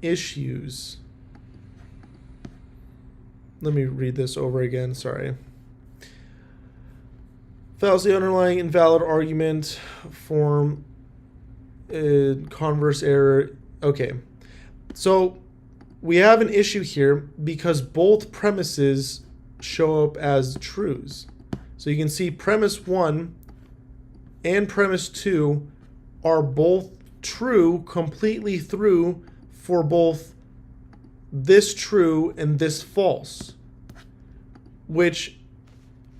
issues. Let me read this over again, sorry. Fallacy underlying invalid argument form converse error. Okay, so we have an issue here because both premises show up as truths. So you can see premise 1 and premise 2 are both true completely through for both this true and this false, which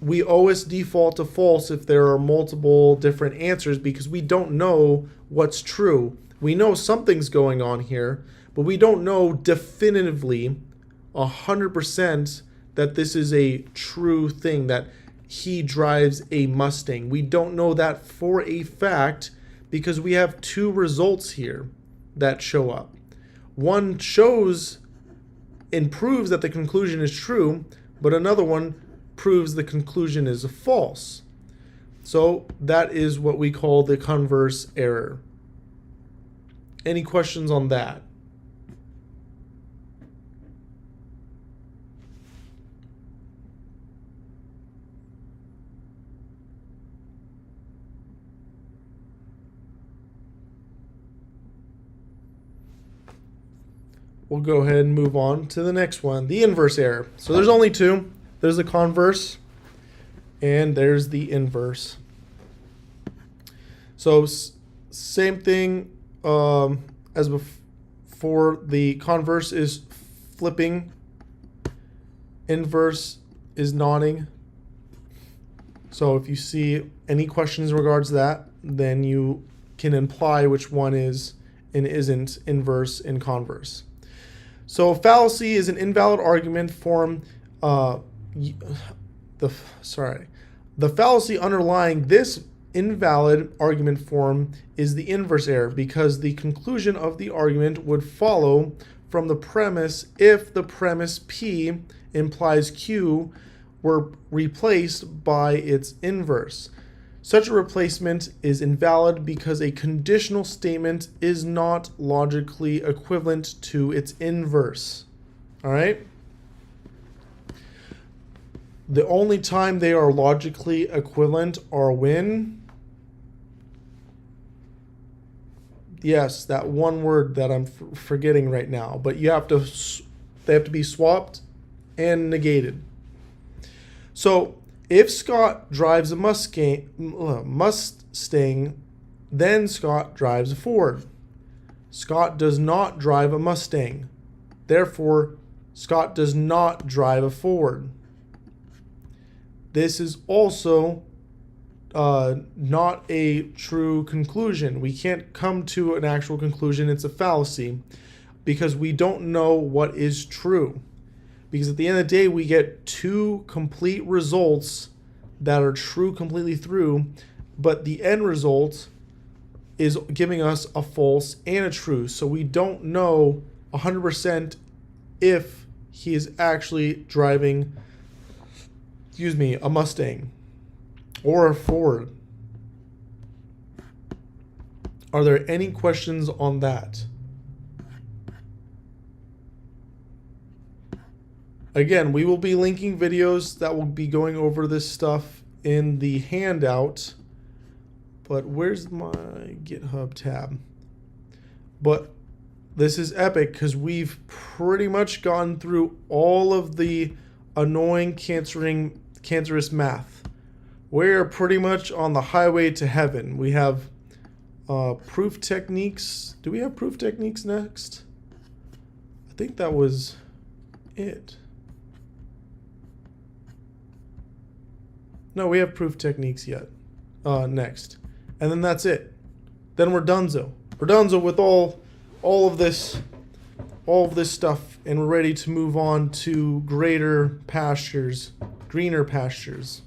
we always default to false if there are multiple different answers because we don't know what's true. We know something's going on here, but we don't know definitively 100% that this is a true thing, that he drives a Mustang. We don't know that for a fact because we have two results here that show up. One shows and proves that the conclusion is true, but another one proves the conclusion is false. So that is what we call the converse error. Any questions on that? We'll go ahead and move on to the next one, the inverse error. So there's only two. There's the converse and there's the inverse. So same thing as before. The converse is flipping. Inverse is nodding. So if you see any questions in regards to that, then you can imply which one is and isn't inverse and converse. So fallacy is an invalid argument form. The fallacy underlying this invalid argument form is the inverse error because the conclusion of the argument would follow from the premise if the premise P implies Q were replaced by its inverse. Such a replacement is invalid because a conditional statement is not logically equivalent to its inverse. All right? The only time they are logically equivalent are when, yes, that one word that I'm forgetting right now, but they have to be swapped and negated. So if Scott drives a Mustang, then Scott drives a Ford. Scott does not drive a Mustang. Therefore, Scott does not drive a Ford. This is also not a true conclusion. We can't come to an actual conclusion. It's a fallacy because we don't know what is true. Because at the end of the day, we get two complete results that are true completely through, but the end result is giving us a false and a true. So we don't know 100% if he is actually driving, a Mustang or a Ford. Are there any questions on that? Again, we will be linking videos that will be going over this stuff in the handout. But where's my GitHub tab? But this is epic because we've pretty much gone through all of the annoying cancerous math. We're pretty much on the highway to heaven. We have proof techniques. Do we have proof techniques next? I think that was it. No, we have proof techniques yet. Next. And then that's it. Then we're donezo. We're donezo with all of this stuff, and we're ready to move on to greater pastures, greener pastures.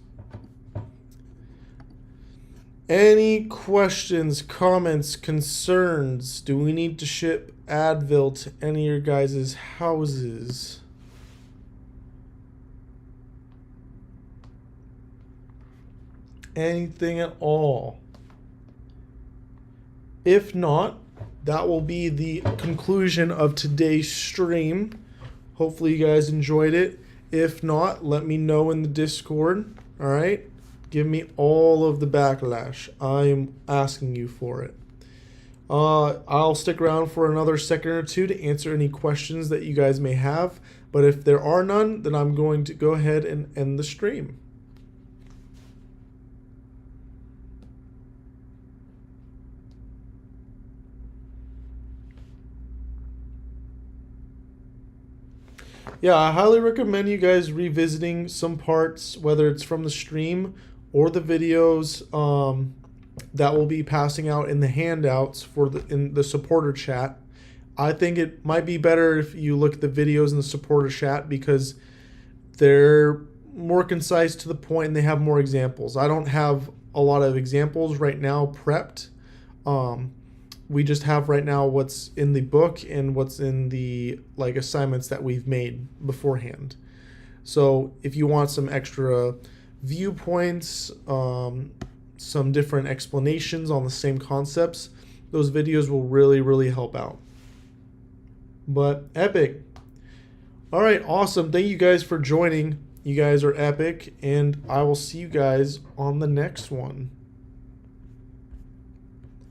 Any questions, comments, concerns? Do we need to ship Advil to any of your guys' houses? Anything at all? If not, that will be the conclusion of today's stream. Hopefully you guys enjoyed it. If not, let me know in the Discord. All right? Give me all of the backlash. I'm asking you for it. I'll stick around for another second or two to answer any questions that you guys may have. But if there are none, then I'm going to go ahead and end the stream. Yeah, I highly recommend you guys revisiting some parts, whether it's from the stream or the videos that will be passing out in the handouts in the supporter chat. I think it might be better if you look at the videos in the supporter chat because they're more concise, to the point, and they have more examples. I don't have a lot of examples right now prepped. We just have right now what's in the book and what's in the assignments that we've made beforehand. So if you want some extra viewpoints, some different explanations on the same concepts, those videos will really, really help out. But epic. All right, awesome. Thank you guys for joining. You guys are epic, and I will see you guys on the next one.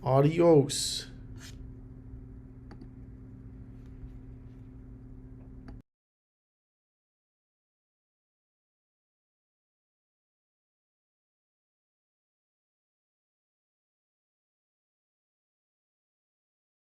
Adios.